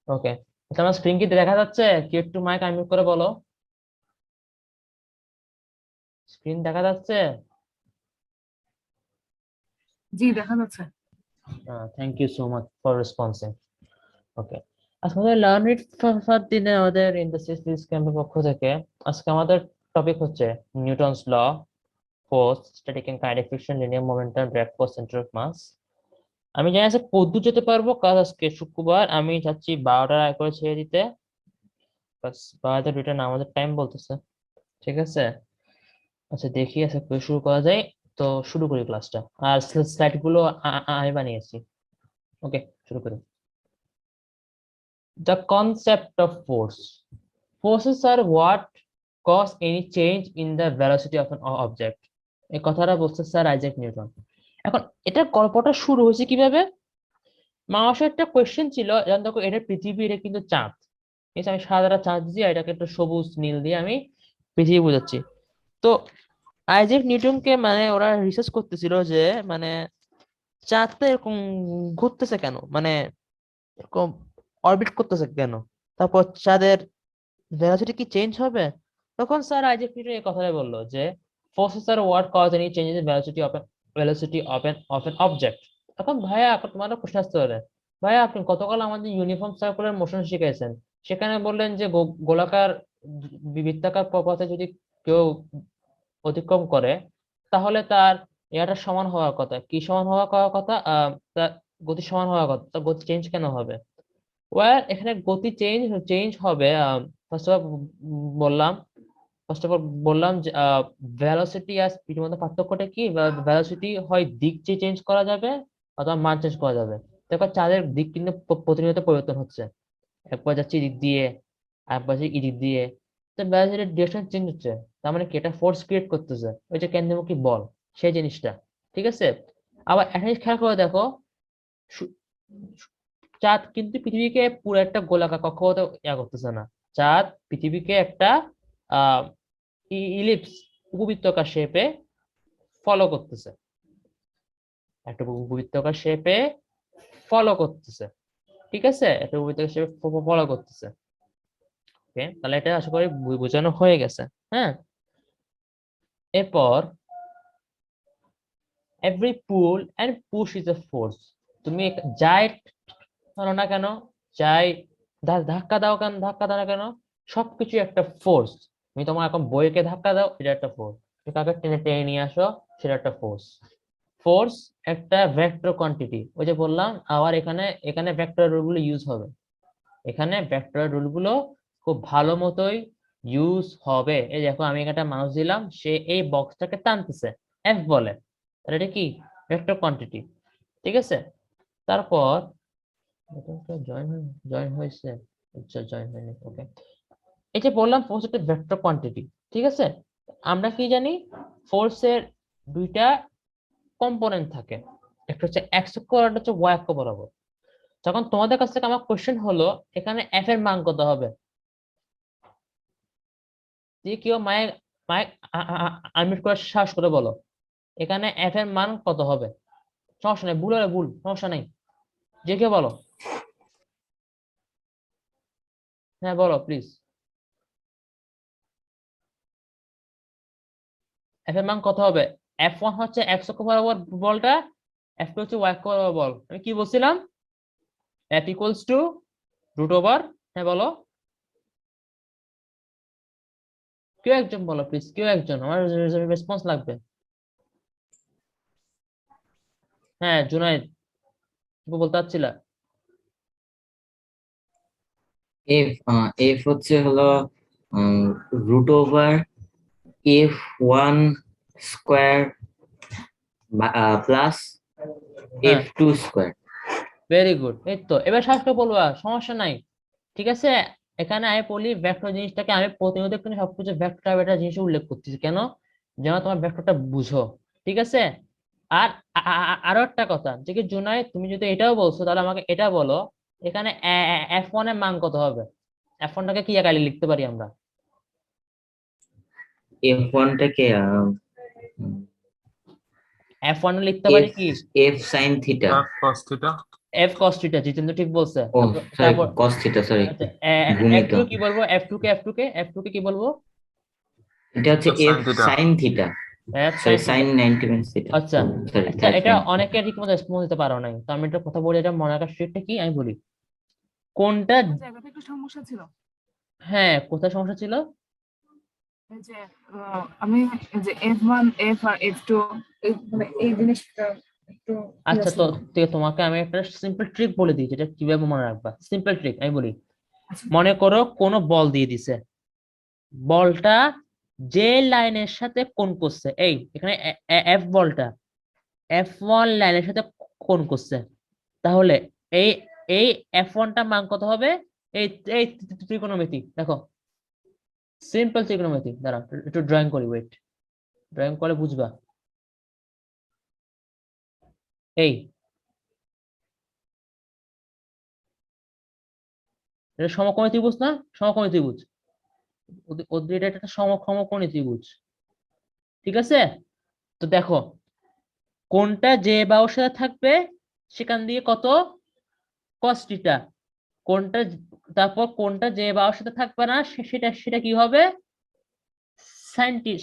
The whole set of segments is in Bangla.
ওকে, আচ্ছা আমার স্ক্রিন কি দেখা যাচ্ছে? কি একটু মাইক আনমিউট করে বলো। স্ক্রিন দেখা যাচ্ছে? জি দেখা যাচ্ছে। Thank you so much for responding. Okay, আজকে আমাদের লার্ন ইট ফর দিনে আমাদের ইন্ডাস্ট্রি স্কিলস ক্যাম্পের পক্ষ থেকে আজকে আমাদের টপিক হচ্ছে Newton's law, force, static and kinetic friction, linear momentum, drag force, centre of mass. আমি জানি আজকে কদ্দূর যেতে পারবো, কাজ আজকে শুক্রবার, আমি চাচ্ছি 12টার আগে করে ছেড়ে দিতে। বাস 12টার দুইটা না আমাদের টাইম বলতেছে। ঠিক আছে, আচ্ছা দেখি আচ্ছা কবে শুরু করা যায়। তো শুরু করি ক্লাসটা। আর স্লাইড গুলো আমি বানিয়েছি। ওকে, শুরু করি। The concept of force. Forces are what cause any change in the velocity of an object. এই কথাটা বলছে স্যার আইজ্যাক নিউটন। এখন এটা গল্পটা শুরু হয়েছে কিভাবে? মানুষের একটা কোয়েশ্চেন ছিল, যেমন দেখো এটা পৃথিবী, এটা কিন্তু চাঁদ। ঠিক আছে, আমি সাদা চাঁদ দিয়ে এটাকে একটু সবুজ নীল দিয়ে আমি পৃথিবী বোঝাচ্ছি। তো আইজ্যাক নিউটনকে মানে ওরা রিসার্চ করতেছিল যে মানে চাঁদটা এরকম ঘুরতেছে কেন, মানে এরকম অরবিট করতেছে কেন, তারপর চাঁদের ভেলোসিটি কি চেঞ্জ হবে? তখন স্যার আইজ্যাক নিউটন এই কথাটাই বললো যে forces are what cause any changes in velocity of an object. এখন ভাইয়া এখন তোমার প্রশ্ন আসতে পারে, ভাইয়া আপনি গতকাল আমাদের ইউনিফর্ম সার্কুলার মোশন শিখাইছেন, সেখানে বললেন যে গোলাকার বৃত্তাকার পথে যদি কেউ অতিক্রম করে তাহলে তার ইয়াটা সমান হওয়ার কথা, কি সমান হওয়ার কথা, তার গতি সমান হওয়ার কথা, তার গতি চেঞ্জ কেন হবে? ওয়ার এখানে গতি চেঞ্জ চেঞ্জ হবে। ফার্স্ট অফ বললাম ফার্স্ট অফ অল বললাম যে ভেলোসিটি আর স্পিডের মধ্যে পার্থক্যটা কি। ভেলোসিটি হয় দিক চেঞ্জ করা যাবে অথবা মান চেঞ্জ করা যাবে। দেখো চাঁদের দিক কিন্তু প্রতিনিয়ত পরিবর্তন হচ্ছে, একবার যাচ্ছে এদিক দিয়ে, একবার যাচ্ছে এদিক দিয়ে। তো ভেলোসিটির ডিরেকশন চেঞ্জ হচ্ছে, তার মানে কি এটা ফোর্স ক্রিয়েট করতেছে, ওই যে কেন্দ্রমুখী বল, সেই জিনিসটা। ঠিক আছে, আবার একটা জিনিস খেয়াল করে দেখো, সু- চাঁদ কিন্তু পৃথিবীকে পুরো একটা গোলাকার কক্ষপথে ইয়া করতেছে না। চাঁদ পৃথিবীকে একটা আহ ইলিপস, উপবৃত্তাকার শেপে ফলো করতেছে, একটা উপবৃত্তাকার শেপে ফলো করতেছে। ঠিক আছে, একটা উপবৃত্তাকার শেপে ফলো করতেছে। ওকে, তাহলে এটা আশা করি বোঝানো হয়ে গেছে। হ্যাঁ, এরপর every pull and push is a force. তুমি যাই ধরো না কেন, যাই ধাক্কা দাও কেন, ধাক্কা দাও না কেন, সবকিছু একটা ফোর্স। তুমি তোমার এখন বইকে ধাক্কা দাও, এটা একটা ফোর্স। তুমি কাউকে টেনে টেনে নিয়ে আসো, সেটা একটা ফোর্স। ফোর্স একটা ভেক্টর কোয়ান্টিটি, ওই যে বললাম। আবার এখানে এখানে ভেক্টর রুল গুলো ইউজ হবে, এখানে ভেক্টর রুল গুলো খুব ভালো মতোই ইউজ হবে। এই দেখো আমি একটা মাউস দিলাম, সে এই বক্সটাকে টানতেছে, এফ বলে, তাহলে এটা কি ভেক্টর কোয়ান্টিটি। ঠিক আছে, তারপর জয়েন জয়েন হয়েছে, আচ্ছা জয়েন হয়নি, ওকে। এই যে বললাম ফোর্স একটা ভেক্টর কোয়ান্টিটি। ঠিক আছে, আমরা কি জানি ফোর্সের দুইটা কম্পোনেন্ট থাকে, একটা হচ্ছে এক্স অক্ষ আর একটা হচ্ছে ওয়াই অক্ষ বরাবর। যখন তোমাদের কাছ থেকে আমার কোশ্চেন হলো এখানে এফ এর মান কত হবে, যে কেউ মায়ের মায়ের আনমিউট করে সাহস করে বলো, এখানে এফ এর মান কত হবে? সমস্যা নেই, ভুল হলে ভুল, সমস্যা নেই, যে কেউ বলো। হ্যাঁ বলো প্লিজ। এফ এর মান কত হবে? F1 হচ্ছে এক্স অক্ষ বরাবর বলটা, F2 হচ্ছে ওয়াই অক্ষ বরাবর বল। আমি কি বলছিলাম? F equals to root over, হ্যাঁ বলো, কেউ একজন বলো প্লিজ, কেউ একজন, আমার রেসপন্স লাগবে। হ্যাঁ জুনাইদ, তুমি বলতে চাচ্ছিলা? এফ হচ্ছে হলো root over F1 square plus হ্যাঁ, F2 স্কোয়ার। ভেরি গুড, এই তো এবার শাসকে বলবো, সমস্যা নাই। ঠিক আছে, এখানে আমি বলি ভেক্টর জিনিসটাকে আমি প্রতিনিয়ত কিন্তু সবকিছু ভেক্টর একটা জিনিস উল্লেখ করতেছি কেন, যেন তোমার ভেক্টরটা বুঝো। ঠিক আছে, আর আরো একটা কথা যে কি জুনাই, তুমি যদি এটাও বলছো তাহলে আমাকে এটা বলো, এখানে F1 এর মান কত হবে? F1টাকে কি আকারে লিখতে পারি আমরা? F1টাকে F1 লিখতে পারি এফ কি? F sine theta. cos theta. F cos theta, Jitendra ঠিক বলছে। ও সরি, তারপর cos থিটা, সরি, আচ্ছা এফ ভূমিত। টু কি বলবো, এফ টু কে কি বলবো? এটা হচ্ছে F sine theta, F sorry sine theta. Sine 90 minus theta, আচ্ছা সরি আচ্ছা, থার্ড এটা সাইন। অনেকে ঠিক মতো এক্সপ্লেন দিতে পারো নাই, তো আমি একটা কথা বলি, এটা মনে রাখার ট্রিকটা কি আমি বলি। কোনটা, আমার জায়গাটা একটু সমস্যা ছিল। হ্যাঁ কোথায় সমস্যা ছিল? এই যে আমি এই যে F1 F আর F2 মানে এই জিনিসটা একটু আচ্ছা তো ছিল। তোমাকে আমি একটা সিম্পল ট্রিক বলে দিই, যেটা কিভাবে মনে রাখবা। সিম্পল ট্রিক আমি বলি, আচ্ছা, মনে করো কোনো বল দিয়ে দিছে, বলটা যে লাইনের সাথে কোণ করছে, এই এখানে এফ বলটা F1 লাইনের সাথে কোণ করছে, তাহলে এই এই F1টা মান কত হবে? এই এই ত্রিকোণমিতি দেখো, সিম্পল ত্রিকোণমিতি, দাঁড়া একটু ড্রয়িং করি, ওয়েট, ড্রয়িং করে বুঝবা। এই এটা সমকোণী ত্রিভুজ না? সমকোণী ত্রিভুজ, ওদের এটা একটা সমকোণী ত্রিভুজ, ঠিক আছে? তো দেখো, কোনটা যে বাহুর সাথে থাকবে সেখান দিয়ে কত cos থিটা, কোনটা তারপর কোনটা যে বাহুর সাথে থাকবে না সেটা সেটা কি হবে,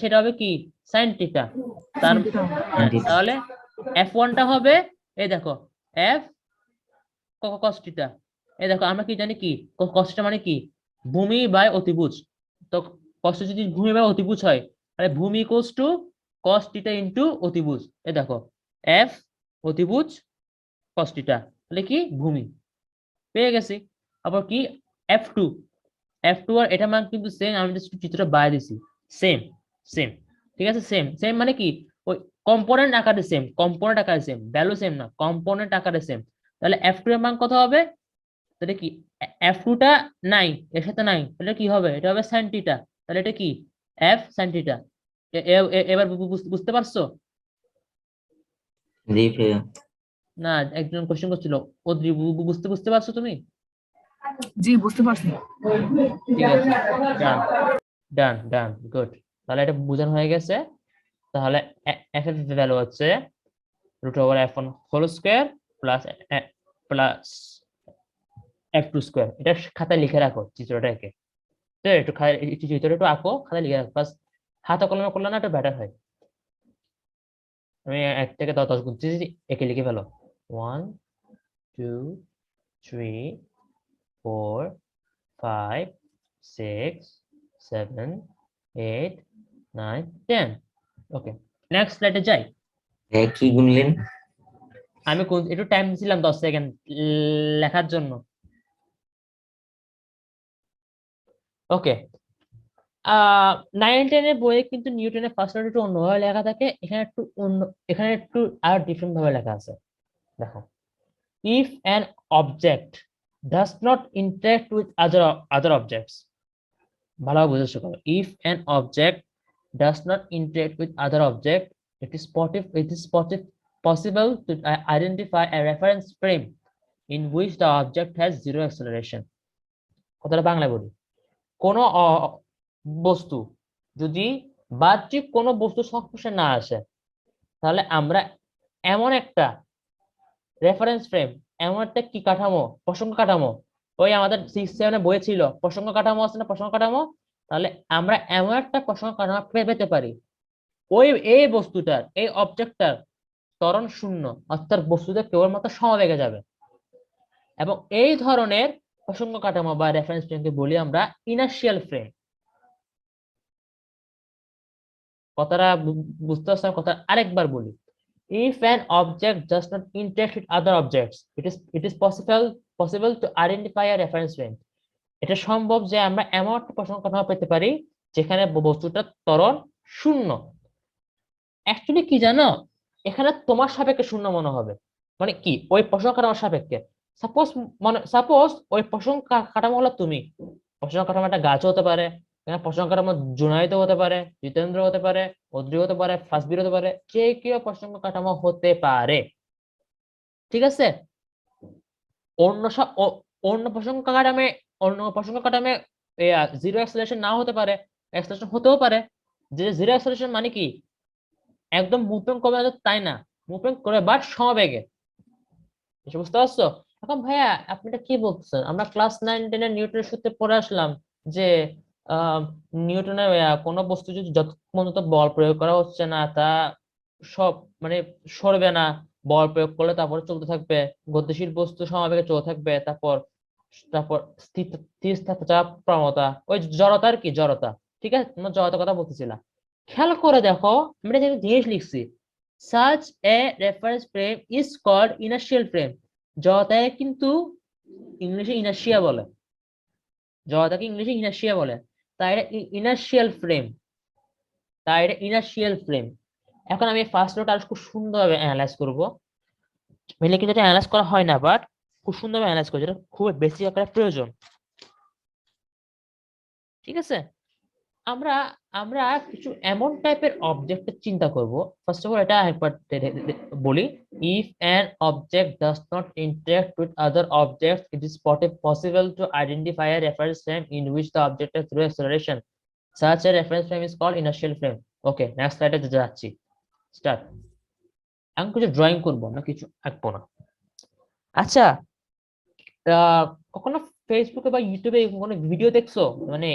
সেটা হবে কি সাইন থিটা। তার চিন্তা। হ্যাঁ, তাহলে F1টা হবে, এই দেখো এফ cos থিটা। এই দেখো আমরা কি জানি, কি cos থিটা মানে কি, ভূমি বাই অতিভুজ। তো cos যদি ভূমি বাই অতিভুজ হয়, তাহলে ভূমি equals to cos theta into অতিভুজ। এই দেখো এফ অতিভুজ cos থিটা, তাহলে কি ভূমি, পেয়ে গেছি। আবার কি F2, F2 আর এটা মান কিন্তু সেম, আমি জাস্ট চিত্রটা বাইরে দিছি, সেম সেম, ঠিক আছে? সেম সেম মানে কি, ওই কম্পোনেন্ট আকারে সেম, কম্পোনেন্ট আকারে সেম, ভ্যালু সেম না, কম্পোনেন্ট আকারে সেম। তাহলে F2 এর মান কত হবে? তাহলে কি F2 টা নাই, এর সাথে নাই, তাহলে কি হবে, এটা হবে sin থিটা। তাহলে এটা কি F sin থিটা। এবার বুঝতে পারছো? জি ভাইয়া। না, একজন কোশ্চেন করছিল, ওদ্রি বুঝতে বুঝতে পারছো তুমি? জি, বুঝতে পারছি। ঠিক আছে, ডান ডান ডান, গুড। তাহলে এটা বোঝানো হয়ে গেছে। তাহলে এফ এর ভ্যালু হচ্ছে √f1 whole square plus plus F2 square. এটা খাতায় লিখে রাখো চিত্রটাকে, তো একটু চিত্রটা একটু আঁকো, খাতায় লিখে রাখো, প্লাস হাতে কলমে করলে না একটু বেটার হয়। আমি 1 থেকে 10 গুনছি, একে লিখে ফেলো, 1 2 3 4 5 6 7 8 9 10। ওকে, নেক্সট স্লাইডে যাই। ভাইয়া কি গুনলেন? আমি একটু টাইম দিছিলাম 10 সেকেন্ড লেখার জন্য। ওকে, 9 10 এর বইয়ে কিন্তু নিউটনের ফার্স্ট লটা একটু অন্যভাবে লেখা থাকে, এখানে একটু অন্য, এখানে একটু আর ডিফারেন্ট ভাবে লেখা আছে। দেখো, if an object does not interact with other objects, ভালোভাবে বুঝে করো, if an object does not interact with other object, it is possible to identify a reference frame in which the object has zero acceleration। কথাটা বাংলায় বলি, কোন বস্তু যদি বাহ্যিক কোনো বস্তু সংস্পর্শে না আসে, তাহলে আমরা এমন একটা রেফারেন্স ফ্রেম, এমন একটা কি কাঠামো, প্রসঙ্গ কাঠামো, ওই আমাদের 6 7 বইয়ে ছিল প্রসঙ্গ কাঠামো, আছে না প্রসঙ্গ কাঠামো, তাহলে আমরা এমন একটা প্রসঙ্গ কাঠামো পেতে পারি, ওই এই বস্তুটার, এই অবজেক্টটার ত্বরণ শূন্য, অর্থাৎ বস্তুটা কেবলমাত্র সমবেগে যাবে। এবং এই ধরনের প্রসঙ্গ কাঠামো বা রেফারেন্স ফ্রেমকে বলি আমরা ইনার্শিয়াল ফ্রেম। কথাটা বুঝতে পারছেন? কথা আরেকবার বলি, if an object does not interact with other objects, it is possible to identify a reference frame। এটা সম্ভব যে আমরা এমন একটা প্রসঙ্গ কাঠামো পেতে পারি যেখানে বস্তুটার ত্বরণ শূন্য। অ্যাকচুয়ালি কি জানো, এখানে তোমার সাপেক্ষে শূন্য মনে হবে, মানে কি ওই প্রসঙ্গ কাঠামোর সাপেক্ষে। সাপোজ ওই প্রসঙ্গ কাঠামো হলো তুমি, প্রসঙ্গ কাঠামো একটা গাছ হতে পারে, এখানে প্রসঙ্গ কাঠামো জুনাইদ হতে পারে, জিতেন্দ্র হতে পারে, অদ্রি হতে পারে, ফাসবির হতে পারে, যে কেউ প্রসঙ্গ কাঠামো হতে পারে, ঠিক আছে? অন্য অন্য প্রসঙ্গ কাঠামে, জিরো অ্যাক্সেলারেশন নাও হতে পারে, অ্যাক্সেলারেশন হতেও পারে। যে জিরো অ্যাক্সেলারেশন মানে কি, একদম মুভমেন্ট কমে যাচ্ছে তাই না, মুভমেন্ট করে বাট সমবেগে, বুঝতে পারছো? এখন ভাইয়া আপনি এটা কি বলতেছেন? আমরা ক্লাস 9-10 নিউটনের সূত্রে পড়ে আসলাম যে আহ নিউটনের কোনো বস্তু যদি যতক্ষণ পর্যন্ত বল প্রয়োগ করা হচ্ছে না তা সব মানে সরবে না, বল প্রয়োগ করলে তারপরে চলতে থাকবে, গতিশীল বস্তু সমবেগে চলতে থাকবে, তারপর তারপর স্থিতিস্থাপকতা প্রবণতা, ওই জড়তা আর কি, জড়তা। ঠিক আছে, তোমরা জড়তার কথা বলতেছিলা। খেয়াল করে দেখো, আমরা এখানে একটা জিনিস লিখছি, such a reference frame is called inertial frame। জড়তাকে কিন্তু ইংলিশে ইনার্শিয়া বলে, জড়তাকে ইংলিশে ইনার্শিয়া বলে। তাই এটা ইনার্শিয়াল ফ্রেম, তাই এটা ইনার্শিয়াল ফ্রেম। এখন আমি ফার্স্ট লোটা আর খুব সুন্দরভাবে অ্যানালাইজ করবো, মেনলি কিন্তু এটা অ্যানালাইজ করা হয় না, বাট খুব সুন্দরভাবে অ্যানালাইজ করবো, যেটা খুব বেশি আকারে প্রয়োজন। ঠিক আছে, আমরা আমরা কিছু এমন টাইপের অবজেক্টের চিন্তা করব। ফার্স্ট অফ অল এটা একবার বলি, if an object does not interact with other objects it is possible to identify a reference frame in which the object is through acceleration, such a reference frame is called inertial frame। Okay, next স্লাইডে যাচ্ছি, স্টার্ট। আমি কিছু ড্রয়িং করবো, না কিছু আঁকবো না। আচ্ছা, কখনো ফেসবুকে বা ইউটিউবে কোনো ভিডিও দেখছো মানে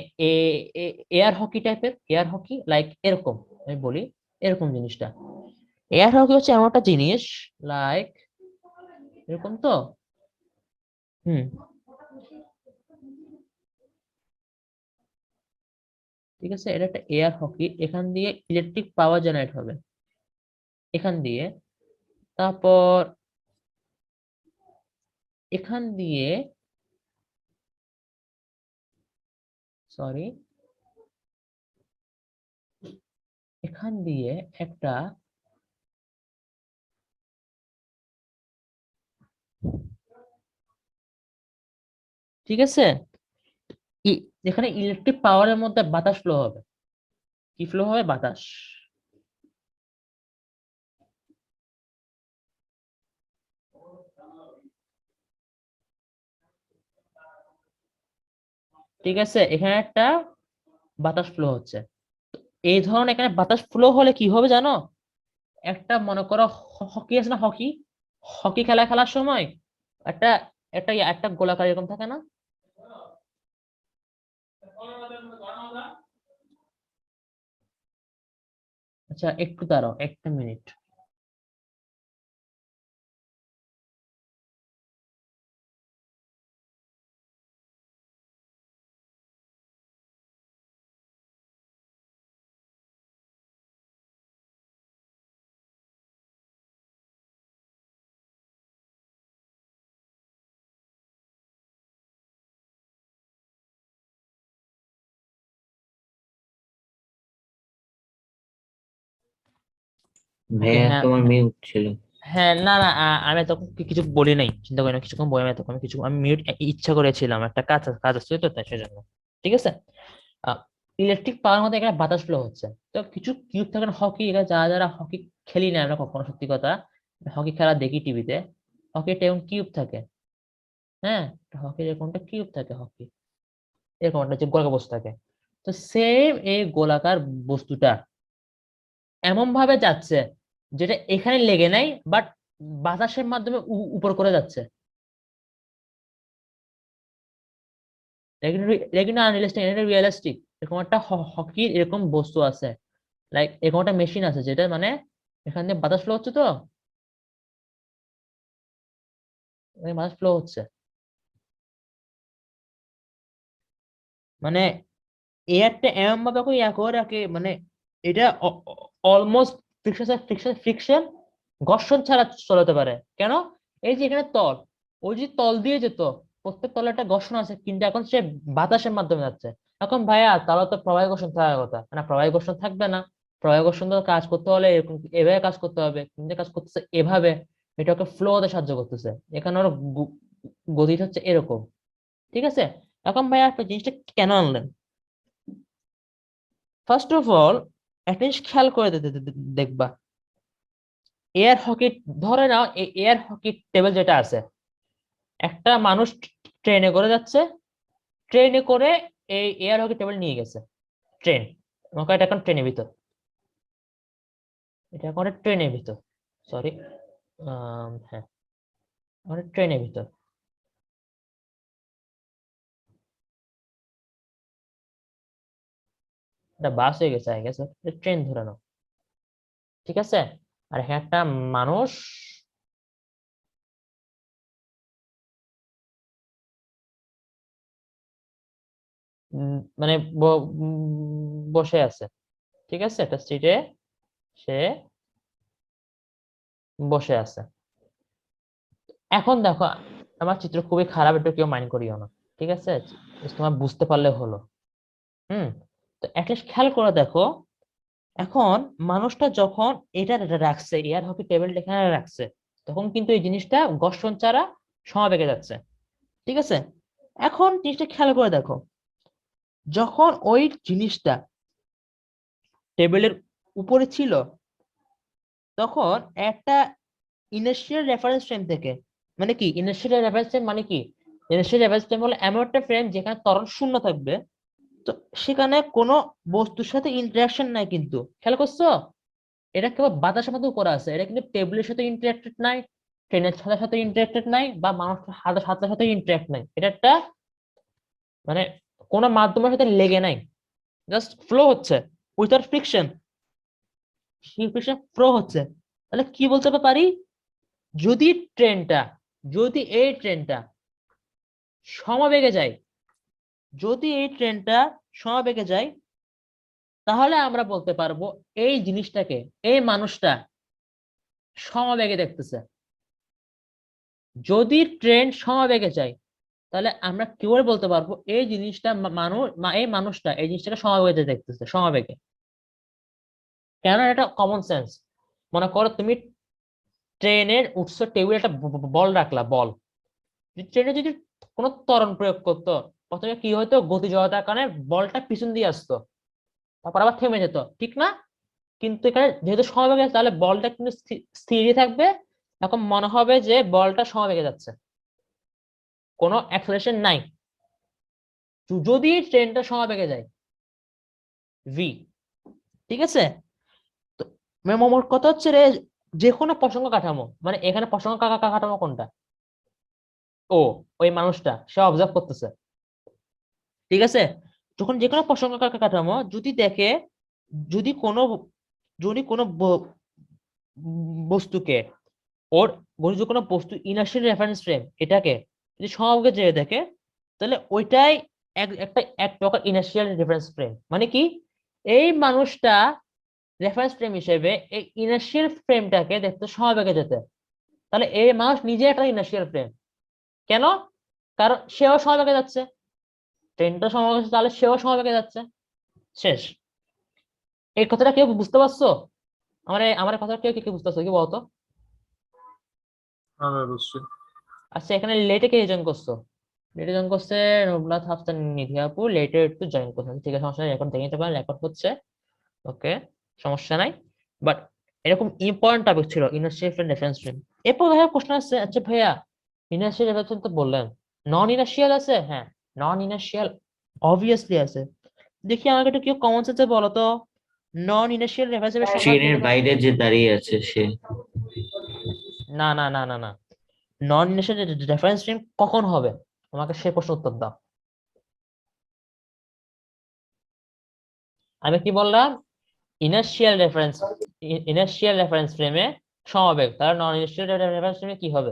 এয়ার হকি টাইপের, এয়ার হকি লাইক এরকম, আমি বলি এরকম জিনিসটা। এয়ার হকি হচ্ছে এমন একটা জিনিস লাইক এরকম তো, হুম, ঠিক আছে, এটা একটা এয়ার হকি। এখান দিয়ে ইলেকট্রিক পাওয়ার জেনারেট হবে এখান দিয়ে, তারপর এখান দিয়ে, সরি, এখান দিয়ে একটা, ঠিক আছে, এখানে ইলেকট্রিক পাওয়ারের মধ্যে বাতাস ফ্লো হবে। কি ফ্লো হবে? বাতাস। ঠিক আছে, এখানে একটা বাতাস ফ্লো হচ্ছে। এই ধরনের এখানে বাতাস ফ্লো হলে কি হবে জানো? একটা মনে করো হকি আছে না, হকি, হকি খেলা খেলার সময় একটা একটা একটা গোলাকার এরকম থাকে না? আচ্ছা একটু দাঁড়াও, একটা মিনিট। ওকে, ভাইয়া হ্যাঁ, তোমার মিউট ছিল। হ্যাঁ, না না, আমি তখন কিছু বলি নাই, চিন্তা করি না, কিছুক্ষণ বই নাই তখন, আমি মিউট ইচ্ছা করেছিলাম, একটা কাজ কাজ আসছে তো তাই সেজন্য। ঠিক আছে, ইলেকট্রিক পাওয়ার মধ্যে এখানে বাতাস ফ্লো হচ্ছে। তো কিছু কিউব থাকে না হকি, এটা যারা যারা হকি খেলি না আমরা কখনো, সত্যি কথা, হকি খেলা দেখি টিভিতে, হকির এরকম কিউব থাকে। হ্যাঁ, হকির এরকমটা কিউব থাকে, হকি এরকম একটা যে গোলাকার বস্তু থাকে। তো সেম এই গোলাকার বস্তুটা এমন ভাবে যাচ্ছে যেটা এখানে লেগে নাই, বাট বাতাসের মাধ্যমে উপর করে যাচ্ছে। এটা কিন্তু আনরিয়েলিস্টিক, এটা রিয়েলিস্টিক। এরকম একটা হকির এরকম বস্তু আছে, লাইক এরকম একটা মেশিন আছে যেটা মানে এখান দিয়ে বাতাস ফ্লো হচ্ছে, তো এই বাতাস ফ্লো হচ্ছে মানে এয়ারটা এমন ভাবে করে ইয়া করে রাখে মানে এটা অলমোস্ট ফ্রিকশন ফ্রিকশন ফ্রিকশন ঘর্ষণ ছাড়া চলাতে পারে। কেন? এই যে এখানে তল, ওই যে তল দিয়ে যেত, প্রত্যেক তলে একটা ঘর্ষণ আছে, কিন্তু এখন সে বাতাসের মাধ্যমে যাচ্ছে। এখন ভাইয়া তাহলে তো প্রবাহী ঘর্ষণ থাকার কথা না, প্রবাহী ঘর্ষণ থাকবে না। প্রবাহী ঘর্ষণ তো কাজ করতে হলে এরকম এভাবে কাজ করতে হবে, কিন্তু কাজ করতেছে এভাবে, এটাকে ফ্লো হতে সাহায্য করতেছে। এখানে ওর গতিটা হচ্ছে এরকম। ঠিক আছে, এখন ভাইয়া একটা জিনিসটা কেন আনলেন? ফার্স্ট অফ অল একটা জিনিস খেয়াল করে দেখবা, এয়ার হকি, ধরে নাও এয়ার হকি টেবিল যেটা আছে, একটা মানুষ ট্রেনে করে যাচ্ছে, ট্রেনে করে এই এয়ার হকি টেবিল নিয়ে গেছে, ট্রেন, আমাকে এটা এখন ট্রেনের ভিতর, এটা এখন ট্রেনের ভিতর, সরি, হ্যাঁ, আমরা ট্রেনের ভিতর, এটা বাস হয়ে গেছে আই গেছে, ট্রেন ধরে নাও, ঠিক আছে। আর এখানে একটা মানুষ মানে বসে আছে, ঠিক আছে, একটা সিটে সে বসে আছে। এখন দেখো, আমার চিত্র খুবই খারাপ, এটা কেউ মাইন্ড করিও না, ঠিক আছে, just তোমার বুঝতে পারলে হলো। হুম। তো অ্যাটলিস্ট খেয়াল করে দেখো, এখন মানুষটা যখন এটা রাখছে, এয়ার হকি টেবিলটা এখানে রাখছে, তখন কিন্তু এই জিনিসটা ঘর্ষণ ছাড়া সমাবেগে যাচ্ছে, ঠিক আছে। এখন জিনিসটা খেয়াল করে দেখো, যখন ওই জিনিসটা টেবিলের উপরে ছিল, তখন একটা ইনার্শিয়াল রেফারেন্স ফ্রেম থেকে, মানে কি ইনার্শিয়াল রেফারেন্স ফ্রেম মানে কি, ইনার্শিয়াল রেফারেন্স ফ্রেম হলো এমন একটা ফ্রেম যেখানে ত্বরণ শূন্য থাকবে, তো সেখানে কোনো বস্তুর সাথে ইন্টারাকশন নাই, কিন্তু খেয়াল করছো, এটা কেবল বাতাসের মধ্যে করা আছে, এটা কিন্তু টেবিলের সাথে ইন্টারাক্টেড নাই, ট্রেনের ছাতার সাথে ইন্টারাক্টেড নাই, বা মানুষের হাতের সাথে সাথে ইন্টারাক্ট নাই, এটা একটা মানে কোনো মাধ্যমের সাথে লেগে নাই, জাস্ট ফ্লো হচ্ছে উইথাউট ফ্রিকশন, ফ্রিকশন ফ্লো হচ্ছে। তাহলে কি বলতে পারি, যদি ট্রেনটা, যদি এই ট্রেনটা সমবেগে যায়, যদি এই ট্রেনটা সমবেগে যায়, তাহলে আমরা বলতে পারবো এই জিনিসটাকে, এই মানুষটা সমবেগে দেখতেছে। যদি ট্রেন সমবেগে যায়, তাহলে আমরা কি করে বলতে পারবো এই জিনিসটা এই মানুষটা এই জিনিসটাকে সমবেগে দেখতেছে, সমবেগে। কেন? এটা কমন সেন্স। মনে করো তুমি ট্রেনের উৎস টেবিলে একটা বল রাখলা, বল, ট্রেনে যদি কোনো ত্বরণ প্রয়োগ করতো, প্রথমে কি হতো, গতি জড়তার কারণে বলটা পিছন দিয়ে আসতো, তারপর আবার থেমে যেত, ঠিক না? কিন্তু এখানে যেহেতু সমবেগে আছে, তাহলে বলটা কিন্তু স্থিরই থাকবে। এখন মনে হবে যে বলটা সমবেগে যাচ্ছে, কোনো অ্যাক্সেলারেশন নাই। যদি ট্রেনটা সমবেগে যায়, ভি, ঠিক আছে। তো মোট কথা হচ্ছে রে, যে কোনো প্রসঙ্গ কাঠামো, মানে এখানে প্রসঙ্গ কাঠামো কোনটা, ও ওই মানুষটা সে অবজার্ভ করতেছে, ঠিক আছে। যখন যে কোনো প্রসঙ্গ কাঠামো যদি দেখে, যদি কোনো যদি কোনো বস্তুকে, ওর যদি কোনো বস্তু ইনার্শিয়াল রেফারেন্স ফ্রেম এটাকে যদি সমবেগে যেয়ে দেখে, তাহলে ওইটাই এক প্রকার ইনার্শিয়াল রেফারেন্স ফ্রেম। মানে কি, এই মানুষটা রেফারেন্স ফ্রেম হিসেবে এই ইনার্শিয়াল ফ্রেমটাকে দেখতে সমবেগে যেতে, তাহলে এই মানুষ নিজে একটা ইনার্শিয়াল ফ্রেম। কেন? কারণ সেও সমবেগে যাচ্ছে, ট্রেনটা সমবেগে যাচ্ছে, তাহলে সেও সমবেগে যাচ্ছে, শেষ। এই কথাটা কেউ বুঝতে পারছো? আমার আমার কথা কেউ কেউ বুঝতে পারছো কি বলতো? আচ্ছা, এখানে লেটে কে জয়েন করছো? লেটে জয়েন করছে নুবলাত হাফসান নিধি আপু, লেটে একটু জয়েন করছেন, ঠিক আছে, সমস্যা নাই, রেকর্ড দেখে নিতে পারেন, রেকর্ড হচ্ছে, ওকে, সমস্যা নাই। বাট এরকম ইম্পর্টেন্ট টপিক ছিল ইনার্শিয়াল ফ্রেম, রেফারেন্স ফ্রেম। এরপর ভাইয়া প্রশ্ন আছে, আচ্ছা ভাইয়া ইনার্শিয়াল রেফারেন্স ফ্রেম তো বললেন, নন ইনার্শিয়াল আছে? হ্যাঁ, নন ইনার্শিয়াল অবভিয়াসলি আছে। দেখি আমাকে একটু কেউ কমন সেন্সে বলো তো, নন ইনার্শিয়াল রেফারেন্স ফ্রেমের সংজ্ঞা কি ট্রেনের বলো? বাইরে যে দাঁড়িয়ে আছে সে। না না না না না, নন ইনার্শিয়াল রেফারেন্স ফ্রেম কখন হবে? আমাকে সে প্রশ্ন উত্তর দাও। আমি কি বললাম? ইনার্শিয়াল রেফারেন্স ফ্রেমে সমাবেগ, তাহলে নন ইনার্শিয়াল রেফারেন্স ফ্রেমে কি হবে?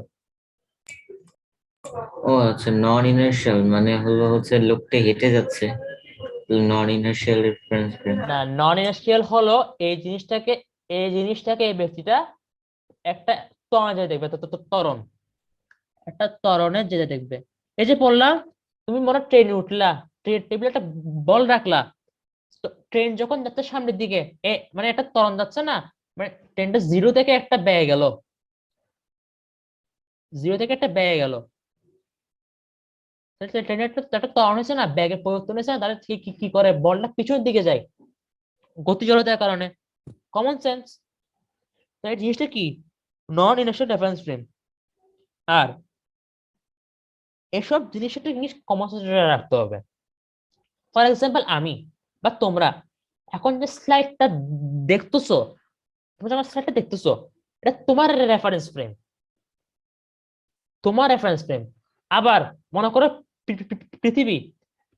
ও আচ্ছা, নন ইনার্শিয়াল মানে হলো হচ্ছে লোকটা হেঁটে যাচ্ছে, নন ইনার্শিয়াল রেফারেন্স ফ্রেম। না, নন ইনার্শিয়াল হলো এই জিনিসটাকে এই ব্যক্তিটা একটা ত্বরণে যেতে দেখবে, ত্বরণ, একটা ত্বরণে যেতে দেখবে। এই যে বললাম, তুমি মনে ট্রেনে উঠলা, ট্রেন টেবিলে একটা বল রাখলা, ট্রেন যখন যাচ্ছে সামনের দিকে, মানে একটা ত্বরণ যাচ্ছে না, মানে ট্রেনটা জিরো থেকে একটা ব্যয় গেল, জিরো থেকে একটা ব্যয় গেল, ট্রেনের একটা ত্বরণ হয়েছে না, ব্যাগের পরিবর্তন হয়েছে না, তাহলে ঠিক কি কি করে, বলটা পিছনের দিকে যায় গতি জড়তার কারণে, কমন সেন্স। তাই জিনিসটা কি, নন ইনার্শিয়াল রেফারেন্স ফ্রেম। আর এসব জিনিস একটা জিনিস কমন সেন্স রাখতে হবে। ফর এক্সাম্পল আমি বা তোমরা এখন যে স্লাইডটা দেখতেছো, তুমি যখন স্লাইডটা দেখতেছো, এটা তোমার রেফারেন্স ফ্রেম, তোমার রেফারেন্স ফ্রেম। আবার মনে করো পৃথিবী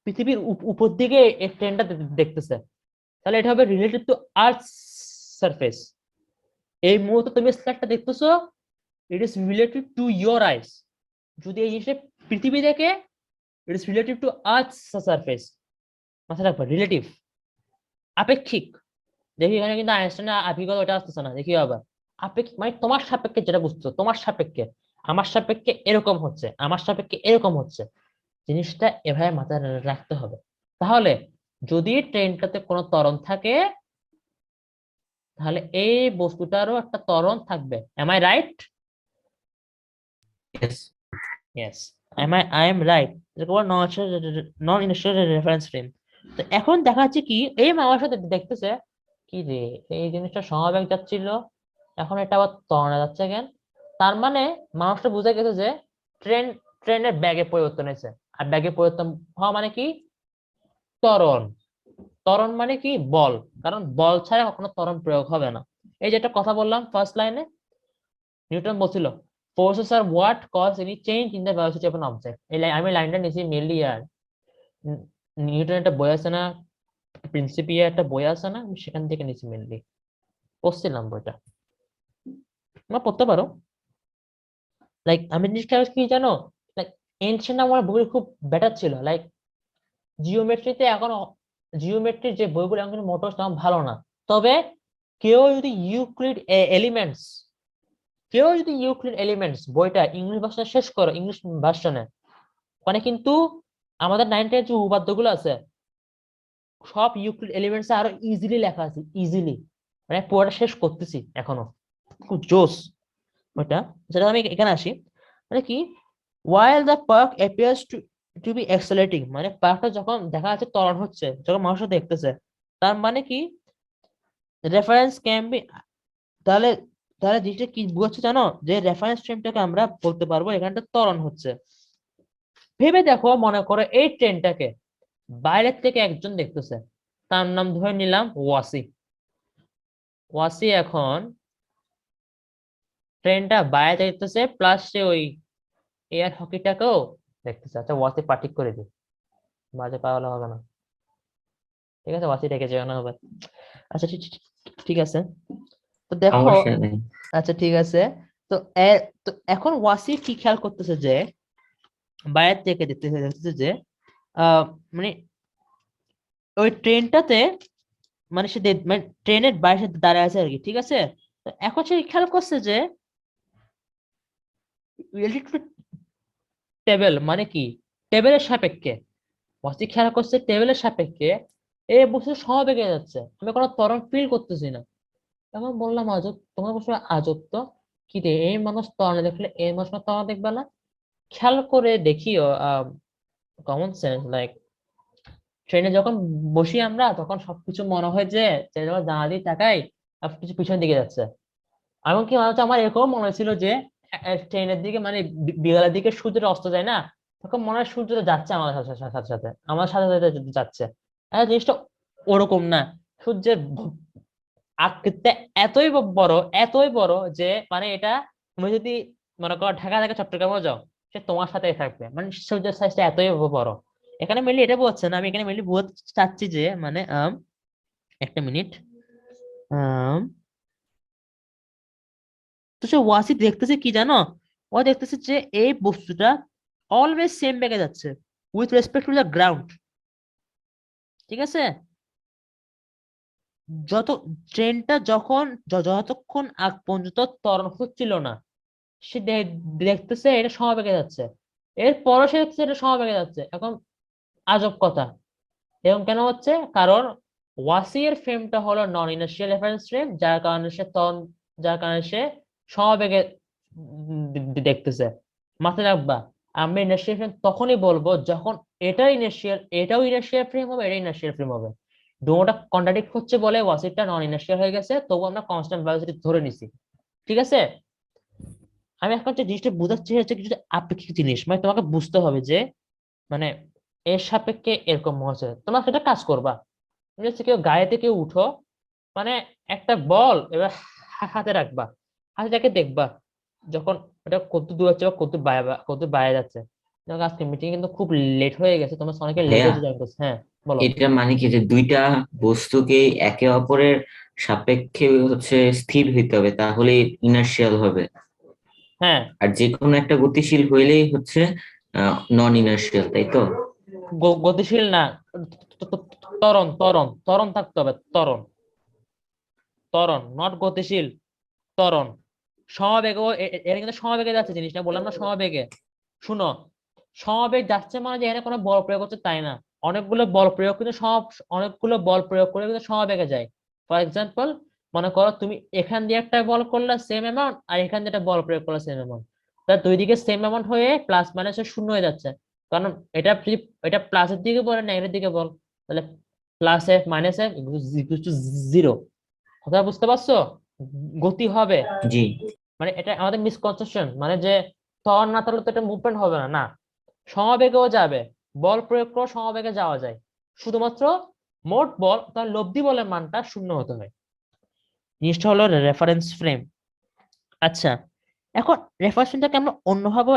পৃথিবীর উপর দিকে এই ট্রেনটা দেখতেছে, তাহলে এটা হবে রিলেটেড টু আর্থ সারফেস। এই মুহূর্তে তুমি স্লাইডটা দেখতেছো, it is related to your eyes. যদি এই জিনিসটা পৃথিবী দেখে, it is relative to earth surface. মাথায় রাখবা রিলেটিভ, আপেক্ষিক। দেখি এখানে কিন্তু আইনস্টাইনের আভিজ্ঞতা ওটা আসতেছে না, দেখি আবার আপেক্ষিক মানে তোমার সাপেক্ষে যেটা বুঝছো, তোমার সাপেক্ষে, আমার সাপেক্ষে এরকম হচ্ছে, আমার সাপেক্ষে এরকম হচ্ছে, জিনিসটা এভাবে মাথায় রাখতে হবে। তাহলে যদি ট্রেনটাতে কোনো ত্বরণ থাকে, তাহলে এই বস্তুটারও একটা ত্বরণ থাকবে। Am I right? Yes. Yes, I am right. এটাকে বলে নন ইনার্শিয়াল রেফারেন্স ফ্রেম। তো এখন দেখা যাচ্ছে কি, এই মানুষের সাথে দেখতেছে কি রে, এই জিনিসটা সমবেগ যাচ্ছিল, এখন এটা আবার ত্বরণে যাচ্ছে কেন? তার মানে মানুষটা বুঝে গেছে যে ট্রেনের ব্যাগে পরিবর্তন হয়েছে। আর ব্যাগে পরিবর্তন হওয়া মানে কি? ত্বরণ। ত্বরণ মানে কি? বল। কারণ বল ছাড়া কখনো ত্বরণ প্রয়োগ হবে না। এই যেটা কথা বললাম ফার্স্ট লাইনে, নিউটন বলছিল forces are what cause any change in the velocity of an object। আমি লাইনটা নিয়েছি মেনলি আর নিউটন একটা বই আছে না, প্রিন্সিপিয়া একটা বই আছে না, আমি সেখান থেকে নিয়েছি মেনলি, পড়ছিলাম বইটা, তোমরা পড়তে পারো। লাইক আমি জিনিসটা কি জানো, লাইক এনশিয়েন্ট আমার বই খুব বেটার ছিল। লাইক জিওমেট্রিতে এখন, জিওমেট্রির যে বইগুলো এখন মোটর তেমন ভালো না। তবে কেউ যদি ইউক্লিড এলিমেন্টস, বইটা ইংলিশ ভার্সনে শেষ করো, ইংলিশ ভার্সনে, মানে কিন্তু আমাদের 9 যে উপাদ্যগুলো আছে সব ইউক্লিড এলিমেন্টস আরো ইজিলি লেখা আছে, ইজিলি। মানে পুরোটা শেষ করতেছি এখনো, খুব জোস ওইটা। যেটা আমি এখানে আসি, মানে কি, while the park appears to be accelerating, মানে পার্কটা যখন দেখা যাচ্ছে ত্বরণ হচ্ছে, যখন মানুষ দেখতেছে, তার মানে কি রেফারেন্স ক্যান বি, তাহলে তাহলে জিনিসটা কি বুঝাচ্ছে জানো, যে রেফারেন্স ফ্রেমটাকে আমরা বলতে পারবো এখানটা ত্বরণ হচ্ছে। ভেবে দেখো, মনে করো এই ট্রেনটাকে বাইরের থেকে একজন দেখতেছে, তার নাম ধরে নিলাম ওয়াসি। ওয়াসি এখন ট্রেনটা বাইরে দেখতেছে, প্লাস সে ওই এয়ার হকিটাকেও দেখতেছে। আচ্ছা ওয়াসি পার্টি করে দিই, বাজে পাওয়া হবে না, ঠিক আছে, ওয়াসি ডেকে যাওয়া হবে। আচ্ছা ঠিক ঠিক আছে, তো দেখো, সমস্যা নেই। আচ্ছা ঠিক আছে। তো তো এখন ওয়াসি কি খেয়াল করতেছে যে বাইরের থেকে দেখতেছে যে মানে ওই ট্রেনটাতে, মানে সে মানে ট্রেনের বাইরে সে দাঁড়ায় আছে আর কি, ঠিক আছে। তো এখন সে খেয়াল করছে যে টেবিল মানে কি, টেবিলের সাপেক্ষে, ওয়াসি খেয়াল করছে টেবিলের সাপেক্ষে এই বস্তু সমবেগে যাচ্ছে, আমি কোনো ত্বরণ ফিল করতেছি না। তখন বললাম আজব, তোমার বসে আজব তো, কি রে এই মানুষ ত্বরণে দেখলে এই মানুষ ত্বরণ দেখবে না? খেয়াল করে দেখিও, কমন সেন্স, লাইক ট্রেনে যখন বসি আমরা তখন সবকিছু মনে হয় যে যখন জানালা দিয়ে তাকাই সবকিছু পিছনের দিকে যাচ্ছে। এমনকি মনে হচ্ছে, আমার এরকম মনে হয়েছিল যে ট্রেনের দিকে মানে বিকালের দিকে সূর্যটা অস্ত যায় না, তখন মনে হয় সূর্যটা যাচ্ছে আমাদের সাথে সাথে সাথে সাথে, আমার সাথে সাথে যাচ্ছে। জিনিসটা ওরকম না। সূর্যের আকৃতিটা এতই বড়, এতই বড় যে মানে এটা, তুমি যদি মনে করো ঢাকা থেকে চট্টগ্রামও যাও, সে তোমার সাথেই থাকবে, মানে সূর্যের সাইজটা এতই বড়। এখানে মেনলি এটা বলছে না, আমি এখানে মেনলি বলতে চাচ্ছি যে মানে একটা মিনিট, তো সে ওয়াসি দেখতেছে কি জানো, ও দেখতেছে যে এই বস্তুটা অলওয়েজ সেম বেগে যাচ্ছে with respect to the ground, ঠিক আছে। যত ট্রেনটা যখন যতক্ষণ আগ পর্যন্ত ত্বরণ হচ্ছিল না, সে দেখতেছে এটা সমবেগে যাচ্ছে, এরপরও সে দেখতেছে এটা সমবেগে যাচ্ছে। এখন আজব কথা, এরকম কেন হচ্ছে? কারণ ওয়াসি এর ফ্রেমটা হলো নন ইনার্শিয়াল রেফারেন্স ফ্রেম, যার কারণে সে সমবেগে দেখতেছে। মাথায় রাখবা, আমরা ইনার্শিয়াল ফ্রেম তখনই বলবো যখন এটাও ইনার্শিয়াল ফ্রেম হবে, এটা ইনার্শিয়াল ফ্রেম হবে। দুটোটা কন্ট্রাডিক্ট হচ্ছে বলে ওয়াসিটা নন ইনার্শিয়াল হয়ে গেছে, তবু আমরা কনস্ট্যান্ট ভেলোসিটি ধরে নিছি, ঠিক আছে। আমি এখন যে জিনিসটা বোঝাচ্ছি হচ্ছে কিছু আপেক্ষিক জিনিস, মানে তোমাকে বুঝতে হবে যে মানে এর সাপেক্ষে এরকম হচ্ছে, তোমরা সেটা কাজ করবা। তুমি হচ্ছে কেউ গাড়িতে কেউ উঠো, মানে একটা বল এবার হাতে রাখবা, হাতে দেখবা যখন এটা কত দূর হচ্ছে বা কত বাইরে যাচ্ছে। দেখো আজকে মিটিং কিন্তু খুব লেট হয়ে গেছে, তোমার অনেকে লেট ভাইয়া, হয়েছে জয়েন করছে। হ্যাঁ বলো। এটা মানে কি যে দুইটা বস্তুকে একে অপরের সাপেক্ষে হচ্ছে স্থির হইতে হবে, তাহলে ইনার্শিয়াল হবে। হ্যাঁ, আর যে কোনো একটা গতিশীল হইলেই হচ্ছে নন ইনার্শিয়াল, তাই তো? গতিশীল না, ত্বরণ ত্বরণ ত্বরণ থাকতে হবে, ত্বরণ ত্বরণ, নট গতিশীল, ত্বরণ। সমবেগে এরা কিন্তু সমবেগে যাচ্ছে, জিনিসটা বললাম না সমবেগে। শুনো, সমবেগ যাচ্ছে মানে যে এখানে কোনো বল প্রয়োগ হচ্ছে তাই না। অনেকগুলো বল প্রয়োগ কিন্তু অনেকগুলো বল প্রয়োগ করে কিন্তু সমবেগে যায়। ফর এক্সাম্পল, মনে করো তুমি এখান দিয়ে একটা বল করলে সেম অ্যামাউন্ট, আর এখান দিয়ে একটা বল প্রয়োগ করলে সেম অ্যামাউন্ট। তাহলে দুই দিকে সেম অ্যামাউন্ট হয়ে প্লাস মাইনাস শূন্য হয়ে যাচ্ছে। কারণ এটা যদি এটা প্লাসের দিকে বল, নেগেটিভ দিকে বল, তাহলে plus F minus F equal to zero. কথা বুঝতে পারছো? গতি হবে, জি। মানে এটা আমাদের মিসকনসেপশন, মানে যে ত্বরণ না থাকলে তো এটা মুভমেন্ট হবে না। না, সমবেগেও যাবে, বল প্রয়োগ করে সমবেগে যাওয়া যায়, শুধুমাত্র মোট বল তার লব্ধি বলের মানটা শূন্য হতে হয়। জিনিসটা হলো রেফারেন্স ফ্রেম। আচ্ছা, এখন রেফারেন্স ফ্রেমটাকে আমরা অন্যভাবে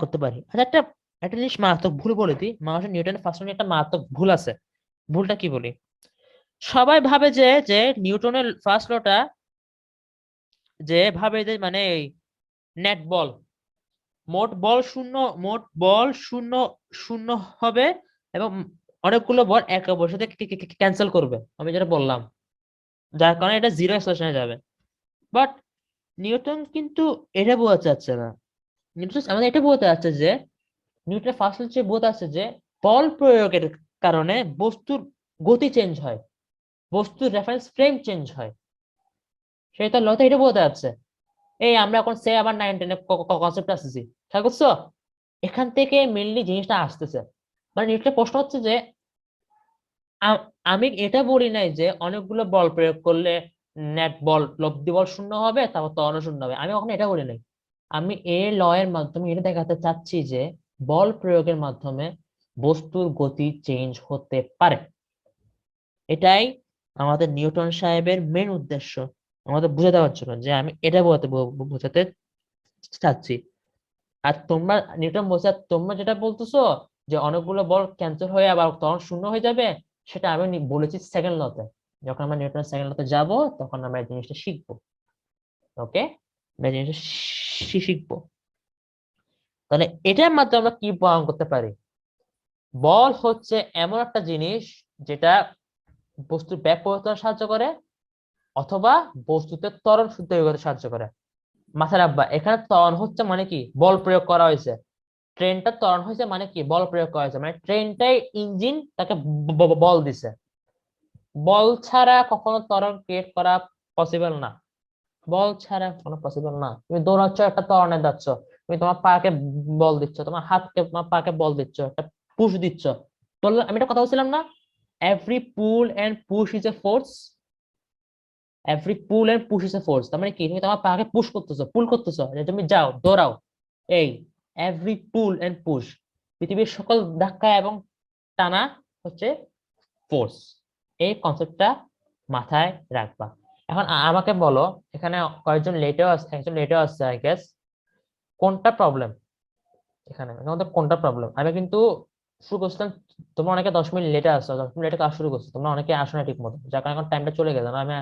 করতে পারি। আচ্ছা, একটা একটা জিনিস মারাত্মক ভুল বলে দিই, মানুষের নিউটনের ফার্স্ট একটা মারাত্মক ভুল আছে। ভুলটা কি বলি, সবাই ভাবে যে নিউটনের ফার্স্ট লটা, যে ভাবে যে মানে নেট বল, মোট বল শূন্য, মোট বল শূন্য শূন্য হবে, এবং অনেকগুলো বল একে অপরের সাথে ক্যান্সেল করবে, আমি যেটা বললাম, যার কারণে এটা জিরো এক্সপ্রেশনে যাবে। বাট নিউটন কিন্তু এটা বোঝাতে চাচ্ছে না। নিউটন আমাদের এটা বোঝাতে চাচ্ছে যে, নিউটনের ফার্স্ট হচ্ছে বোঝাতে আছে যে বল প্রয়োগের কারণে বস্তুর গতি চেঞ্জ হয়, বস্তুর রেফারেন্স ফ্রেম চেঞ্জ হয়। সেটা লতে এটা বোঝাতে যাচ্ছে। এই আমরা এখন সে আবার 9-10 কনসেপ্ট আসতেছি, খেয়াল করছো? এখান থেকে মেনলি জিনিসটা আসতেছে। মানে নিউটনের প্রশ্ন হচ্ছে যে, আমি এটা বলি নাই যে অনেকগুলো বল প্রয়োগ করলে নেট বল লব্ধি বল শূন্য হবে, তারপর ত্বরণ শূন্য হবে, আমি কখনো এটা বলি নাই। আমি এর ল এর মাধ্যমে এটা দেখাতে চাচ্ছি যে বল প্রয়োগের মাধ্যমে বস্তুর গতি চেঞ্জ হতে পারে। এটাই আমাদের নিউটন সাহেবের মেন উদ্দেশ্য, আমাদের বুঝে দেওয়ার জন্য, যে আমি এটা বোঝাতে চাচ্ছি। আর তোমরা, নিউটন বলছে, আর তোমরা যেটা বলতেছো যে অনেকগুলো বল ক্যান্সেল হয়ে আবার তখন শূন্য হয়ে যাবে, সেটা আমি বলেছি সেকেন্ড লতে। যখন আমরা নিউটনের সেকেন্ড লতে যাব, তখন আমরা এই জিনিসটা শিখবো। ওকে, আমরা এই জিনিসটা শিখবো। তাহলে এটার মাধ্যমে আমরা কি প্রমাণ করতে পারি? বল হচ্ছে এমন একটা জিনিস যেটা বস্তুর ব্যাক পরিবর্তনে সাহায্য করে, অথবা বস্তুতে ত্বরণ তৈরি করতে সাহায্য করে। মাথায় রাখবা, এখানে ত্বরণ হচ্ছে মানে কি বল প্রয়োগ করা হয়েছে, ট্রেনটা ত্বরণ হয়েছে মানে কি বল প্রয়োগ করা হয়েছে, মানে ট্রেনটাই ইঞ্জিন তাকে বল দিছে। বল ছাড়া কখনো ত্বরণ ক্রিয়েট করা পসিবল না, বল ছাড়া কোনো পসিবল না। তুমি দৌড়াচ্ছ, একটা ত্বরণে যাচ্ছ, তুমি তোমার পাকে বল দিচ্ছ, তোমার হাতকে তোমার পাকে বল দিচ্ছ, একটা পুশ দিচ্ছ। বললাম, আমি একটা কথা বলছিলাম না, every pull and push is a force, every pull and push is a force. তার মানে কি, তুমি তোমার পাকে পুশ করতেছো, পুল করতেছো, যে তুমি যাও দৌড়াও। এই এভরি পুল এন্ড পুশ, পৃথিবীর সকল ধাক্কা এবং টানা হচ্ছে ফোর্স। এই কনসেপ্টটা মাথায় রাখবা। এখন আমাকে বলো, এখানে কয়েকজন লেটেও আছে, একজন লেটেও আসছে আই গেস, কোনটা প্রবলেম? এখানে আমাদের কোনটা প্রবলেম? আমি কিন্তু শুরু করছিলাম, তোমরা অনেকে 10 মিনিট লেটে আসছো, 10 মিনিট লেটে কাজ শুরু করছো, তোমরা অনেকে আসো না ঠিক মতো, যার কারণে এখন টাইমটা চলে গেছে, না আমি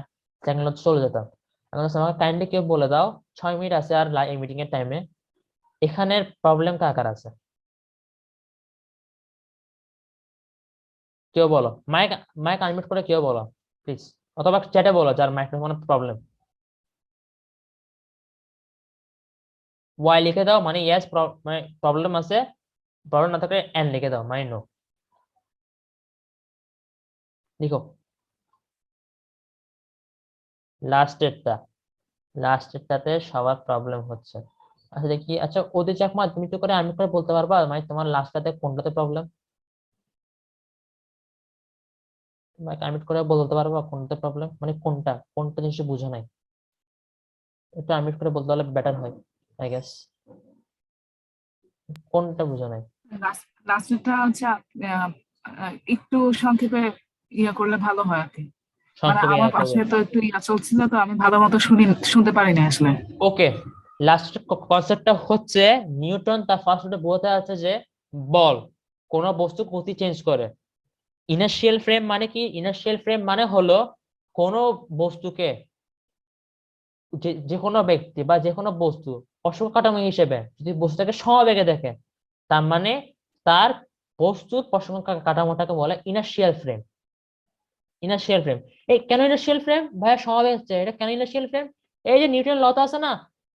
সেকেন্ড চলে যেতাম। এখন হচ্ছে আমাকে কাইন্ডলি কেউ বলে দাও, 6 মিনিট আছে আর এই মিটিং এর টাইমে, এখানের প্রবলেম কার কার আছে? কেউ বলো, মাইক মাইক আনমিউট করে কেউ বলো প্লিজ, অথবা চ্যাটে বলো যার মাইক্রোফোনে প্রবলেম। ওয়াই লিখে দাও মানে ইয়েস, মানে প্রবলেম আছে, প্রবলেম না থাকলে এন লিখে দাও মানে নো। লিখো লাস্টেরটা, লাস্টেরটাতে সবার প্রবলেম হচ্ছে। আচ্ছা দেখি, আচ্ছা ওদের চাকমা তুমি তো করে আমি করে বলতে পারবা মানে তোমার লাস্টটাতে কোনটাতে প্রবলেম? আমি করে বলতে পারবা কোনটাতে প্রবলেম, মানে কোনটা কোনটা জিনিস বুঝো নাই, এটা আমি করে বলতে পারলে বেটার হয় আই গেস। কোনটা বুঝো নাই? লাস্টটা হচ্ছে একটু সংক্ষেপে করলে ভালো হয় আর কি। মানে সংক্ষেপে আমার করবো। পাশে তো একটু চলছিল, তো আমি ভালো মতো শুনতে পারিনি আসলে। ওকে, লাস্ট কনসেপ্টটা হচ্ছে নিউটন তার ফার্স্ট বলতে আছে যে বল কোন বস্তু গতি চেঞ্জ করে। ইনার্শিয়াল ফ্রেম মানে কি? ইনার্শিয়াল ফ্রেম মানে হলো কোন বস্তুকে, যে যে কোনো ব্যক্তি বা যে কোনো বস্তু অসম কাঠামো হিসেবে যদি বস্তুটাকে সমবেগে দেখে, তার মানে তার বস্তুর প্রসঙ্গ কাঠামোটাকে বলে ইনার্শিয়াল ফ্রেম। ইনার্শিয়াল ফ্রেম, এই কেন ইনার্শিয়াল ফ্রেম ভাইয়া সমাবেগ হচ্ছে, এটা কেন ইনার্শিয়াল ফ্রেম? এই যে নিউটন ল আছে না,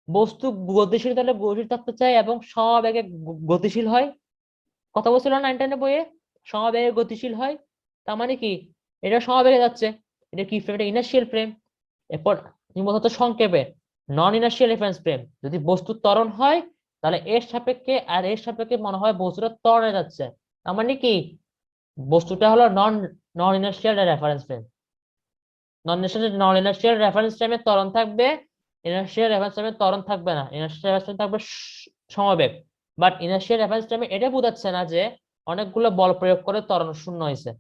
বস্তু গতিশীল হলে গতিশীল থাকতে চায় এবং সমবেগে গতিশীল হয়। কথা বলছিল না নাইনটেনের বইয়ে, সমবেগে গতিশীল হয়। তার মানে কি এটা সমবেগে যাচ্ছে, এটা কি ফ্রেম? এটা ইনার্শিয়াল ফ্রেম। এরপর তুমি বলতো সংক্ষেপে নন ইনার্শিয়াল রেফারেন্স ফ্রেম, যদি বস্তু ত্বরণ হয় তাহলে এর সাপেক্ষে আর এর সাপেক্ষে মনে হয় বস্তুটা ত্বরণে যাচ্ছে। তার মানে কি বস্তুটা হলো নন নন ইনার্শিয়াল রেফারেন্স ফ্রেম। নন ইনার্শিয়াল রেফারেন্স ফ্রেমে ত্বরণ থাকবে, ইনার্শিয়াল রেফারেন্স ফ্রেমে ত্বরণ থাকবে না, ইনার্শিয়াল রেফারেন্স ফ্রেমে থাকবে সমবেগ। বাট ইনার্শিয়াল রেফারেন্স ফ্রেমে এটা বোঝাচ্ছে না যে অনেকগুলো বল প্রয়োগ করে ত্বরণ শূন্য হয়েছে।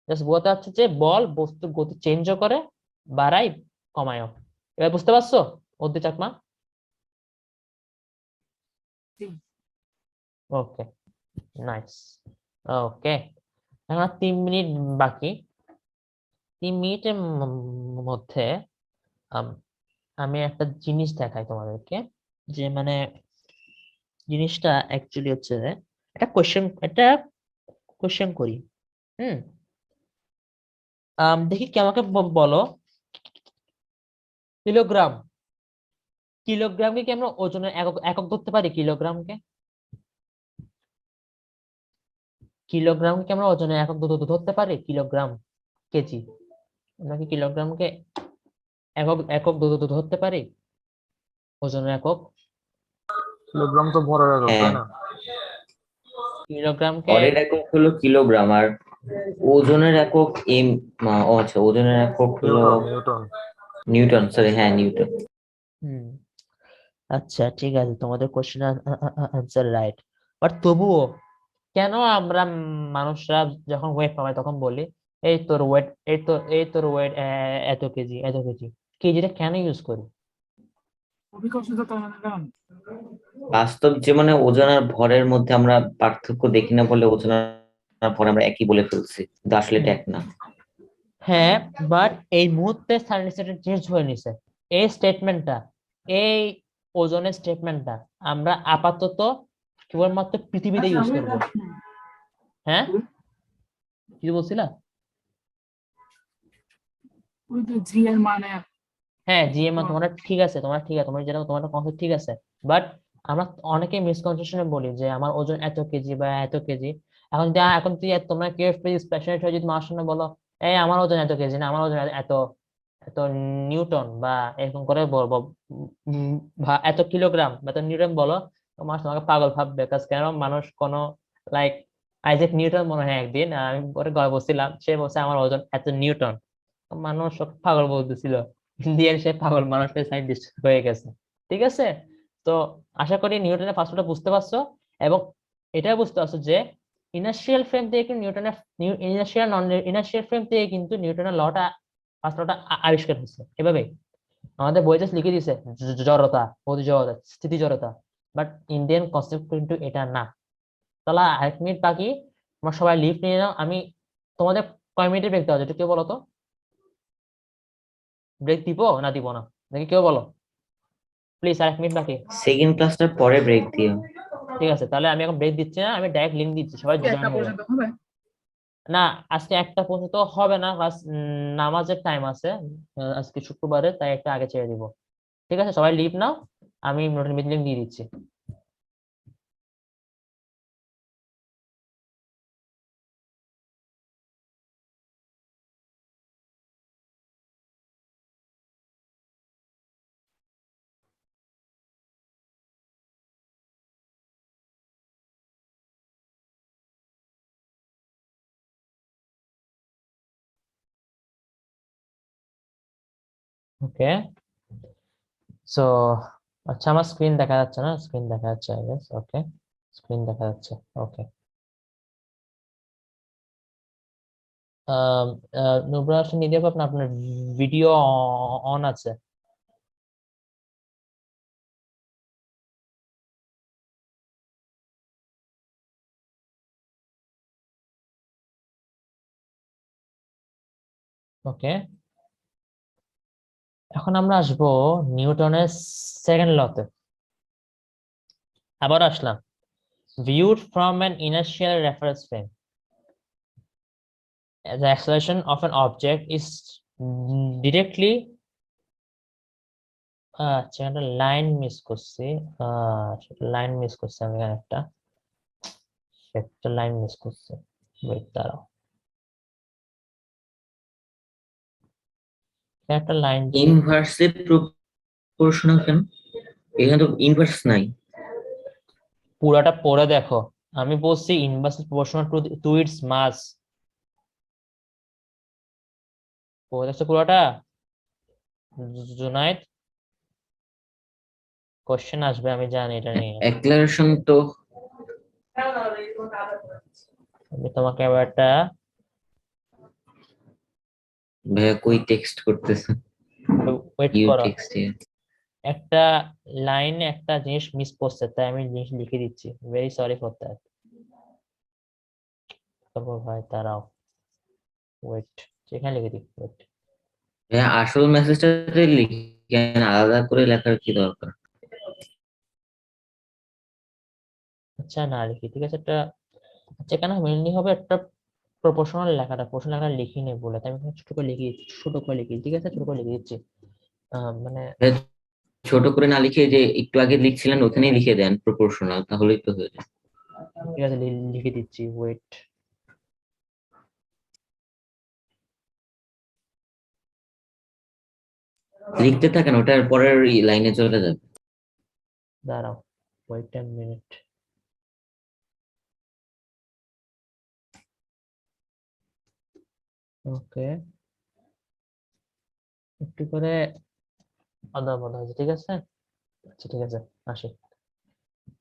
জাস্ট বোঝাতে হচ্ছে যে বল বস্তুর গতি চেঞ্জও করে, বাড়ায় কমায়ও। এবার বুঝতে পারছো অদ্দি চাকমা? জি। ওকে, নাইস। ওকে, এখন আর 3 মিনিট বাকি। 3 মিনিটের মধ্যে আম, আমি একটা জিনিস দেখাই তোমাদেরকে, যে মানে জিনিসটা অ্যাকচুয়ালি হচ্ছে যে একটা কোশ্চেন করি। হুম, দেখি কি আমাকে বলো, কিলোগ্রাম কিলোগ্রামকে কি আমরা ওজনের একক একক ধরতে পারি? কিলোগ্রামকে কিলোগ্রামকে কি আমরা ওজনের একক ধরতে পারি? কিলোগ্রাম, কেজি, আমরা কি কিলোগ্রামকে একক একক ধরতে পারি? ওজনের একক? কিলোগ্রাম তো ভরের একক, হ্যাঁ, তাই না? কিলোগ্রামকে ভরের একক হলো কিলোগ্রাম, আর ওজনের একক ও আচ্ছা, ওজনের একক হলো নিউটন নিউটন নিউটন, সরি, হ্যাঁ নিউটন। হুম, আচ্ছা ঠিক আছে, তোমাদের কোশ্চেন আনসার রাইট। বাট তবুও কেন আমরা মানুষরা যখন ওয়েট পাই তখন বলি এই তোর ওয়েট, এই তোর ওয়েট এত কেজি, এত কেজি? কেজিটা কেন ইউজ করি? অভিকর্ষিত ত্বরণের কারণে। বাস্তব জীবনে ওজন আর ভরের মধ্যে আমরা পার্থক্য দেখি না বলে ওজন আর ভর আমরা একই বলে ফেলছি, কিন্তু আসলে এটা হুম, এক না। হ্যাঁ, বাট এই মুহূর্তে সায়েন্টিস্টরা চেঞ্জ হয়ে নিছে এই স্টেটমেন্টটা, এই ওজনের স্টেটমেন্টটা আমরা আপাতত কেবলমাত্র পৃথিবীতে ইউজ করব। হ্যাঁ, কি বলছিলা? ওই যে জি এর মানে হ্যাঁ, জিএম তোমরা ঠিক আছে, তোমরা ঠিক আছে, তোমার যেটা তোমার কনসেপ্ট ঠিক আছে। বাট আমরা অনেকে মিসকনসেপশনে বলি যে আমার ওজন এত কেজি বা এত কেজি। এখন তুই তোমরা কেউ স্পেশালিস্ট হয়ে যদি তোমার সামনে বলো এই আমার ওজন এত কেজি না, আমার ওজন এত এত নিউটন বা এরকম করে বলবো, এত কিলোগ্রাম বা এত নিউটন বলো, তোমাকে পাগল ভাববে। কাজ কেন মানুষ কোনো লাইক আইজাক নিউটন মনে হয় একদিন আমি পরে গল্প বলছিলাম, সে বলছে আমার ওজন এত নিউটন, মানুষ ওকে পাগল বলতেছিল। ইন্ডিয়ান সে পাগল মানুষের সাইন্টিস্ট হয়ে গেছে। ঠিক আছে, তো আশা করি নিউটনের ফার্স্টটা বুঝতে পারছো, এবং এটা বুঝতে পারছো যে ইনার্শিয়াল ফ্রেম থেকে কিন্তু নিউটনের ইনার্শিয়াল নন ইনার্শিয়াল ফ্রেম থেকে কিন্তু নিউটনের লটা ফার্স্ট লটা আবিষ্কার হয়েছে এভাবে। আমাদের বই জাস্ট লিখে দিছে জড়তা, গতি জড়তা, স্থিতি জড়তা, বাট ইন্ডিয়ান কনসেপ্ট কিন্তু এটা না। তাহলে 1 মিনিট বাকি, তোমরা সবাই লিভ নিয়ে নাও। আমি তোমাদের কয় মিনিটের ব্রেক দেওয়া যায় একটু কেউ বলো তো? ব্রেক দিব না দিব না, নাকি কেউ বলো প্লিজ, 1 মিনিট বাকি। সেকেন্ড ক্লাসটার পরে ব্রেক দিও। ঠিক আছে, তাহলে আমি এখন ব্রেক দিচ্ছি না, আমি ডাইরেক্ট লিঙ্ক দিচ্ছি, সবাই কি জয়েন একটা হয়ে যাও। পর্যন্ত হবে? না, আজকে একটা পর্যন্ত হবে না, বাস নামাজের টাইম আছে, আজকে শুক্রবারে, তাই একটা আগে ছেড়ে দিব। ঠিক আছে, সবাই লিভ নাও, আমি নোটের মিটিং দিয়ে দিচ্ছি। ওকে, সো আচ্ছা, আমার স্ক্রিন দেখা যাচ্ছে না, স্ক্রিন দেখা যাচ্ছে আই গেস। ওকে, স্ক্রিন দেখা যাচ্ছে। ওকে, নুবরা হোসেন নিদি আপু, আপনার ভিডিও অন আছে? ওকে, এখন আমরা আসবো নিউটনের সেকেন্ড লতে। আবার আসলাম, viewed from an inertial reference frame, the acceleration of an object is directly আচ্ছা একটা লাইন মিস করছি, লাইন মিস করছি আমি এখানে একটা লাইন মিস করছি, ওয়েট দাঁড়াও, এখানে একটা লাইন ইনভার্সলি প্রপোর্শনাল কেন? এখানে তো ইনভার্স নাই। পুরাটা পড়ে দেখো, আমি বলছি ইনভার্সলি প্রপোর্শনাল টু ইটস মাস, পড়ে দেখছো পুরাটা? জুনায়েদ, কোশ্চেন আসবে আমি জানি এটা নিয়ে, অ্যাক্সেলারেশন তো আমি তোমাকে আবার একটা ভাইয়া কই টেক্সট করতেছে? ওয়েট ইউ করো, টেক্সট একটা লাইনে একটা জিনিস মিস করছে তাই আমি জিনিস লিখে দিচ্ছি, ভেরি সরি ফর দ্যাট। তারপর ভাই দাঁড়াও, ওয়েট, যেখানে লিখে দিই, ওয়েট, ভাইয়া আসল মেসেজটাতে লিখেন, আলাদা করে লেখার কি দরকার? আচ্ছা না লিখি, ঠিক আছে, একটা আচ্ছা এখানে মেনলি হবে একটা প্রপোর্শনাল লেখাটা, প্রপোর্শনাল লেখাটা লিখি নেই বলে তাই আমি এখানে ছোট করে লিখে দিচ্ছি, ছোট করে লিখি, ঠিক আছে, ছোট করে লিখে দিচ্ছি, মানে ভাইয়া, ছোট করে না লিখে যে একটু আগে লিখছিলেন ওখানেই লিখে দেন প্রপোর্শনাল, তাহলেই তো হয়ে যায়। ঠিক আছে লিখে দিচ্ছি, ওয়েট, লিখতে থাকেন, ওটার পরের লাইনে চলে যাবে। দাঁড়াও, ওয়েট এ মিনিট, ওকে, একটু করে আদা বলা হয়েছে, ঠিক আছে, আচ্ছা ঠিক আছে, আসি,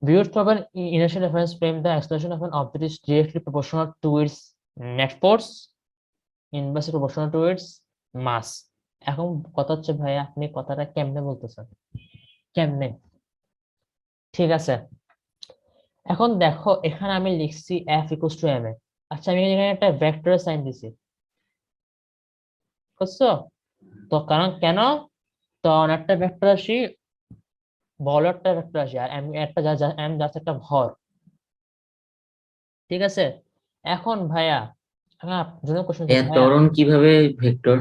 viewed from an inertial reference frame, the acceleration of an object is directly proportional to its net force, inversely proportional to its mass. এখন কথা হচ্ছে ভাই আপনি কথাটা কেমনে বলতেছেন, কেমনে, ঠিক আছে, এখন দেখো এখানে আমি লিখছি f equals to ma, আচ্ছা আমি এখানে একটা ভেক্টরের সাইন দিছি, বুঝছো? তো কারণ কেন, তো একটা ভেক্টর রাশি, বল একটা ভেক্টর রাশি, আর m একটা m জাস্ট একটা ভর, ঠিক আছে, এখন ভাইয়া আমার জন্য কোশ্চেন ভাইয়া ভাইয়া, ত্বরণ কিভাবে ভেক্টর?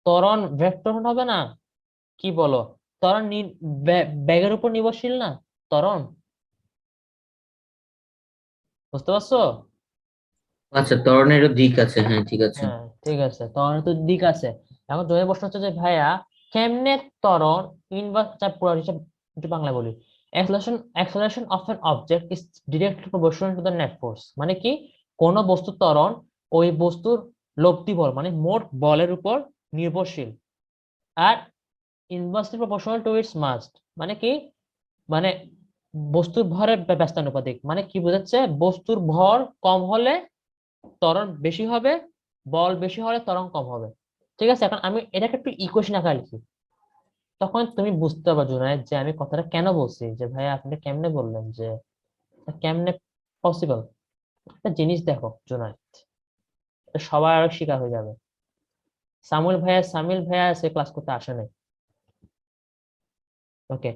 ত্বরণ ভেক্টর হবে না, কি বলো, ত্বরণ বেগের উপর নির্ভরশীল না, ত্বরণ, বুঝতে পারছো? আচ্ছা, ত্বরণেরও দিক আছে, হ্যাঁ ঠিক আছে। হ্যাঁ ঠিক আছে, ত্বরণের তো দিক আছে, এখন তোমার প্রশ্ন হচ্ছে যে ভাইয়া কেমনে ত্বরণ ইনভার্স, পুরো হিসাব একটু বাংলা বলি, acceleration of an object is directly proportional to the net force, মানে কি, কোন বস্তুর ত্বরণ ওই বস্তুর লব্ধি বল মানে মোট বলের উপর নির্ভরশীল, আর ইনভার্সলি প্রপোর্শনাল টু ইটস মাস, মানে কি, মানে বস্তুর ভরের ব্যস্তানুপাতিক, মানে কি বোঝাচ্ছে, বস্তুর ভর কম হলে ত্বরণ বেশি হবে, বল বেশি হলে ত্বরণ কম হবে, ঠিক আছে, এখন আমি এটাকে একটু ইকুয়েশন আকারে লিখি, তখন তুমি বুঝতে পারবে জুনায়েদ যে আমি কথাটা কেন বলছি, যে ভাই আপনি কেমনে বললেন যে এটা কেমনে পসিবল, একটা জিনিস দেখো জুনায়েদ, এটা সবার শিকার হয়ে যাবে, সামিল ভাইয়া সে ক্লাস করতে আসে নাই, ওকে,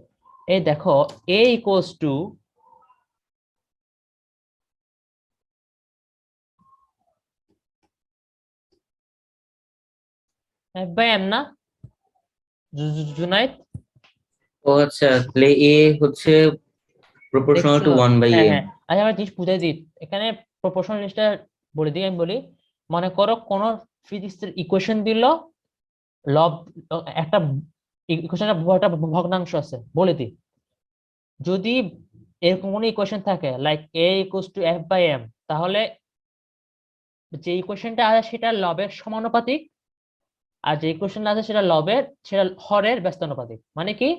এই দেখো a equals to f by m না, জুনাইদ, ও আচ্ছা, তাহলে এ হচ্ছে প্রপোর্শনাল দেখছো? Two 1/a। হ্যাঁ হ্যাঁ, আচ্ছা আমার জিনিস বুঝাই দিই, এখানে প্রপোর্শনাল জিনিসটা বলে দিই, আমি বলি, মনে করো কোন ফিজিক্সের ইকুয়েশন দিল, লব একটা ইকুয়েশনের একটা ভগ্নাংশ আছে বলে দিই, যদি এরকম কোনো ইকুয়েশন থাকে like a equals to f by m, তাহলে যে ইকুয়েশনটা আছে সেটা লবের সমানুপাতিক, আর যে ইকুয়েশনটা আছে সেটা হরের ব্যস্তানুপাতিক, মানে কি,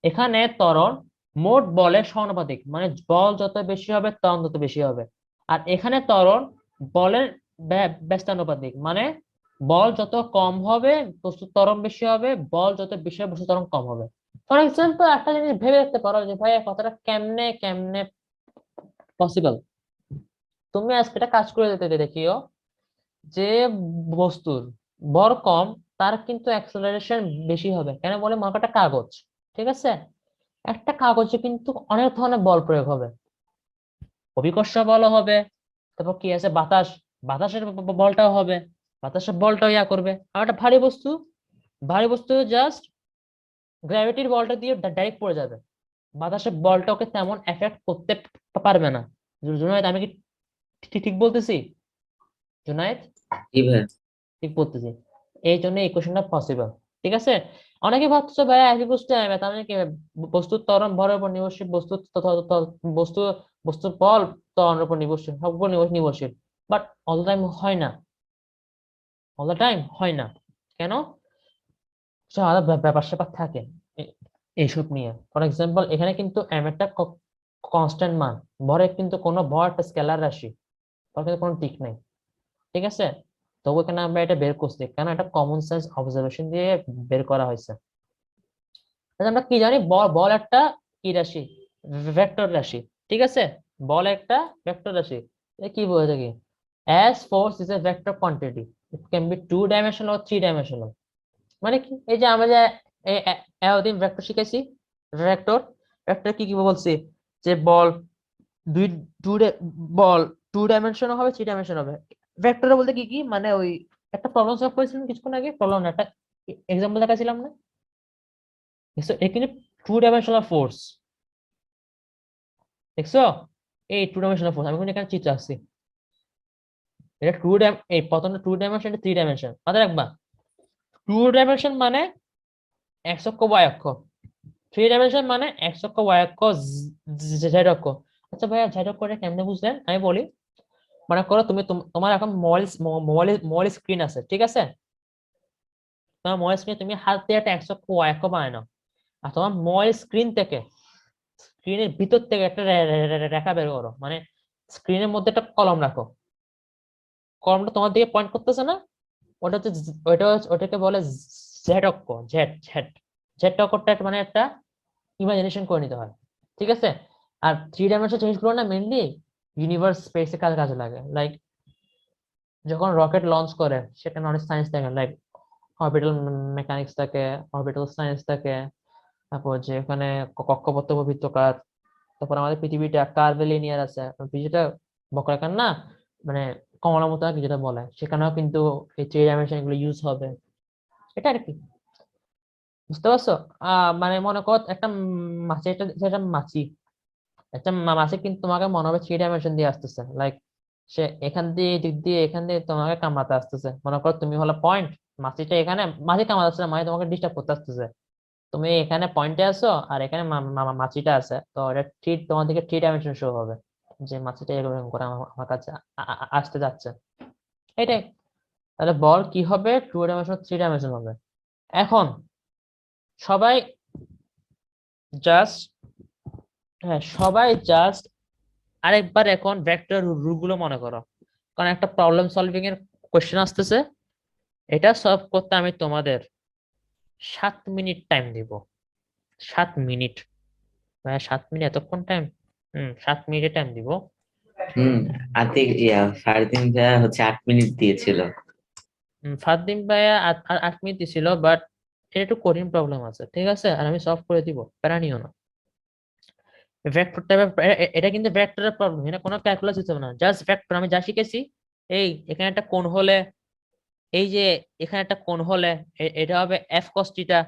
এখানে ত্বরণ মোট বলের সমানুপাতিক, মানে বল যত বেশি হবে ত্বরণ তত বেশি হবে, আর এখানে ত্বরণ বলের ব্যস্তানুপাতিক, মানে বল যত কম হবে বস্তুর ত্বরণ বেশি হবে, বল যত বেশি হবে বস্তুর ত্বরণ কম হবে। ফর এক্সাম্পল একটা জিনিস ভেবে দেখতে পারো যে ভাই এই কথাটা কেমনে কেমনে পসিবল, তুমি আজকে একটা কাজ করে যেতে দেখিও, যে বস্তুর ভর কম, তার কিন্তু অ্যাক্সেলারেশন বেশি হবে। কেন বলে, মনে করো একটা কাগজ, ঠিক আছে, একটা কাগজে কিন্তু অনেক ধরনের বল প্রয়োগ হবে, অভিকর্ষ বল হবে, তারপর কি আছে, বাতাস, বাতাসের বলটাও হবে, বাতাসের বলটাও ইয়া করবে। আর একটা ভারী বস্তু, ভারী বস্তু জাস্ট গ্র্যাভিটির বলটা দিয়ে ডাইরেক্ট পড়ে যাবে, বাতাসের বলটা ওকে তেমন এফেক্ট করতে পারবে না। জুনায়েদ, আমি কি ঠিক ঠিক বলতেছি? জুনায়েদ, জি ভাইয়া। ঠিক বলতেছি। এই জন্য এই কোশ্চেনটা পসিবল। ঠিক আছে, অনেকে ভাবছো ভাইয়া একই বস্তু আনবে, তার মানে কি বস্তুর ত্বরণ ভরের উপর নির্ভরশীল, বস্তু বস্তুর বল ত্বরণের উপর নির্ভরশীল, সব উপর নির্ভরশীল। বাট অল টাইম হয় না, অল টাইম হয় না। কেন? কিছু আলাদা ব্যাপার স্যাপার থাকে এইসব নিয়ে। ফর এক্সাম্পল, এখানে কিন্তু এম একটা কনস্ট্যান্ট মান, ভরের কিন্তু কোনো ভর একটা স্কেলার রাশি, ভর কিন্তু কোনো দিক নেই। ঠিক আছে, তবু এখানে আমরা এটা বের করছি, কারণ এটা কমন সেন্স অবজারভেশন দিয়ে বের করা হয়েছে। তাহলে আমরা কি জানি, বল বল একটা কি রাশি, ভেক্টর রাশি। ঠিক আছে, বল একটা ভেক্টর রাশি। এটা কি বোঝা যায়? As force is a vector quantity, it can be two dimensional or three dimensional. মানে কি, এই যে আমরা যে এতদিন ভেক্টর শিখেছি, ভেক্টর, ভেক্টর কি কি বলছি, যে বল দুই টু বল টু ডাইমেনশন হবে, থ্রি ডাইমেনশন হবে। ভেক্টর বলতে কি কি, মানে ওই একটা প্রবলেম সলভ করেছিলাম কিছুক্ষণ আগে, প্রবলেম একটা এক্সাম্পল দেখাছিলাম না, এখানে টু ডাইমেনশনাল ফোর্স দেখছো, এই টু ডাইমেনশনাল ফোর্স আমি কিন্তু এখানে চিত্র আসছি, এটা এই প্রথমটা টু ডাইমেনশন, এটা থ্রি ডাইমেনশন। মাথায় রাখবা, টু ডাইমেনশন মানে এক্স অক্ষ ওয়াই অক্ষ, থ্রি ডাইমেনশন মানে এক্স অক্ষ ওয়াই অক্ষ জেড অক্ষ। আচ্ছা ভাইয়া, জেড অক্ষটা কেমনে বুঝলেন? আমি বলি, মনে করো তুমি তোমার এখন মোবাইল মোবাইল মোবাইল স্ক্রিন আছে, ঠিক আছে, তোমার মোবাইল স্ক্রিনে তুমি হাত দিয়ে একটা এক্স অক্ষ ওয়াই অক্ষ বানায় নাও, আর তোমার মোবাইল স্ক্রিন থেকে, স্ক্রিনের ভিতর থেকে একটা রেখা বের করো, মানে স্ক্রিনের মধ্যে একটা কলম রাখো, কলমটা তোমার দিকে পয়েন্ট করতেছে না, ওটা হচ্ছে ওটাকে বলে জেড অক্ষ, জেড জেড জেড অক্ষটা মানে একটা ইমাজিনেশন করে নিতে হয়। ঠিক আছে, আর থ্রি ডাইমেনশন জিনিসগুলো না মেইনলি ইউনিভার্স স্পেসে কাজে লাগে। লাইক যখন রকেট লঞ্চ করে, সেখানে অনেক সায়েন্স থাকে, লাইক অরবিটাল মেকানিক্স থাকে, অরবিটাল সায়েন্স থাকে, তারপর যে ওখানে কক্ষপথ বৃত্তাকার, তারপর আমাদের পৃথিবীটা কার্ভে আছে, পৃথিবীটা বক্রাকার না, মানে কমলা মতো আর কি যেটা বলে, সেখানেও কিন্তু এই থ্রি ডাইমেনশন গুলো ইউজ হবে। এটা আর কি, বুঝতে পারছো? মানে মনে কর একটা মাছি, একটা মাছি, একটা মাছি কিন্তু তোমাকে মনে হবে থ্রি ডাইমেনশন দিয়ে আসতেছে, লাইক সে এখান দিয়ে দিক দিয়ে এখান দিয়ে তোমাকে কামড়াতে আসতেছে। মনে করো তুমি হলো পয়েন্ট, মাছিটা এখানে, মাছি কামড়াতে আসছে না, মানে তোমাকে ডিস্টার্ব করতে আসতেছে, তুমি এখানে পয়েন্টে আছো আর এখানে মাছিটা আছে, তো এটা ঠিক তোমার দিকে থ্রি ডাইমেনশন শো হবে, যে মাছিটা এরকম করে আমার কাছে আসতে যাচ্ছে। এটাই, তাহলে বল কি হবে, টু ডাইমেনশন থ্রি ডাইমেনশন হবে। এখন সবাই জাস্ট, হ্যাঁ সবাই জাস্ট আরেকবার এখন ভেক্টর রুল গুলো মনে করো, কারণ একটা প্রবলেম সলভিং এর কোশ্চেন আসতেছে, এটা সলভ করতে আমি তোমাদের 7 মিনিট টাইম দিব। 7 মিনিট, 7 মিনিট এতক্ষণ টাইম? 7 মিনিটের টাইম দিব। হুম। ফারদিন ভাইয়া হচ্ছে 8 মিনিট দিয়েছিল। ফারদিন ভাইয়া 8 মিনিট ছিল, বাট এটা একটু কঠিন প্রবলেম আছে, ঠিক আছে, আর আমি সলভ করে দিব, প্যারা নিও না। ভেক্টর এটা কিন্তু ভেক্টরের প্রবলেম, এটা কোনো ক্যালকুলাস হিসেবে না, জাস্ট ভেক্টর। আমি যা শিখেছি, এই এখানে একটা কোণ হলে, এই যে এখানে একটা কোণ হলে এটা হবে এফ কস থিটা,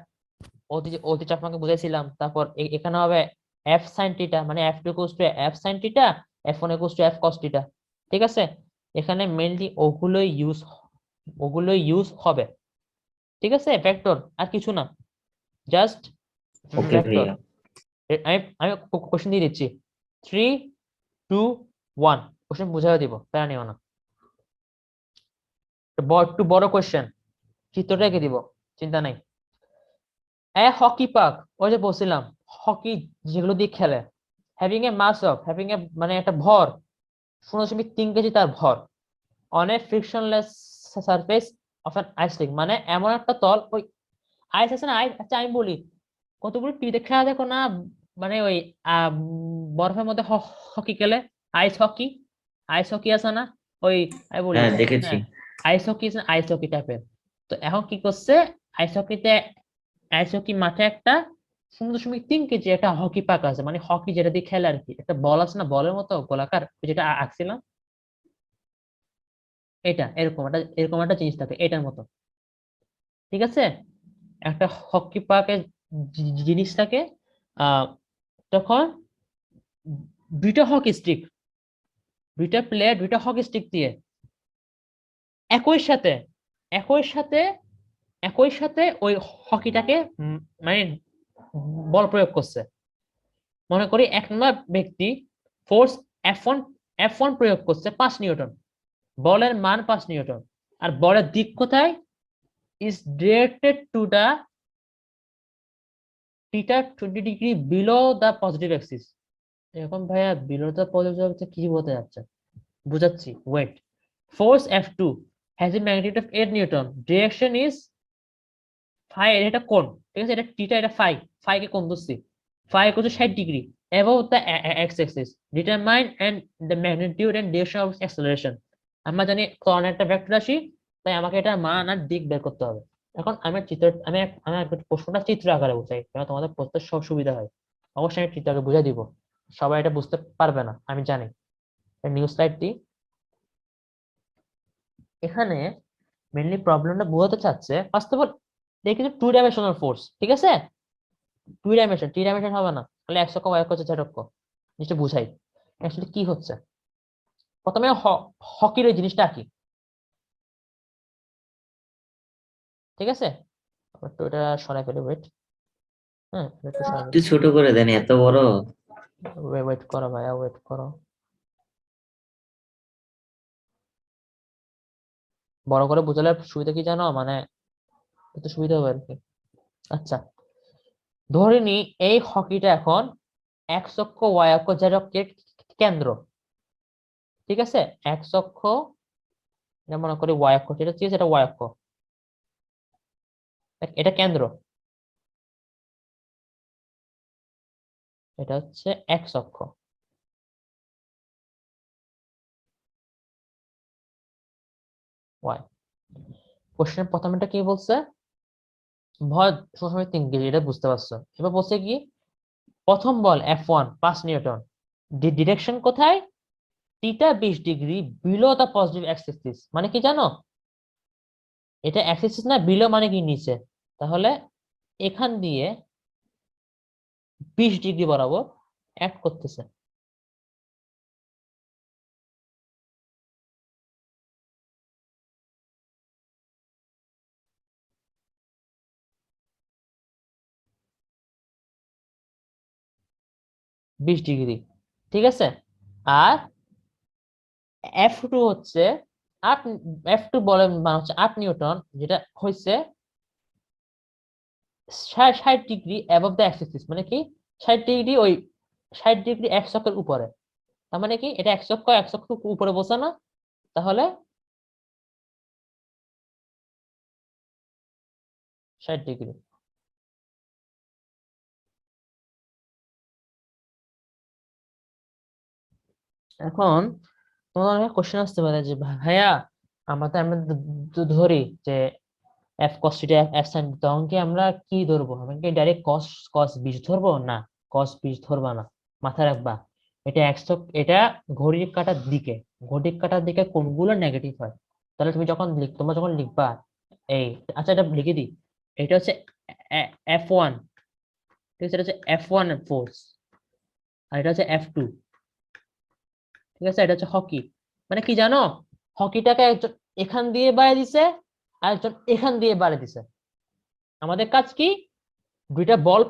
অতি আপনাকে বুঝাইছিলাম। তারপর এখানে হবে এফ সাইন থিটা, মানে F two equals to F sine theta, F one equals to F cos theta. ঠিক আছে, এখানে মেইনলি ওগুলোই ইউজ হবে। ঠিক আছে, ভেক্টর আর কিছু না, জাস্ট ওকে ভেক্টর। ভাইয়া। আমি আমি কোশ্চেন দিয়ে দিচ্ছি, 3, 2, 1, কোশ্চেন বুঝাই দিব, প্যারা নিও না। একটু বড় কোশ্চেন, চিত্রটা এঁকে দিব, চিন্তা নাই। হকি পার্ক, ওই যে বলছিলাম, হকি যেগুলো দিয়ে খেলে, হ্যাভিং এ মানে একটা ভর 0.3 কেজি তার ভর, on a frictionless surface of an ice rink, মানে এমন একটা তল, ওই আইস আছে না, আইস। আচ্ছা আমি বলি, কতগুলো টিভিতে খেলা দেখো না, মানে ওই বরফের মধ্যে হকি খেলে, আইস হকি, আইস হকি আছে না, ওই আমি বলি, হ্যাঁ দেখেছি। হ্যাঁ আইস হকি, আইস হকি টাইপের। তো এখন কি করছে, আইস হকি মাঠে একটা 0.3 কেজি একটা হকি পাক আছে, মানে হকি যেটা দিয়ে খেলে আর কি, একটা বল আছে না, বলের মতো গোলাকার, ওই যেটা আঁকছিলাম, এটা এরকম একটা জিনিস থাকে এটার মতো, ঠিক আছে। একটা হকি পাকের জিনিস থাকে। আহ তখন দুইটা হকি স্টিক, দুইটা প্লেয়ার দুইটা হকি স্টিক দিয়ে একই সাথে একই সাথে একই সাথে ওই হকিটাকে মানে বল প্রয়োগ করছে। মনে করি এক নম্বর ব্যক্তি ফোর্স এফ ওয়ান প্রয়োগ করছে 5 নিউটন, বলের মান 5 নিউটন, আর বলের দিক কোথায়, is directed to the theta 20 degree below the positive axis. এখন ভাইয়া বিলো দা পজিটিভ অ্যাক্সিস কি বলতে যাচ্ছে, বুঝাচ্ছি, wait. Force F2 has a magnitude of 8 newton, direction is phi, এটা কোণ, ঠিক আছে, এটা থিটা, এটা ফাই, ফাই কে কোণ ধরছি, ফাই কত 60 degree above the x axis, determine and the magnitude and direction of acceleration। আমরা জানি কোণ একটা ভেক্টর রাশি, তাই আমাকে এটা মান আর দিক বের করতে হবে। এখন আমি প্রশ্নটা চিত্র আকারে বোঝাই, কারণ তোমাদের বুঝতে সব সুবিধা হয়। অবশ্যই আমি চিত্র আকারে বুঝাই দিব, সবাই এটা বুঝতে পারবে না আমি জানি। নিউ স্লাইড দিই। এখানে মেনলি প্রবলেমটা বোঝাতে চাচ্ছে, ফার্স্ট অফ অল দেখি কিন্তু 2 ডাইমেনশনাল ফোর্স, ঠিক আছে, 2 ডাইমেনশন, 3 ডাইমেনশন হবে না, তাহলে 100 y অক্ষ z অক্ষ, জিনিসটা বুঝাই অ্যাকচুয়ালি কি হচ্ছে। প্রথমে হকির ওই জিনিসটা আঁকি, ঠিক আছে, একটু এটা সরাই ফেলি, ওয়েট, হ্যাঁ এটা একটু সরাই একটু ছোট করে দেন, এত বড়। ওয়েট করো ভাইয়া, ওয়েট করো, বড় করে বুঝালে সুবিধা কি জানো, মানে একটু সুবিধা হবে আর কি। আচ্ছা, ধরে নি এই হকিটা এখন এক্স অক্ষ ওয়াই অক্ষ জেড অক্ষের কেন্দ্র, ঠিক আছে, এক্স অক্ষ, এটা মনে করি ওয়াই অক্ষ, যেটা ঠিক আছে, এটা ওয়াই অক্ষ, এটা কেন্দ্র, এটা হচ্ছে এক্স অক্ষ, ওয়াই। কোশ্চেন প্রথমটা কি বলছে, ভর সবসময় 3 কেজি, এটা বুঝতে পারছো। এবার বলছে কি, প্রথম বল F1 5 নিউটন, ডিরেকশন কোথায়, theta 20 degree below the positive X axis, মানে কি জানো, এটা এক্স অ্যাক্সিস না, বিলো মানে কি নিচে, তাহলে এখান দিয়ে 20 ডিগ্রি বরাবর অ্যাক্ট করতেছে। বিশ ডিগ্রি, ঠিক আছে। আর F2 হচ্ছে 8, F2 বলের মান হচ্ছে 8 নিউটন, যেটা হচ্ছে 60 ডিগ্রি অ্যাবভ দ্য অ্যাক্সিস, মানে কি 60 ডিগ্রি, ওই 60 ডিগ্রি এক্স অক্ষের উপরে, তার মানে কি এটা এক্স অক্ষ উপরে বসে না, তাহলে 60 ডিগ্রি। এখন তোমার অনেক কোশ্চেন আসতে পারে যে ভাইয়া আমরা ধরি যে F cos theta F sine, তখন কি আমরা কি ধরবো, আমরা কি ডাইরেক্ট কস কস 20 ধরবো, না কস 20 ধরবা না, মাথায় রাখবা এটা এটা ঘড়ির কাঁটার দিকে, ঘড়ির কাঁটার দিকে কোণগুলো নেগেটিভ হয়। তাহলে তোমরা যখন লিখবা এই, আচ্ছা এটা লিখে দিই, এটা হচ্ছে F1, ঠিক আছে, এটা হচ্ছে F1 ফোর্স, আর এটা হচ্ছে F2, ঠিক আছে, এটা হচ্ছে হকি। মানে কি জানো, হকিটাকে একজন এখান দিয়ে বাড়িয়ে দিছে, আর একজন এখান দিয়ে বাড়িয়ে দিছে। আমাদের কাজ কি, দুইটা বল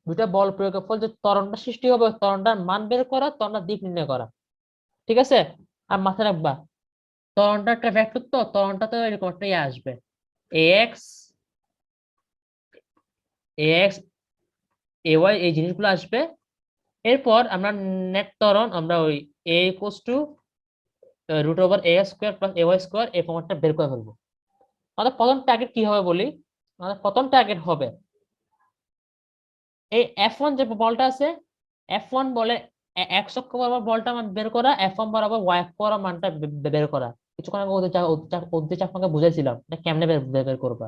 দুইটা বল প্রয়োগের ফলে যে ত্বরণটা সৃষ্টি হবে, ত্বরণটার মান বের করা, ত্বরণটার দিক নির্ণয় করা, ঠিক আছে। আর মাথায় রাখবা ত্বরণটা একটা ভেক্টর, তো ত্বরণটা তো এরকম একটা আসবে, ax ax ay, এই জিনিসগুলো আসবে। এরপর আমরা নেট ত্বরণ আমরা ওই a equals two √a² + ay² এই ফর্মুলাটা বের করে ফেলবো। আমাদের প্রথম টার্গেট কি হবে বলি, আমাদের প্রথম টার্গেট হবে এই F1 যে বলটা আছে, F1 বলে এক্স অক্ষ বরাবর বলটা বের করা, F1 বরাবর ওয়াই অক্ষ বরাবর মানটা বের করা। কিছুক্ষণ আগে ওদের আপনাকে বুঝাইছিলাম না কেমনে বের বের বের করবা।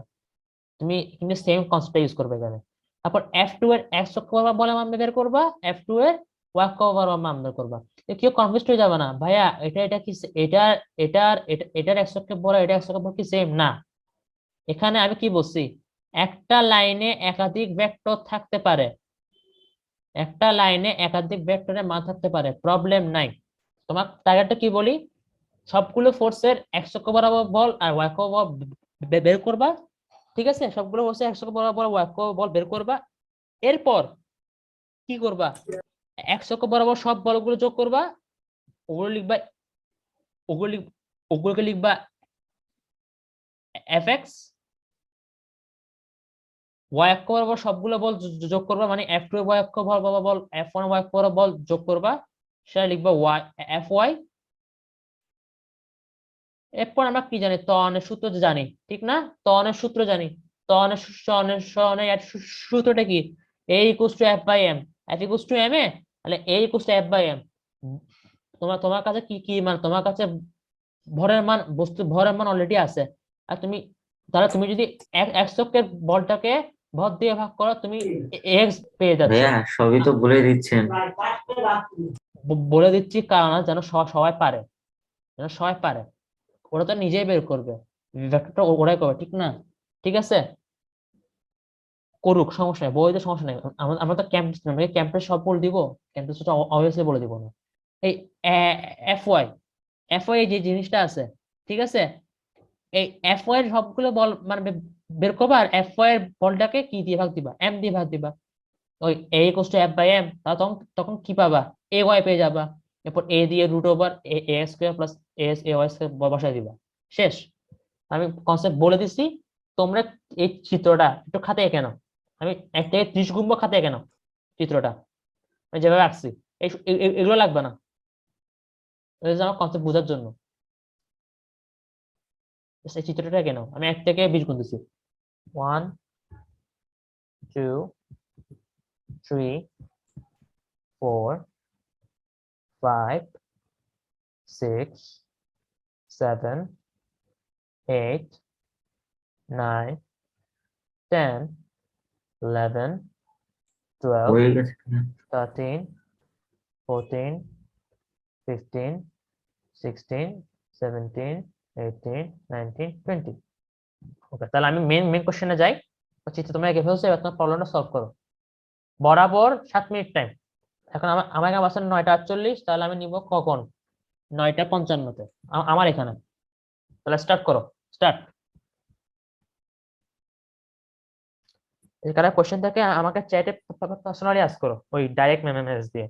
তুমি কিন্তু সেম কনসেপ্ট ইউজ করবে এখানে। তারপর F2 এর এক্স অক্ষ বরাবর বলের মান বের করবা, F2 এর ওয়াই অক্ষ বরাবর মান বের করবা। কেউ কনফিউজ হয়ে যাবে না, ভাইয়া এটা কি এটার এক্স অক্ষ বড়, এটা এক্স অক্ষ বড় কি সেম না। এখানে আমি কি বলছি, একটা লাইনে একাধিক ভেক্টর থাকতে পারে, একটা লাইনে একাধিক ভেক্টরের মান থাকতে পারে, প্রবলেম নাই। তোমার টার্গেটটা কি বলি, সবগুলো ফোর্সের এক্স অক্ষ বরাবর বল আর ওয়াই অক্ষ বরাবর বের করবা। ঠিক আছে, সবগুলো ফোর্সের এক্স অক্ষ বরাবর ওয়াই অক্ষ বল বের করবা। এরপর কি করবা, এক্স অক্ষ বরাবর সব বলগুলো যোগ করবা, ওগুলো লিখবা, ওগুলো ওগুলোকে লিখবা Fx। ওয়াই অক্ষ বরাবর সবগুলো বল যোগ করবা, মানে F2 এর ওয়াই অক্ষ বরাবর বল, F1 এর ওয়াই অক্ষ বরাবর বল যোগ করবা, সেটা লিখবা Fy। এরপর আমরা কি জানি, ত্বরণের সূত্র তো জানি, ঠিক না? ত্বরণের সূত্র জানি। ত্বরণের সূত্রটা কি, A equals to F by M। F equals to M A, তাহলে A equals to F by M। তোমার কাছে কি কি মান, তোমার কাছে ভরের মান, বস্তু ভরের মান অলরেডি আছে। আর তুমি, তাহলে তুমি যদি এক চক্রের বলটাকে ভর দিয়ে ভাগ করো, তুমি এক্স পেয়ে যাচ্ছ। ভাইয়া সবই তো বলে দিচ্ছেন। বলে দিচ্ছি কারণ যেন সবাই পারে, যেন সবাই পারে। ওরা তো নিজেই বের করবে, ভেক্টরটা ওরাই করবে, ঠিক না? ঠিক আছে, করুক, সমস্যা নেই, বইতে সমস্যা নেই। আমরা তো ক্যাম্পাস, ক্যাম্পাস সব বলে দিব, ক্যাম্পাস তো অবভিয়াসলি বলে দিব না। এই Fy, Fy যে জিনিসটা আছে, ঠিক আছে, এই Fy এর সবগুলো বল মানে বের করবা, আর Fy এর বলটাকে কি দিয়ে ভাগ দিবা, M দিয়ে ভাগ দিবা। ওই A equals to F by M, তাহলে তখন তখন কি পাবা, Ay পেয়ে যাবা। এরপর A দিয়ে root over a square plus Ay square বসায় দিবা, শেষ। আমি কনসেপ্ট বলে দিচ্ছি, তোমরা এই চিত্রটা একটু খাতায় কেন, আমি 1 থেকে 30 গুণ খাতায় কেন চিত্রটা আমি যেভাবে আঁকছি, এগুলো লাগবে না, এটা হচ্ছে আমার কনসেপ্ট বোঝার জন্য। এই চিত্রটা কেন আমি 1 থেকে 20 গুণ দিচ্ছি, 1 2 3 4 5 6 7 8 9 10 11 12 হয়ে গেছে কিনা? 13 14 15 16 17 18 19 20। ওকে, তাহলে আমি মেন মেন কোশ্চেনে যাই। চিত্র তোমরা এঁকে ফেলছো, এবার তোমার প্রবলেমটা সলভ করো। বরাবর 7 মিনিট টাইম। এখন আমার এখানে বাসে 9টা 48, তাহলে আমি নিব কখন, 9টা 55-তে আমার এখানে। তাহলে স্টার্ট করো, স্টার্ট। এখানে কোশ্চেন থাকে, আমাকে চ্যাটে পার্সোনালি আস্ক করো, ওই ডাইরেক্ট মেসেজ দিয়ে।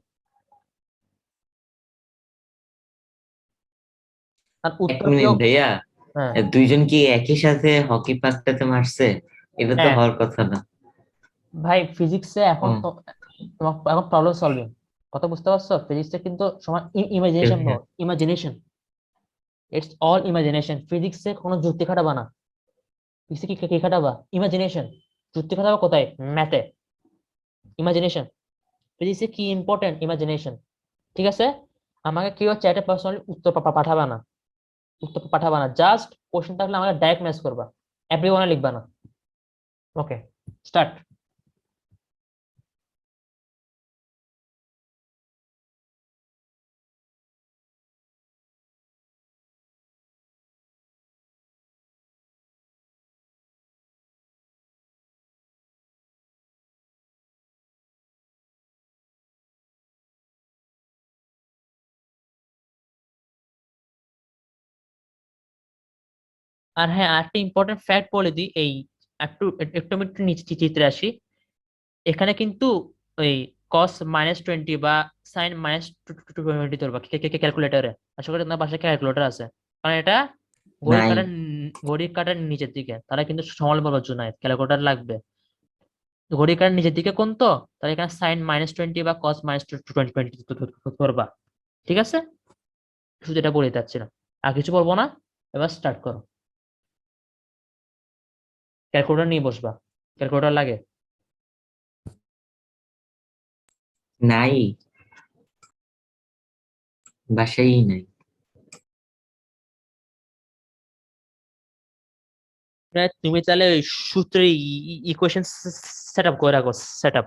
আর 1 মিনিট উত্তর ভাইয়া, হ্যাঁ দুইজন কি একই সাথে হকি পাকটাতে মারছে? এটা তো হ্যাঁ হওয়ার কথা না। ভাই, ফিজিক্সে এখন ও, তো এখন প্রবলেম সলভিং, কথা বুঝতে পারছো? ফিজিক্সে কিন্তু সময় ইমাজিনেশন, ভাইয়া। Imagination, it's all imagination. ফিজিক্সে কোনো যুক্তি খাটাবা না, ফিজিক্সে কি কি খাটাবা, ইমাজিনেশন। যুক্তি খাটাবা কোথায়, ম্যাথে। ইমাজিনেশন, ফিজিক্সে কি ইম্পর্টেন্ট, ইমাজিনেশন। ঠিক আছে, আমাকে কেউ চ্যাটে পার্সোনালি উত্তর পাঠাবা না, উত্তর পাঠাবা না, জাস্ট কোশ্চেন থাকলে আমাকে ডাইরেক্ট মেসেজ করবা, এভরিওয়ানে লিখবা না। ওকে, স্টার্ট। আর হ্যাঁ, আরেকটা ইম্পর্টেন্ট ফ্যাক্ট বলে দিই, এই একটু একটু আমি একটু নিচে চিত্রে আসি। এখানে কিন্তু ওই cos -20 বা sin-220 ধরবা ক্যালকুলেটরে। আশা করি তোমার পাশে ক্যালকুলেটর আছে, কারণ এটা নাই। ঘড়ির কাঁটার নিচের দিকে, তারা কিন্তু সমান বলবার নাই, ক্যালকুলেটর লাগবে। ঘড়ির কাঁটার নিচের দিকে কোন তো, তাহলে এখানে sin-20 বা cos-220 ধরবা। ঠিক আছে, শুধু এটা বলে যাচ্ছি না, আর কিছু বলবো না। এবার স্টার্ট করো, ক্যালকুলেটর নিয়ে বসবা, ক্যালকুলেটর লাগে। নাই, বাসায়ই নাই। তুমি তাহলে ওই সূত্রের ইকুয়েশন সেট আপ করে রাখো, সেট আপ।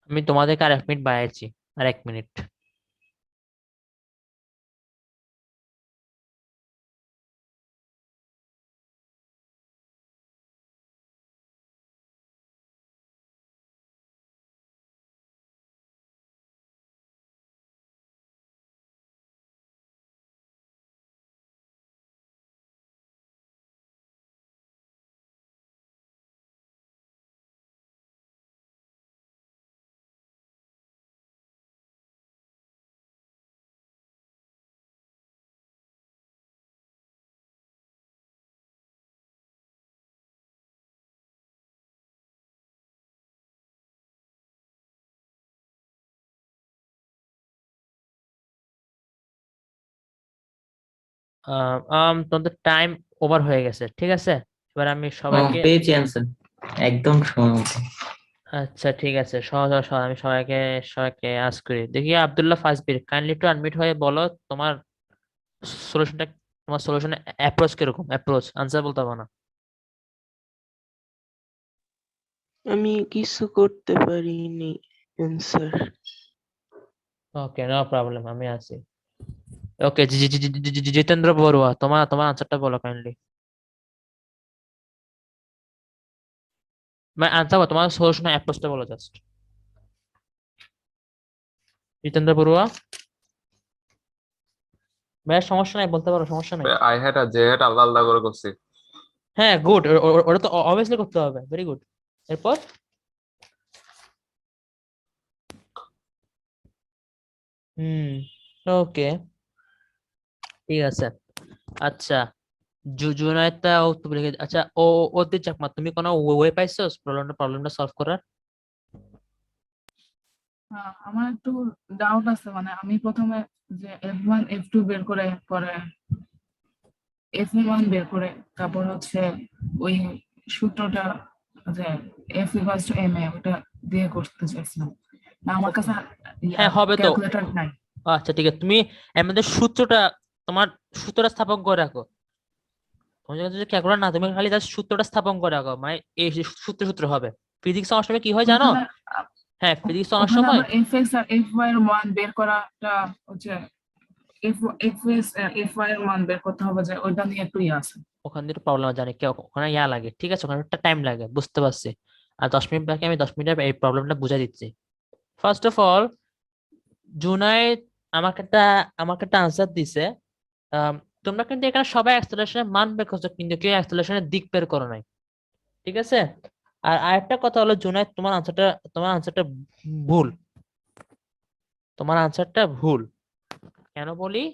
আমি তোমাদেরকে আর 1 মিনিট বাড়াইছি, আর 1 মিনিট। তোমাদের টাইম ওভার হয়ে গেছে, ঠিক আছে। এবার আমি ও, সবাইকে, পেয়েছি অ্যান্সার একদম সময় মতো। আচ্ছা ঠিক আছে, সহজ সহজ সহজ, আমি সবাইকে সবাইকে আস্ক করি। দেখি আব্দুল্লাহ ফাজবির, কাইন্ডলি টু আনমিট হয়ে বলো তোমার সলিউশনটা, তোমার সলিউশন অ্যাপ্রোচ কিরকম, অ্যাপ্রোচ, আনসার বলতে হবে না। আমি কিছু করতে পারিনি স্যার। ওকে, নো প্রবলেম, আমি আছি। ওকে, জিতেন্দ্র বড়ুয়া, তোমার তোমার আনসারটা বলো কাইন্ডলি। মানে আনসার তোমার সলিউশন অ্যাপ্রোচটা বলো জাস্ট। জিতেন্দ্র বড়ুয়া ভাইয়া, সমস্যা নাই, বলতে পারো, সমস্যা নাই। আই হেড আর জে হেড আলাদা আলাদা করে করছি। হ্যাঁ, গুড, ওটা তো অবভিয়াসলি করতে হবে, ভেরি গুড। এরপর হুম, ওকে, ঠিক আছে। আচ্ছা, জুনায়েদটা ও তুমি লিখে, আচ্ছা ও ওদের চাকমা, তুমি কোনো ওয়ে পাইছো প্রবলেমটা সলভ করার? আমার একটু ডাউট আছে, মানে আমি প্রথমে যে F1 F2 বের করে পরে F1 বের করে তারপর হচ্ছে ওই সূত্রটা যে F ইকুয়ালস টু ma ওটা দিয়ে করতে চাইছিলাম। না আমার কাছে হ্যাঁ, হবে তো। ক্যালকুলেটর নাই। আচ্ছা ঠিক আছে, তুমি আমাদের সূত্রটা, তোমার সূত্রটা স্থাপন করে রাখো। তুমি যদি ক্যালকুলেটর না, তুমি খালি জাস্ট সূত্রটা স্থাপন করে রাখো, মানে এই যে সূত্র সূত্র হবে। ফিজিক্স অনেক সময় কি হয় জানো? ওখানে হ্যাঁ, ফিজিক্স অনেক ওখানে সময়, আবার fx আর fy এর মান বের করাটা হচ্ছে fy এর মান বের করতে হবে, যে ওইটা নিয়ে একটু ইয়ে আছে। ওখান দিয়ে প্রবলেম জানি কেউ, ওখানে ইয়া লাগে, ঠিক আছে, ওখানে একটা টাইম লাগে, বুঝতে পারছি। আর 10 মিনিট বাকি, আমি 10 মিনিটের এই প্রবলেমটা বুঝাই দিচ্ছি। ফার্স্ট অফ অল, জুনাইদ আমাকে একটা আনসার দিছে। আম, তোমরা কিন্তু এখানে সবাই অ্যাক্সেলারেশনের মান বের করছো, কিন্তু কেউ অ্যাক্সেলারেশনের দিক বের করো নাই, ঠিক আছে। আর আরেকটা কথা হলো, জুনাইদ, তোমার আনসারটা ভুল, তোমার আনসারটা ভুল। কেন বলি?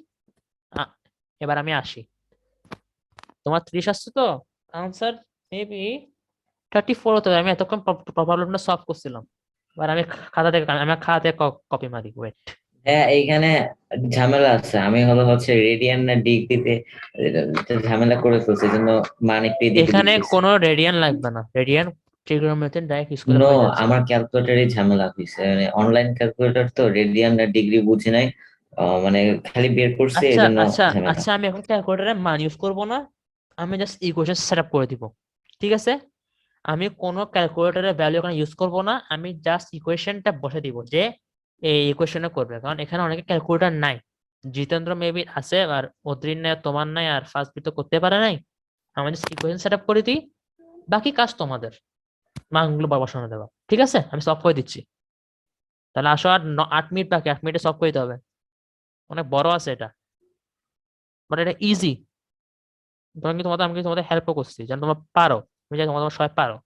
আ- এবার আমি আসি। তোমার 30 আসছে তো, আনসার মেবি 34 হতে হবে। আমি এতক্ষণ প্রবলেমটা সলভ করছিলাম। এবার আমি খাতা থেকে কপি মারি, ওয়েট। হ্যাঁ, এইখানে ঝামেলা আছে। আমি হচ্ছে রেডিয়ান না ডিগ্রিতে ঝামেলা করে ফেলছি, এই জন্য মান একটু এদিক ওদিক এখানে হয়েছে। কোনো রেডিয়ান লাগবে না, রেডিয়ান ট্রিগোনোমেট্রি ডাইরেক্ট ইউজ করে নো, হয়ে যাচ্ছে। আমার ক্যালকুলেটারই ঝামেলা হয়েছে, মানে অনলাইন ক্যালকুলেটর তো রেডিয়ান না ডিগ্রি বুঝি নাই। মানে খালি বের করছে, এই আচ্ছা জন্য আচ্ছা ঝামেলা। আচ্ছা, আমি এখন ক্যালকুলেটরে মান ইউজ করবো না, আমি জাস্ট ইকুয়েশন সেট আপ করে দিব, ঠিক আছে। আমি কোনো ক্যালকুলেটরের ভ্যালু এখানে ইউজ করব না, আমি জাস্ট ইকুয়েশনটা বসে দিব যে এই ইকুয়েশনে করবে, কারণ এখানে অনেকে ক্যালকুলেটর নাই। জিতেন্দ্র মেবি আছে, আর অদ্রিন নাই, আর তোমার নাই, আর ফার্স্ট তো করতে পারে নাই। আমি জাস্ট ইকুয়েশন সেট আপ করে দিই, বাকি কাজ তোমাদের, মানগুলো বসানো দেওয়া, ঠিক আছে, আমি সলভ করে দিচ্ছি। তাহলে আসো, আর 8 মিনিট বাকি, 8 মিনিটে সলভ করে দিতে হবে। অনেক বড় আছে এটা, বাট এটা ইজি। আমি কি তোমাদের হেল্পও করছি, যেন তোমরা পারো, তুমি জানো তোমরা সবাই পারো।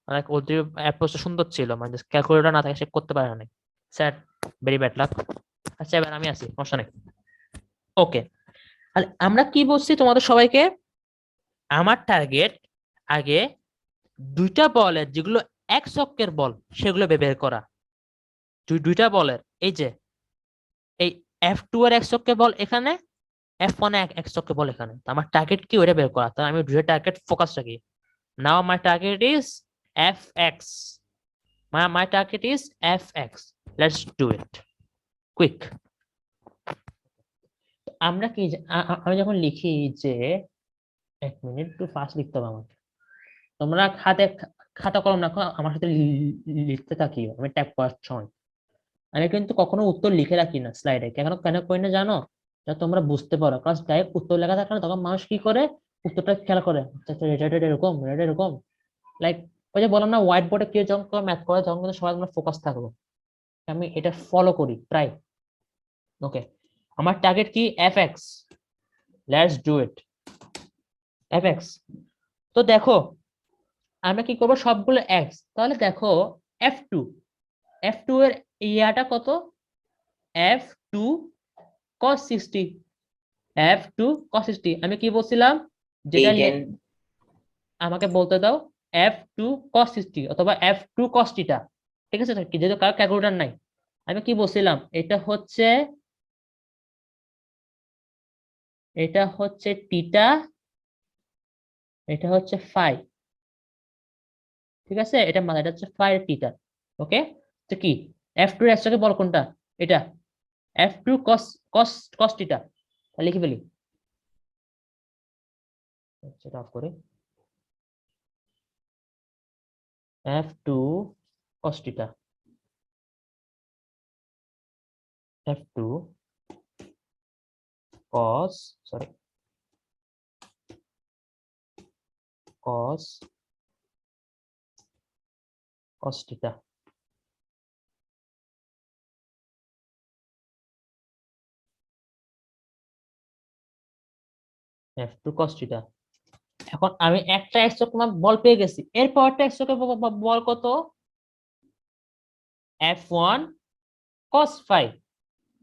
মানে ওদের অ্যাপ্রোচটা সুন্দর ছিল, মানে ক্যালকুলেটর না থাকে সে করতে পারে না। Sir, very bad luck. আচ্ছা, এবার আমি আসি, সমস্যা নেই। ওকে, আমরা কি বলছি তোমাদের সবাইকে? আমার টার্গেট আগে দুইটা বলের, যেগুলো এক ছক্কের বল, সেগুলো বের করা। দুইটা বলের, এই যে এই F2 এর এক ছক্কের বল এখানে, F1 এর এক ছক্কের বল এখানে, তো আমার টার্গেট কি ওইটা বের করা, তাহলে আমি দুইটা টার্গেট ফোকাস রাখি। Now my target is FX, my target is FX. Let's do it quick. আমরা কি আমি যখন লিখি যে, 1 মিনিট, একটু ফাস্ট লিখতে হবে আমাকে। তোমরা খাতে খাতা কলম রাখো, আমার সাথে লিখতে থাকিও আমি ট্যাপ করার সময়। আমি কিন্তু কখনো উত্তর লিখে রাখি না স্লাইডে। কেন কেন করি না জানো? যাতে তোমরা বুঝতে পারো, কারণ ডাইরেক্ট উত্তর লেখা থাকে না, তখন মানুষ কি করে উত্তরটা খেয়াল করে, আচ্ছা আচ্ছা, এটা এরকম, এটা এরকম। লাইক ওই যে বললাম না, হোয়াইট বোর্ডে কেউ যখন ম্যাথ করে তখন কিন্তু সবাই আমরা ফোকাস থাকবো। আমি এটা ফলো করি প্রায়। ওকে, আমার টার্গেট কি? এফ(x). Let's do it. এফ(x). তো দেখো আমরা কি করবো, সবগুলো এক্স। তাহলে দেখো F2, F2 এর ইয়াটা কত? F2 cos 60, F2 cos 60। আমি কি বলছিলাম, যেটা 8 and আমাকে বলতে দাও, F2 cos 60 অথবা F2 cos θ। ঠিক আছে, যেহেতু কার ক্যালকুলেটর নাই, আমি কি বলছিলাম, এটা হচ্ছে থিটা, এটা হচ্ছে ফাই। ঠিক আছে, এটা মানে এটা হচ্ছে ফাই থিটা। ওকে, তো কি F2 এর একসাথে বল কোনটা? এটা F2 cos cos cos θ। তাহলে লিখে ফেলি, সেটা অফ করি। F2 cos θ, F2 cos, sorry, cos θ। F2 cos θ। এখন আমি একটা এক্স তোমার বল পেয়ে গেছি, এরপর একটা এক্স বল কত? F1 cos phi,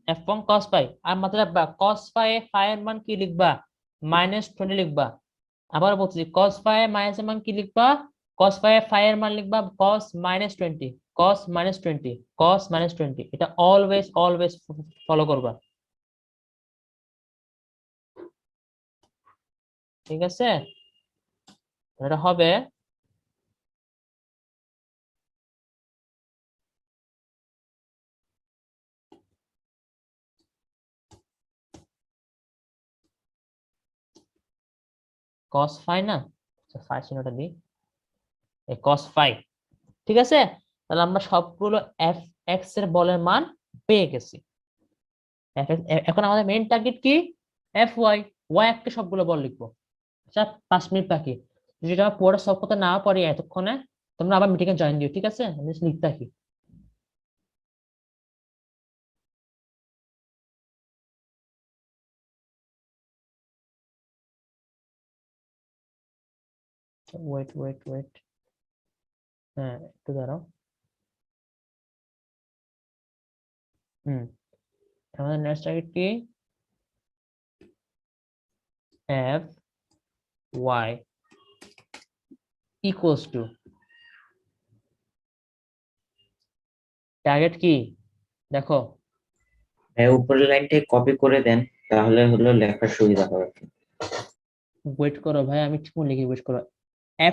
F1 cos phi। আর মাথায় রাখবা cos phi এ phi এর মান কি লিখবা? -20 লিখবা। আবার বলছি cos phi এ মাইনাস এর মান কি লিখবা? cos phi এ phi এর মান লিখবা cos -20, cos -20, cos -20। এটা অলওয়েজ অলওয়েজ ফলো করবা। ঠিক আছে, এটা হবে cos phi না, আচ্ছা phi চিহ্নটা দিই, এই cos phi। ঠিক আছে, তাহলে আমরা সবগুলো এফ এক্স এর বলের মান পেয়ে গেছি। এখন আমাদের মেইন টার্গেট কি? এফ ওয়াই, ওয়াই একটা সবগুলো বল লিখবো। আচ্ছা 5 মিনিট বাকি, যদি আমরা পুরোটা সলভ করতে না পারি এতক্ষণে, তোমরা আবার মিটিং এ জয়েন দিও। ঠিক আছে, আমি just লিখতে থাকি। ওয়েট ওয়েট ওয়েট, হ্যাঁ একটু দাঁড়াও। আমাদের নেক্সট টার্গেট কি? F Y equals to, target কি দেখো, উপরের লাইনটা কপি করে দেন, তাহলে হলো লেখার সুবিধা হবে। ওয়েট করো ভাই, আমি ঠিক লিখি, ওয়েট করো।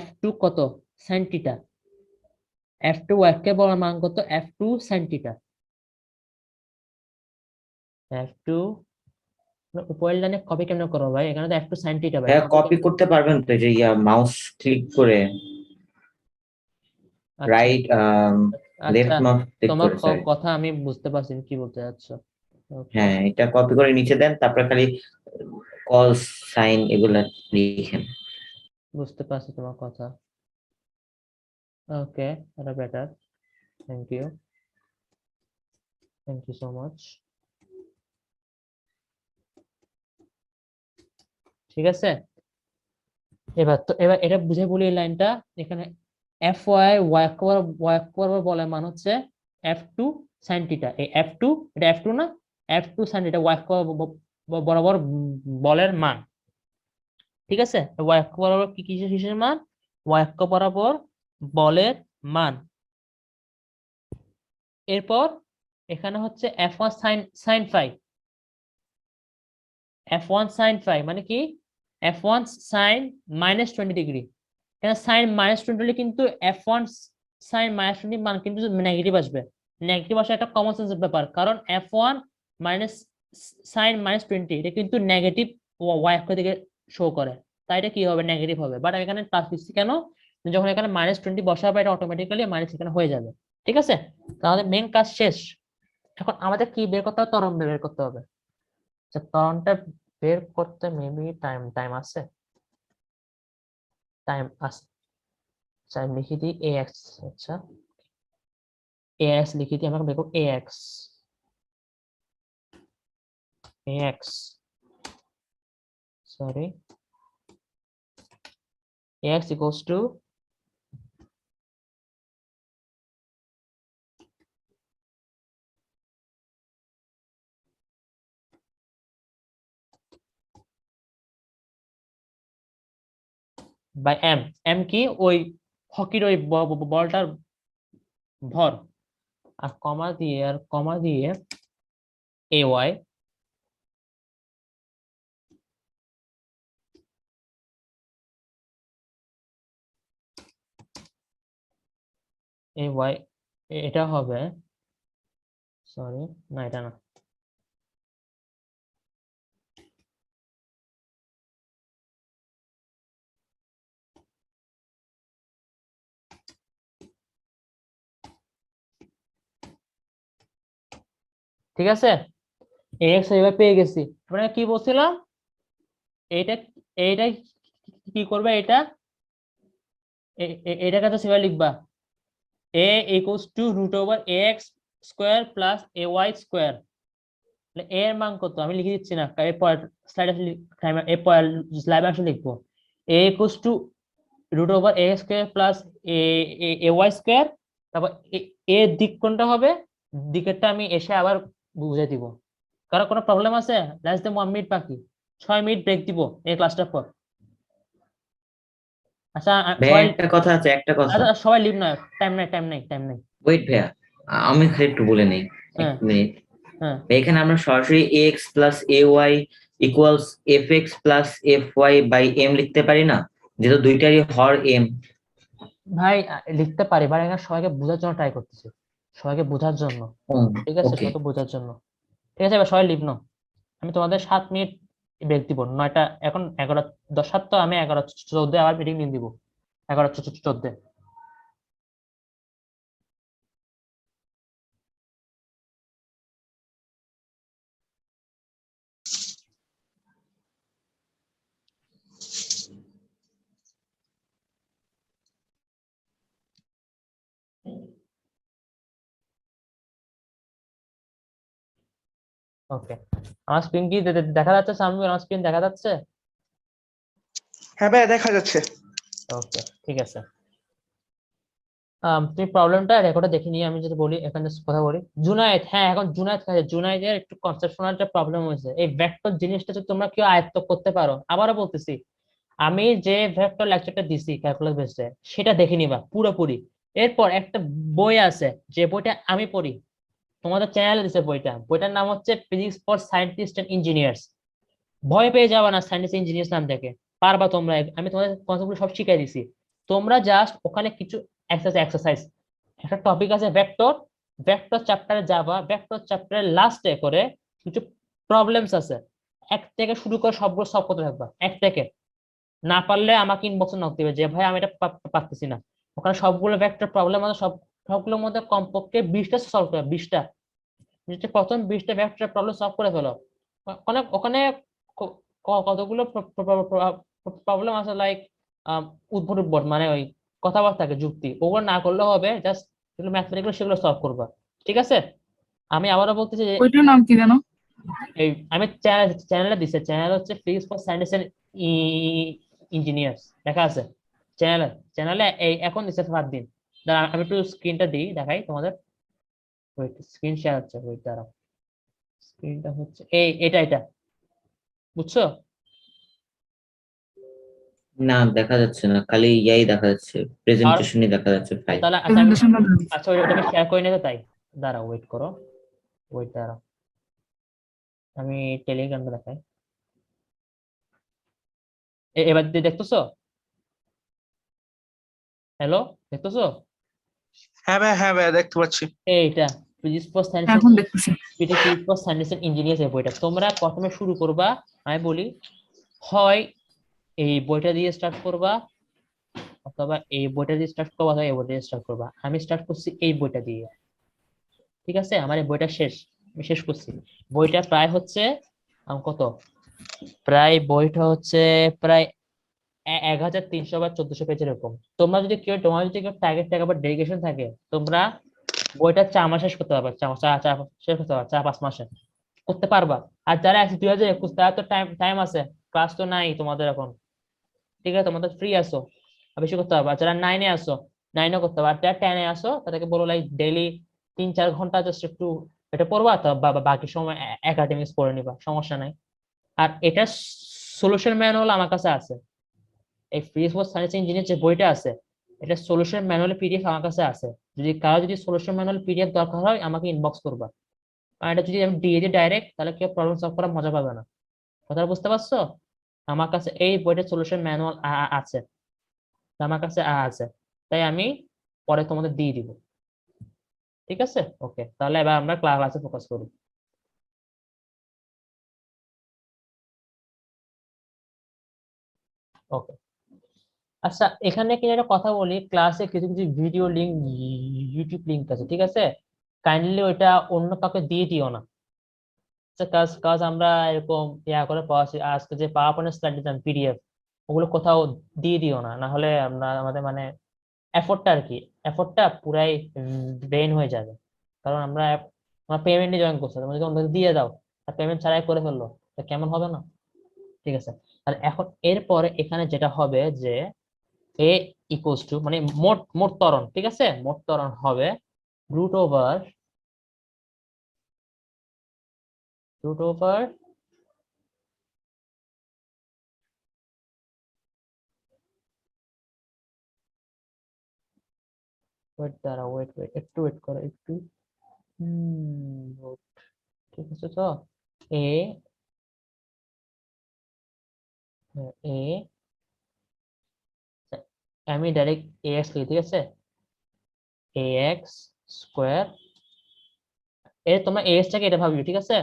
F2 কত? sin θ। F2 ওয়াইকে বলার মান কত? F2 sin θ। F2 উপরের লাইনে কপি কেমন করো ভাই? এখানে তো F2 sin θ ভাই। হ্যাঁ, কপি করতে পারবেন তো, যে মাউস ক্লিক করে, আচ্ছা রাইট আচ্ছা, লেফট মাউস ক্লিক তোমার করে, সরি। কথা আমি বুঝতে পারছি কি বলতে চাচ্ছ। Okay, হ্যাঁ, এটা কপি করে নিচে দেন, তারপরে খালি কস সাইন এগুলা লিখেন। বুঝতে পারছি তোমার কথা। ওকে, এটা better. Thank you, thank you so much. ঠিক আছে, এবার এটা বুঝে বলি এই লাইনটা। এখানে এফ ওয়াই ওয়াই বলে মান হচ্ছে F2 sin θ। এই F2, এটা F2 না, F2 sin θ ওয়াই বরাবর বলের মান। ঠিক আছে, ওয়াই বরাবর কি কিসের মান? ওয়াই বরাবর বলের মান। এরপর এখানে হচ্ছে F1 sin phi, F1 sin phi মানে কি? F1 sin -20 degree. এখানে sin -20 হলে কিন্তু F1 sin -20 মান কিন্তু নেগেটিভ আসবে। নেগেটিভ আসা একটা কমন সেন্স ব্যাপার, কারণ F1 মাইনাস sin -20 এটা কিন্তু নেগেটিভ ওয়াই অক্ষ থেকে শো করে, তাই এটা কি হবে? নেগেটিভ হবে। বাট এখানে প্লাস লিখছি কেন? যখন এখানে -20 বসাবে এটা অটোমেটিক্যালি মাইনাস এখানে হয়ে যাবে। ঠিক আছে, তাহলে মেন কাজ শেষ। এখন আমাদের কি বের করতে হবে? ত্বরণ বের করতে হবে। আচ্ছা, ত্বরণটা বের করতে মেবি টাইম আছে, টাইম আছে। আচ্ছা আমি লিখে দিই ax। আচ্ছা ax লিখে দিই, আমাকে বের করব ax sorry ax equals to by m কি ওই হকির ওই বলটার ভর, আর কমা দিয়ে ay এটা হবে, সরি না এটা না, ঠিক আছে। ax এবার পেয়ে গেছি। আমরা কি বলছিলাম, এইটা এইটা কি করবে, এটাকে তো সেভাবে লিখবা a equals to √ax square plus ay square. a এর মান কত আমি লিখে দিচ্ছি না, এরপর স্লাইডে আসলে লিখবো। a equals to √ax square plus ay square. তারপর এ দিক কোনটা হবে, দিকেরটা আমি এসে আবার বুঝে দিব। কারো কোনো প্রবলেম আছে? লাস্ট দেন 1 মিনিট বাকি, 6 মিনিট ব্রেক দিব এই ক্লাসটার পর। আচ্ছা ভাইয়া সবাই, একটা কথা আছে, একটা কথা। আচ্ছা সবাই লিভ না, টাইম নাই। ওয়েট ভাইয়া, আমি খালি একটু বলে নেই, এক হ্যাঁ মিনিট। হ্যাঁ এখানে আমরা সরাসরি ax plus ay equals fx plus fy by m লিখতে পারি না, যেহেতু দুইটারই হর m। ভাই লিখতে পারি ভাই, এখানে সবাইকে বোঝার জন্য ট্রাই করতেছি, সবাইকে বোঝার জন্য। ঠিক আছে, ওকে। সবাইকে বোঝার জন্য। ঠিক আছে, এবার সবাই লিভ নাও। আমি তোমাদের 7 মিনিট ব্রেক দিব, 9টা এখন 11:10 তো আমি 11:14 আবার মিটিং নিয়ে দিব, 11:14। ওকে, আমার স্ক্রিন কি দেখা যাচ্ছে সামনে? আমার স্ক্রিন দেখা যাচ্ছে? হ্যাঁ ভাইয়া দেখা যাচ্ছে। ওকে ঠিক আছে। তুমি প্রবলেমটা রেকর্ডে দেখে নিয়ে আমি যদি বলি, এখানে কথা বলি। জুনায়েদ, হ্যাঁ এখন জুনায়েদ কাছে, জুনায়েদের একটু কনসেপশনাল একটা প্রবলেম হয়েছে। এই ভেক্টর জিনিসটা যদি তোমরা কেউ আয়ত্ত করতে পারো, আবারও বলতেছি, আমি যে ভেক্টর লেকচারটা দিছি ক্যালকুলাস বেসে, সেটা দেখে নিবা পুরোপুরি। এরপর একটা বই আছে, যে বইটা আমি পড়ি, তোমাদের চ্যানেলে দিছে বইটার নাম হচ্ছে physics for scientist and engineers. ভয় পেয়ে যাবে না সায়েন্টিস্ট ইঞ্জিনিয়ার্স নাম দেখে, পারবা তোমরা। আমি তোমাদের কনসেপ্টগুলো সব শিখাই দিছি। তোমরা জাস্ট ওখানে কিছু এক্সারসাইজ, একটা টপিক আছে ভেক্টর, ভেক্টর চ্যাপ্টারে যাবা, ভেক্টর চ্যাপ্টারের লাস্টে করে কিছু প্রবলেমস আছে, 1 থেকে শুরু করে সবগুলো সলভ করতে থাকবা, 1 থেকে। না পারলে আমাকে ইনবক্সে নক দিবে যে ভাই আমি এটা পারতেছি না। ওখানে সবগুলো ভেক্টর প্রবলেম আছে, সবগুলোর মধ্যে কমপক্ষে 20টা সলভ করে, 20টা। প্রথম 20টা ভেক্টর প্রবলেম সলভ করে ফেলো। ওখানে ওখানে কতগুলো প্রবলেম আছে, লাইক উদ্ভট মানে ওই কথাবার্তাকে যুক্তি, ওগুলো না করলে হবে, জাস্ট যেগুলো ম্যাথমেটিক্যাল সেগুলো সলভ করবা। ঠিক আছে, আমি আবারও বলতেছি যে ওইটার নাম কি জানো? এই আমি চ্যানেলে দিছে, চ্যানেল হচ্ছে physics for scientist and engineers লেখা আছে চ্যানেলে। এই এখন দিছে 7 দিন। দাঁড়া আমি একটু স্ক্রিনটা দিই, দেখাই তোমাদের। ওয়েট, স্ক্রিন শেয়ার হচ্ছে, ওয়েট দাঁড়াও। স্ক্রিনটা হচ্ছে এটা বুঝছো? না দেখা যাচ্ছে না, খালি ইয়াই দেখা যাচ্ছে, আর প্রেজেন্টেশনই দেখা যাচ্ছে ফাইল। তাহলে প্রেজেন্টেশনটা আচ্ছা ওটাকে শেয়ার করে নিতে, তাই দাঁড়াও, ওয়েট করো, ওয়েট দাঁড়াও, আমি টেলিগ্রামটা দেখাই। এবার দেখতেছো? হ্যালো, দেখতেছো? হ্যাঁ ভাইয়া দেখতে পাচ্ছি। এইটা ফিজিক্স ফর সায়েন্স, এখন দেখতেছি। এটা physics for science and engineers এই বইটা। তোমরা প্রথমে শুরু করবা, আমি বলি, হয় এই বইটা দিয়ে স্টার্ট করবা, অথবা এই বইটা দিয়ে স্টার্ট করবা অথবা এই বইটা দিয়ে স্টার্ট করবা। আমি স্টার্ট করছি এই বইটা দিয়ে, ঠিক আছে? আমার এই বইটা শেষ, আমি শেষ করছি। বইটা প্রায় হচ্ছে কত, প্রায় বইটা হচ্ছে প্রায় 1300 বা 1400 পেজের এরকম। তোমরা যদি কেউ, তোমার যদি কেউ টার্গেট থাকে বা ডেডিকেশন থাকে, তোমরা বইটা 4 মাসে শেষ করতে পারবা, 4 করতে পারবা, 4-5 মাসে করতে পারবা। আর যারা আছে 2021, তারা তো টাইম টাইম আছে, ক্লাস তো নাই তোমাদের এখন, ঠিক আছে? তোমাদের ফ্রি আসো, আর বেশি করতে পারবা। যারা 9-এ আসো, 9-ও করতে পারবা। আর যারা 10-এ আসো, তাদেরকে বলো লাইক ডেইলি 3-4 ঘন্টা জাস্ট একটু এটা পড়বা, তো বাকি সময় একাডেমিক্স পড়ে নিবা, সমস্যা নাই। আর এটা সলিউশন ম্যানুয়াল আমার কাছে আছে। এই ফ্রি ফর সায়েন্স ইঞ্জিনিয়ার যে বইটা আছে, এটা সলিউশন ম্যানুয়াল পিডিএফ আমার কাছে আছে। যদি সলিউশন ম্যানুয়াল পিডিএফ দরকার হয়, আমাকে ইনবক্স করবা। আর এটা যদি আমি দিয়ে দিই ডাইরেক্ট, তাহলে কেউ প্রবলেম সলভ করার মজা পাবে না। কথাটা বুঝতে পারছো? আমার কাছে এই বইটার সলিউশন ম্যানুয়াল আছে, আমার কাছে আছে, তাই আমি পরে তোমাদের দিয়ে দিব। ঠিক আছে, ওকে, তাহলে এবার আমরা ক্লাসে ফোকাস করি। ওকে, আচ্ছা, এখানে কি একটা কথা বলি, ক্লাসে কিছু কিছু ভিডিও লিংক, ইউটিউব লিংক আছে, ঠিক আছে? কাইন্ডলি ওইটা অন্য কাউকে দিয়ে দিও না। আচ্ছা, কাজ কাজ আমরা এরকম করে পাওয়াছি, আজকে যে পাওয়ার পয়েন্ট স্লাইড দিতাম পিডিএফ, ওগুলো কোথাও দিয়ে দিও না, না হলে আমরা আমাদের মানে এফোর্টটা আর কি, এফোর্টটা পুরাই ড্রেন হয়ে যাবে। কারণ আমরা পেমেন্টে জয়েন করছি, তুমি যদি অন্যদের দিয়ে দাও আর পেমেন্ট ছাড়াই করে ফেললো, তা কেমন হবে না? ঠিক আছে, তাহলে এখন এরপরে এখানে যেটা হবে যে এ ইকুয়ালস টু, মানে মোট মোট ত্বরণ, ঠিক আছে? মোট ত্বরণ হবে root over root over wait একটু ওয়েট করো একটু। root, ঠিক আছে তো? এ এ আমি ডাইরেক্ট এক্স লিখি, ঠিক আছে? এক্স স্কোয়ার, তোমরা এক্স টাকে এটা ভাবিও, ঠিক আছে?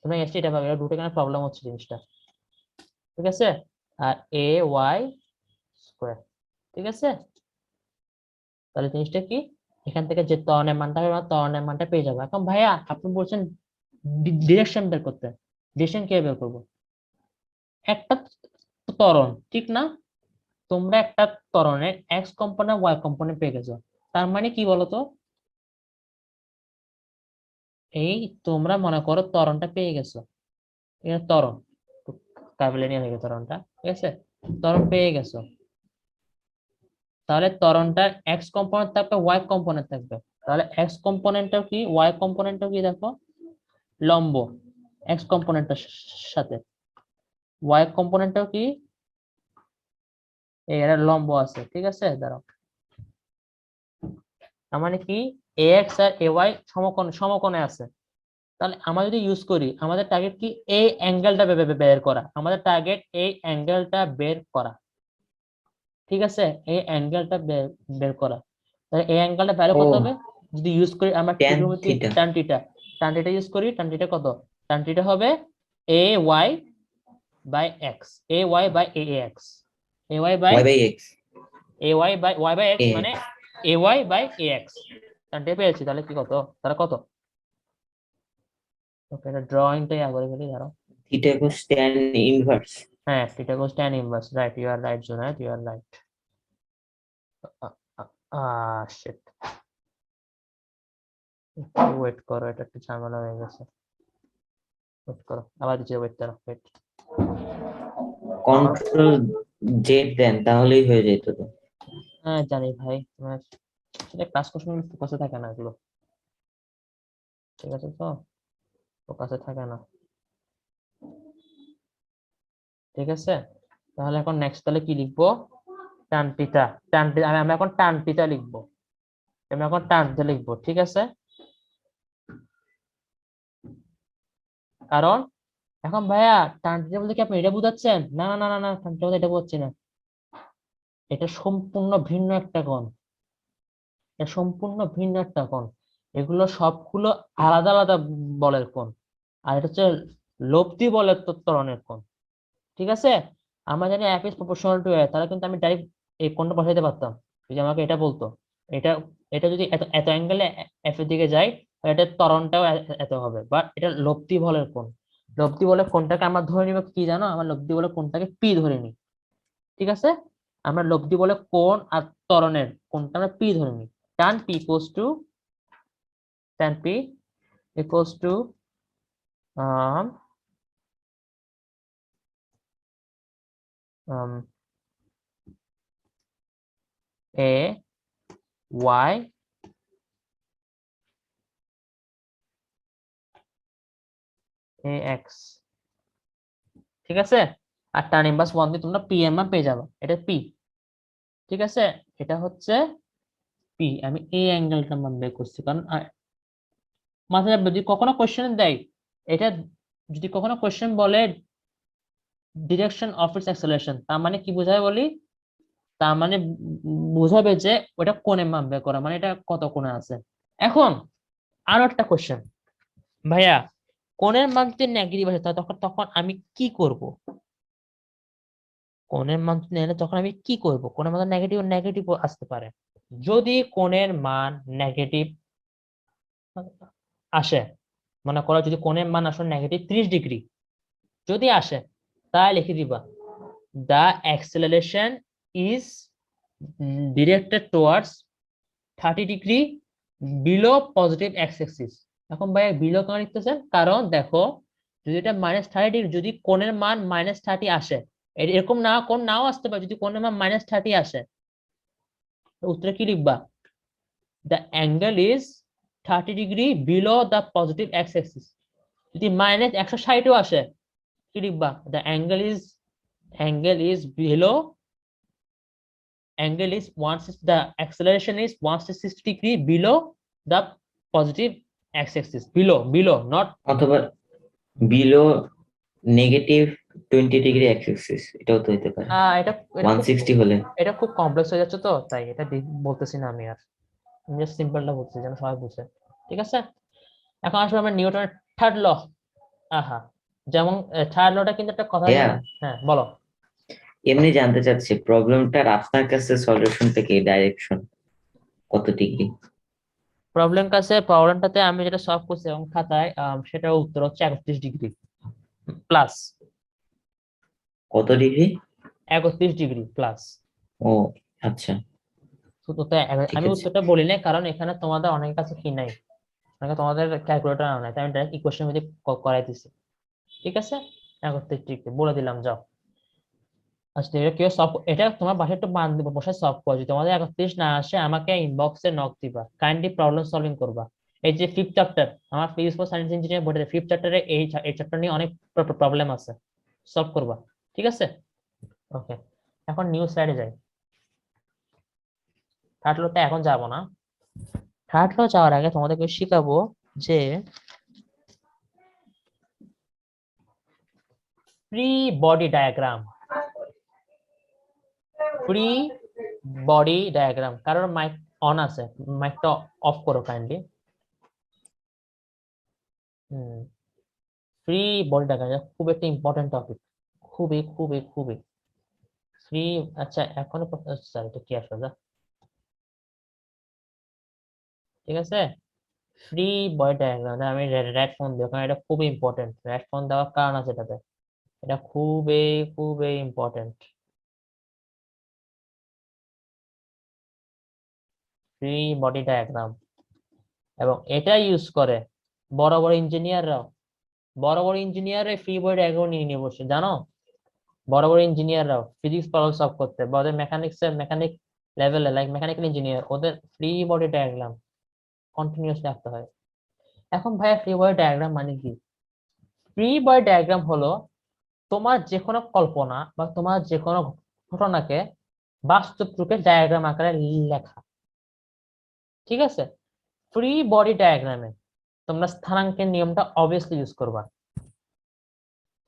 তোমরা এক্স এটা ভাবিও, রুটে কেন প্রবলেম হচ্ছে জিনিসটা, ঠিক আছে? আর এ ওয়াই স্কোয়ার, ঠিক আছে? তাহলে জিনিসটা কি, এখান থেকে যে ত্বরণের মানটা হবে, আমরা ত্বরণের মানটা পেয়ে যাবো। এখন ভাইয়া আপনি বলছেন ডিরেকশন বের করতে, ডিরেকশন কে বের করবো? একটা ত্বরণ, ঠিক না? তোমরা একটা ত্বরণের এক্স কম্পোনেন্ট ওয়াই কম্পোনেন্ট পেয়ে গেছো, তার মানে কি বলতো? এই তোমরা মনে করো ত্বরণটা পেয়ে গেছো, এটা ত্বরণ, কাবিলে নিয়ে গেছে ত্বরণটা, ঠিক আছে? ত্বরণ পেয়ে গেছো, তাহলে ত্বরণটার এক্স কম্পোনেন্ট থাকবে, ওয়াই কম্পোনেন্ট থাকবে। তাহলে এক্স কম্পোনেন্টটাও কি, ওয়াই কম্পোনেন্টটাও কি, দেখো লম্ব এক্স কম্পোনেন্টের সাথে, ওয়াই কম্পোনেন্টটাও কি এর লম্ব আছে, ঠিক আছে? দাঁড়াও, তার মানে কি এ এক্স আর এ ওয়াই সমকোণে আছে। তাহলে আমরা যদি ইউজ করি, আমাদের টার্গেট কি এই অ্যাঙ্গেলটা বের করা, আমাদের টার্গেট এই অ্যাঙ্গেলটা বের করা, ঠিক আছে? এই অ্যাঙ্গেলটা বের করা। তাহলে এই অ্যাঙ্গেলটা ভ্যালু ও কত হবে যদি ইউজ করি আমরা tan trigonometry? Theta. tan theta use করি, tan থিটা কত? tan থিটা হবে A Y by X, A Y by A X, A Y by Y by X X, A মানে A Y by A X. tan theta পেয়েছি, তাহলে কি কত, তাহলে কত? ওকে, এটা ড্রয়িংটাই আগে ফেলি, দাঁড়াও। Theta equals tan inverse. হ্যাঁ, theta goes tan inverse, right, you are right Junaid, you are right. Shit, wait করো, এটা একটু ঝামেলা হয়ে গেছে, ওয়েট করো, আবার দিচ্ছি, ওয়েট করো, ওয়েট। কন্ট্রোল জেড দেন তাহলেই হয়ে যেত তো। হ্যাঁ জানি ভাই, তোমার সেটা ক্লাস করতে ফোকাসে থাকে না এগুলো, ঠিক আছে তো? ফোকাসে থাকে না, ঠিক আছে? তাহলে এখন নেক্সট তাহলে কি লিখবো? tan থিটা, আমরা এখন tan থিটা লিখবো, আমরা এখন tan থিটা লিখবো, ঠিক আছে? কারণ এখন ভাইয়া tan থিটা বলতে কি আপনি এটা বুঝাচ্ছেন? না না না না না, tan থিটা বলতে এটা বুঝাচ্ছি না, এটা সম্পূর্ণ ভিন্ন একটা কোণ, এটা সম্পূর্ণ ভিন্ন একটা কোণ। এগুলো সবগুলো আলাদা আলাদা বলের কোণ, আর এটা হচ্ছে লব্ধি বলের ত্বরণের কোণ, ঠিক আছে? আমরা জানি f is proportional to a, তাহলে কিন্তু আমি ডাইরেক্ট এই কোণটা বসাইতে পারতাম, যদি আমাকে এটা বলতো এটা এটা যদি এত এত অ্যাঙ্গেলে এফ এর দিকে যায় তাহলে এটা ত্বরণটাও এত হবে, বাট এটা লব্ধি বলের কোণ। লব্ধি বলের কোণটাকে আমরা ধরে নিব কি জানো, আমরা লব্ধি বলের কোণটাকে পি ধরে নিই, ঠিক আছে? আমরা লব্ধি বলে কোণ আর ত্বরণের কোণটা আমরা পি ধরে নিই। tan p equals to tan p equals to um, um, a y a x, ঠিক আছে? আর tan ইনভার্স 1 দিয়ে তোমরা p এর মান পেয়ে যাবে, এটা p, ঠিক আছে? এটা হচ্ছে p। আমি এই অ্যাঙ্গেলটার মান বের করছি কারণ মাথায় রাখবে, যদি কখনো কোশ্চেন দেয় এটা, যদি কখনো কোশ্চেন বলে ডিরেকশন অফ ইটস অ্যাক্সেলারেশন, তার মানে কি বোঝায় বলি, তার মানে বোঝাবে যে ওটা কোণে মান বের করা, মানে এটা কত কোণে আছে। এখন আরো একটা কোশ্চেন, ভাইয়া কোণের মান যদি নেগেটিভ আসে তখন তখন আমি কি করব? কোণের মান যদি নেগেটিভ তখন আমি কি করব? কোণের মান নেগেটিভ নেগেটিভ আসতে পারে। যদি কোণের মান নেগেটিভ আসে, মনে করো যদি কোণের মান আসলে নেগেটিভ 30 ডিগ্রি যদি আসে, তাহলে লিখে দিবা the acceleration is directed towards 30 degree below positive x-axis। এখন ভাই বিলো কেন লিখতেছেন, কারণ দেখো যদি এটা -30 ডিগ্রি, যদি কোণের মান -30 আসে, এরকম না কোণ নাও আসতে পারে, যদি কোণের মান -30 আসে উত্তরে কি লিখবা, the angle is 30 degree below the positive x-axis। যদি -160ও আসে কি লিখবা, the angle is below, angle is the acceleration is 160 degree below the positive x-axis, below not অথবা বিলো -20 ডিগ্রি x-axis, এটাও তো হতে পারে এটা 160 হলে। এটা খুব কমপ্লেক্স হয়ে যাচ্ছে, তো তাই এটা বলতেছি না আমি, আর আমি জাস্ট সিম্পলটা বলতেছি যেন সবাই বুঝে, ঠিক আছে? এখন আসলে আমরা নিউটনের থার্ড ল। আহা, যেমন থার্ড লটা কিন্তু একটা কথা হ্যাঁ, হ্যাঁ বলো। এমনি জানতে চাচ্ছি প্রবলেমটার আপনার কাছে সলিউশনটা কি, ডাইরেকশন কত ডিগ্রি? প্রবলেমটাতে আমি যেটা সলভ করছি এবং খাতায় সেটার উত্তর হচ্ছে 31 ডিগ্রি প্লাস। কত ডিগ্রি? 31 degree plus. ও আচ্ছা, ঠিক আমি আছে। উত্তরটা বলি নাই কারণ এখানে তোমাদের অনেকের কাছে কি নাই, মানে তোমাদের ক্যালকুলেটর নাই, তাই আমি ডাইরেক্ট ইকুয়েশন মধ্যে করাই দিছি, ঠিক আছে? 31 ডিগ্রি বলে দিলাম, যাও। আচ্ছা এটা কেউ সলভ, এটা তোমার বাসায় একটু বসে সলভ করো, যদি তোমাদের 31 না আসে আমাকে ইনবক্সে নক দিবা, কাইন্ডলি প্রবলেম সলভিং করবা। এই যে 5th চ্যাপ্টার আমার ফিজিক্স ফর সায়েন্স ইঞ্জিনিয়ারিং বোর্ডের 5th চ্যাপ্টারে এই চ্যাপ্টার নিয়ে অনেক প্রবলেম আছে, সলভ করবা, ঠিক আছে? ওকে, এখন নিউ স্লাইডে যাই। থার্ড লোতে এখন যাব না, থার্ড লো যাওয়ার আগে তোমাদেরকে শিখাবো যে free body diagram. Free body diagram, কারণ মাইক অন আছে, মাইকটা অফ করো কাইন্ডলি। ফ্রি বডি ডায়াগ্রাম খুব একটা ইম্পর্টেন্ট টপিক, খুবই খুবই খুবই ফ্রি। আচ্ছা এখনো স্যার এটা কি আসলে, ঠিক আছে? ফ্রি বডি ডায়াগ্রাম আমি রেড ফোন দিই, কারণ এটা খুবই ইম্পর্টেন্ট। রেড ফোন দেওয়ার কারণ আছে এটাতে, এটা খুবই খুবই ইম্পর্টেন্ট। ফ্রি বডি ডায়াগ্রাম, এবং এটা ইউজ করে বড় বড় ইঞ্জিনিয়াররাও, বড় বড় ইঞ্জিনিয়াররা ফ্রি বডি ডায়াগ্রাম নিয়ে বসে, জানো? বড় বড় ইঞ্জিনিয়াররাও ফিজিক্স প্রবলেম সলভ করতে, বা ওদের মেকানিক লেভেলে, লাইক মেকানিক্যাল ইঞ্জিনিয়ার, ওদের ফ্রি বডি ডায়াগ্রাম কন্টিনিউয়াসলি রাখতে হয়। এখন ভাইয়া ফ্রি বডি ডায়াগ্রাম মানে কি? ফ্রি বডি ডায়াগ্রাম হলো তোমার যে কোনো কল্পনা বা তোমার যে কোনো ঘটনাকে বাস্তব রূপে ডায়াগ্রাম আকারে লেখা, ঠিক আছে? ফ্রি বডি ডায়াগ্রামে তোমরা স্থানাঙ্কের নিয়মটা অবভিয়াসলি ইউজ করবা।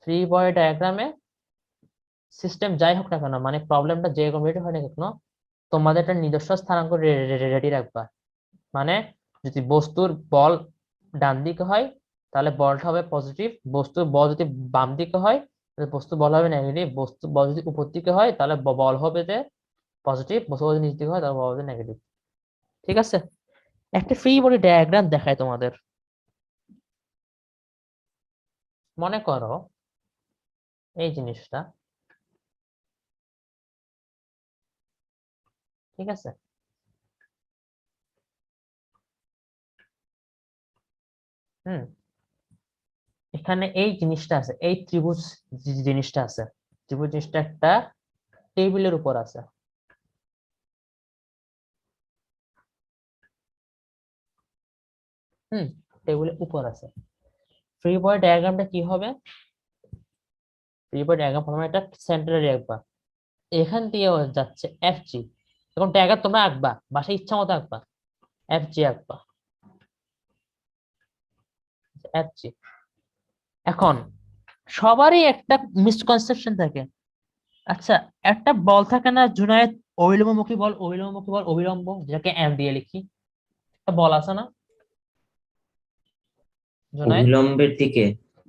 ফ্রি বডি ডায়াগ্রামে সিস্টেম যাই হোক না কেন, মানে প্রবলেমটা যে কমপ্লিট হয় না কেন, তোমাদের একটা নিজস্ব স্থানাঙ্ক রেডি রাখবা। মানে যদি বস্তুর বল ডান দিকে হয় তাহলে বলটা হবে পজিটিভ, বস্তুর বল যদি বাম দিকে হয় তাহলে বস্তু বল হবে নেগেটিভ, বস্তু বল যদি উপর দিকে হয় তাহলে বল হবে যে পজিটিভ বসে নিচ দিকে হয় তারপর বড় নেগেটিভ। ঠিক আছে, একটা ফ্রি বডি ডায়াগ্রাম দেখায় তোমাদের। মনে করো এই জিনিসটা, ঠিক আছে, হুম, এখানে এই জিনিসটা আছে, এই ত্রিভুজ জিনিসটা আছে, ত্রিভুজ জিনিসটা একটা টেবিলের উপর আছে। হুম, টেবিলের উপর আছে। ফ্রি বডি ডায়াগ্রামটা কি হবে? ফ্রি বডি ডায়াগ্রাম প্রথমে একটা সেন্টারে রাখবা, এখান দিয়ে যাচ্ছে এফ জি। এখন ডায়াগ্রাম তোমরা আঁকবা, বাসায় ইচ্ছা মতো আঁকবা, এফ জি আঁকবা, এফ জি। এখন সবারই একটা মিসকনসেপশন থাকে। আচ্ছা, একটা বল থাকে না জুনায়েদ, অভিলম্বমুখী বল, অভিলম্বমুখী বল, অবিলম্ব, যেটাকে এম দিয়ে লিখি, একটা বল আছে না জুনায়েদ? অভিলম্বের দিকে?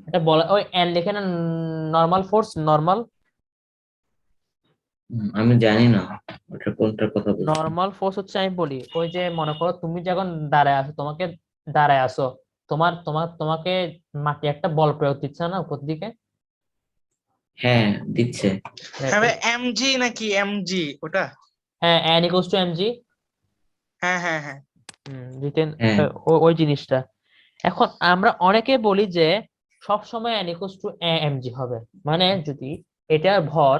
একটা বল ওই এন লিখে না, নর্মাল ফোর্স, নর্মাল। আমি জানি না ওটা কোনটার কথা বলছো। নর্মাল ফোর্স হচ্ছে, আমি বলি ওই যে মনে করো তুমি যখন দাঁড়ায় আছো, তোমাকে দাঁড়ায় আছো, তোমাকে মাটি একটা বল প্রয়োগ দিচ্ছে না উপর দিকে? হ্যাঁ, দিচ্ছে। হ্যাঁ ভাই, এমজি নাকি এমজি ওটা? হ্যাঁ, এন ইকুয়ালস টু এমজি। হ্যাঁ হ্যাঁ হ্যাঁ। রিটেন, হ্যাঁ, ওই জিনিসটা। এখন আমরা অনেকে বলি যে সব সময় এন ইকুয়ালস টু এমজি হবে, মানে যদি এটার ভর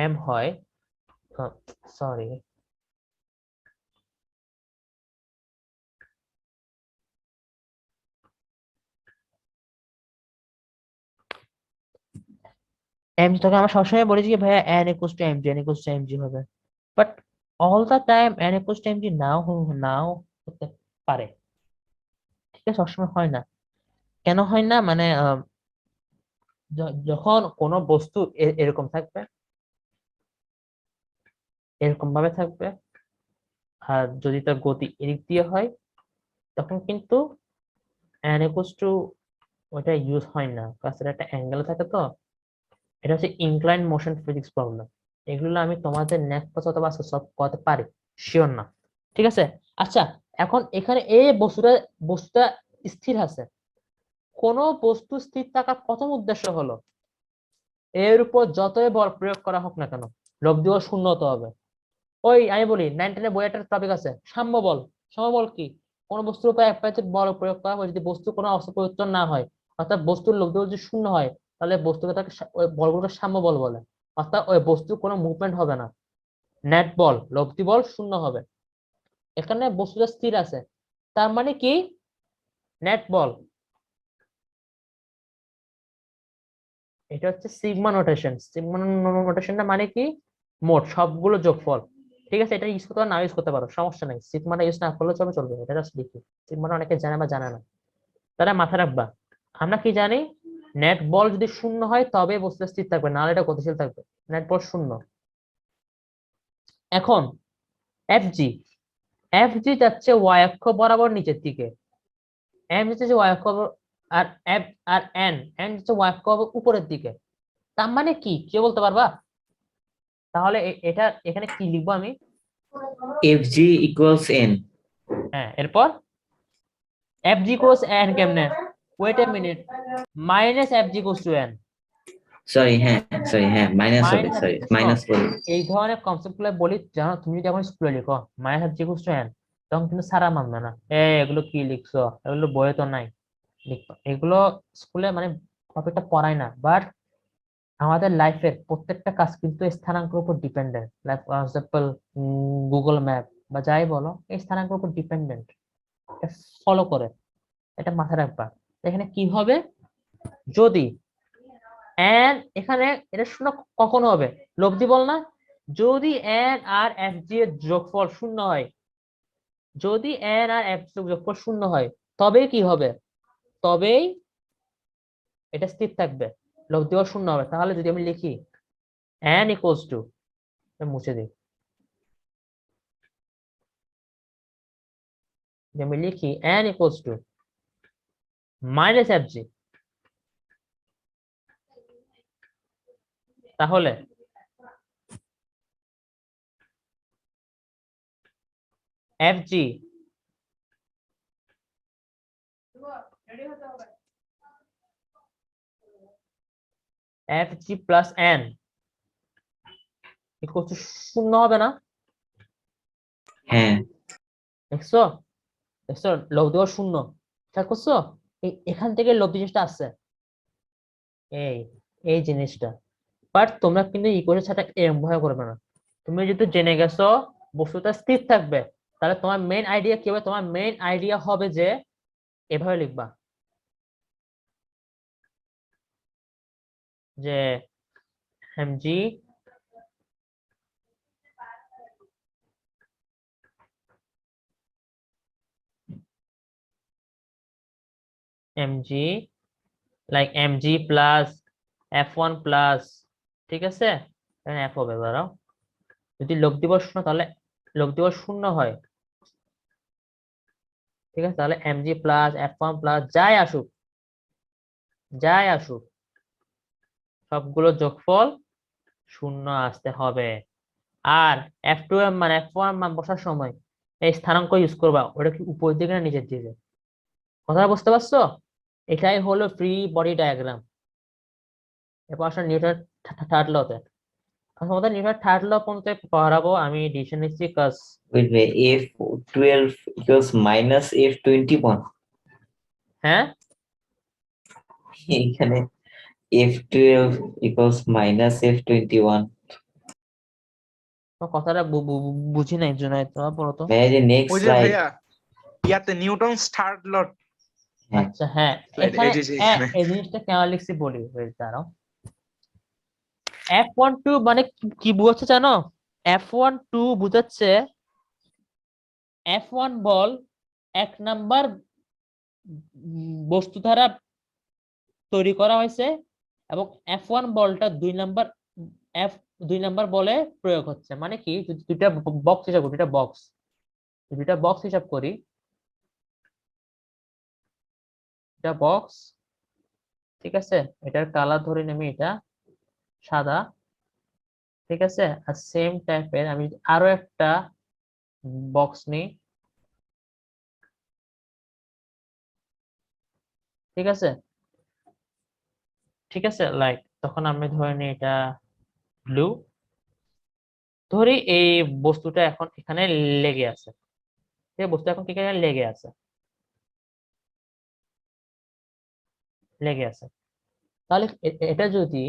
এম হয়, সরি, এমজি, তোকে আমরা সবসময় বলি যে ভাইয়া N equals to MG, N equals to MG হবে, but all the time N equals to MG নাও হতে পারে। ঠিক আছে, সবসময় হয় না। কেন হয় না? মানে যখন কোনো বস্তু এরকম থাকবে, এরকম ভাবে থাকবে, আর যদি তার গতি এদিক দিয়ে হয়, তখন কিন্তু এন ইকুয়ালস টু ওটা ইউজ হয় না, কারণ সেটা একটা অ্যাঙ্গেল থাকে। তো এটা হচ্ছে ইনক্লাইন মোশন ফিজিক্স প্রবলেম। এগুলো আমি তোমাদের নেক্সট ক্লাস অথবা সলভ করতে পারি, শিওর না। ঠিক আছে, আচ্ছা, এখন এখানে এই বস্তুটা বস্তুটা স্থির আছে। কোন বস্তু স্থির থাকার প্রথম উদ্দেশ্য হলো এর উপর যতই বল প্রয়োগ করা হোক না কেন, লব্ধি বল শূন্য হতে হবে। ওই আমি বলি 9-10 বই একটা টপিক আছে সাম্য বল। সাম্য বল কি? কোন বস্তুর উপর এক প্রান্তে বল প্রয়োগ করা হয়, যদি বস্তু কোনো অবস্থা পরিবর্তন না হয়, অর্থাৎ বস্তুর লব্ধি বল যদি শূন্য হয়, তাহলে বস্তুকে তাকে ওই বলগুলোকে সাম্য বল বলে। অর্থাৎ ওই বস্তুর কোনো মুভমেন্ট হবে না, নেট বল লব্ধি বল শূন্য হবে। এখানে বস্তুটা স্থির আছে, তার মানে কি? নেট বল। এটা হচ্ছে সিগমা নোটেশন। সিগমা নোটেশনটা মানে কি? মোট সবগুলো যোগফল। ঠিক আছে, এটা ইউজ করতে পারো, না ইউজ করতে পারো, সমস্যা নেই। সিগমাটা ইউজ না করলে চলবে, এটা জাস্ট লিখি। সিগমাটা অনেকে জানে বা জানে না, তারা মাথায় রাখবা। আমরা কি জানি? নেট বল যদি শূন্য হয় তবে বস্তু স্থির থাকবে, নাহলে এটা গতিশীল থাকবে। নেট বল শূন্য। এখন এফজি, এফজি যাচ্ছে ওয়াই অক্ষ বরাবর নিচের দিকে, এম যাচ্ছে ওয়াই অক্ষ আর এফ আর এন, এন যাচ্ছে ওয়াই অক্ষ উপরের দিকে। তার মানে কি, কে বলতে পারবা? তাহলে এটা এখানে কি লিখবো আমি? F G equals N. হ্যাঁ, এরপর এফ জি কোস এন কেমনে? Wait a minute, minus F G cos two N. Sorry, হ্যাঁ, সরি, হ্যাঁ, মাইনাস হবে, minus F sorry, G, minus করে। এই ধরনের কনসেপ্ট গুলো বলি, জানো তুমি যদি এখন স্কুলে লিখো minus F G cos two N, তখন কিন্তু সারা মানবে না, এগুলো কি লিখছো, এগুলো বইয়ে তো নাই। লিখবা এগুলো স্কুলে, মানে টপিকটা পড়ায় না, বাট আমাদের লাইফের প্রত্যেকটা কাজ কিন্তু স্থানাঙ্কের উপর dependent. Like for example Google map বা যাই বলো, এই স্থানাঙ্কের উপর ডিপেন্ডেন্ট, ফলো করে। এটা মাথায় রাখবা। এখানে কি হবে? যদি এন এখানে, এটা শূন্য কখন হবে? লব্ধি বল না? যদি এন আর এফ জি এর যোগফল শূন্য হয়, যদি এন আর এফ জি যোগফল শূন্য হয়, তবেই কি হবে? তবেই এটা স্থির থাকবে, লব্ধি বল শূন্য হবে। তাহলে যদি আমি লিখি এন ইকুয়ালস টু, মুছে দিই, যদি আমি লিখি N equals two minus F জি, তাহলে FG FG plus N equal to 0 হবে না? হ্যাঁ দেখছো দেখছো লব দেওয়া 0 খেয়াল করছো? এখান থেকে লব জিনিসটা আসছে, এই এই জিনিসটা। বাট তোমরা কিন্তু ইকুয়েশন ছাড়া এরকম ভয় করবে না। তুমি যদি জেনে গেছো বস্তুটা স্থির থাকবে, তাহলে তোমার মেইন আইডিয়া কি হবে? তোমার মেইন আইডিয়া হবে যে এভাবে লিখবা যে mg mg like mg plus f1 plus, ঠিক আছে, এখানে f হবে। ধরো যদি লব দিবস 0 তাহলে লব দিবস 0 হয়, ঠিক আছে, তাহলে mg প্লাস f1 প্লাস যাই আসুক সবগুলো যোগফল 0 আসতে হবে। আর f2 এর মান f1 মান বসার সময় এই স্থানাঙ্ক ইউজ করবা, ওটা কি উপর দিকে না নিচের দিকে? কথা বুঝতে পারছো? এটাই হলো ফ্রি বডি ডায়াগ্রাম। এরপর আসলে নিউটন থার্ড লতে, তোমাদের নিউটন থার্ড ল পর্যন্ত পড়াবো। আমি ডিসিশন নিচ্ছি কাজ wait F12 equals minus F21 হ্যাঁ এখানে F12 equals minus F21 তোমার কথাটা বুঝি নাই জুনায়েদ, তোমার বলো তো। ভাইয়া যে নেক্সট ওই যে স্লাইড ভাইয়া ইয়াতে নিউটন থার্ড ল। হ্যাঁ আচ্ছা হ্যাঁ, এখানে এই যে এখানে। এই জিনিসটা কেন লিখছি বলি, wait দাঁড়াও। F12 মানে কি বোঝাচ্ছে জানো? F12 বোঝাচ্ছে F1 বল 1 নাম্বার বস্তু দ্বারা তৈরি করা হয়েছে এবং F1 বলটা 2 নাম্বার বলে প্রয়োগ হচ্ছে। মানে কি, যদি দুইটা বক্স হিসাব করি, এটা বক্স, ঠিক আছে, এটার কালার ধরে নেমি এটা সাদা, ঠিক আছে, আর সেম টাইপের আমি যদি আরো একটা বক্স নিই, ঠিক আছে, লাইক তখন আমি ধরে নিই এটা ব্লু, ধরি এই বস্তুটা এখন এখানে লেগে আছে, এই বস্তু এখন কি এখানে লেগে আছে। তাহলে এটা যদি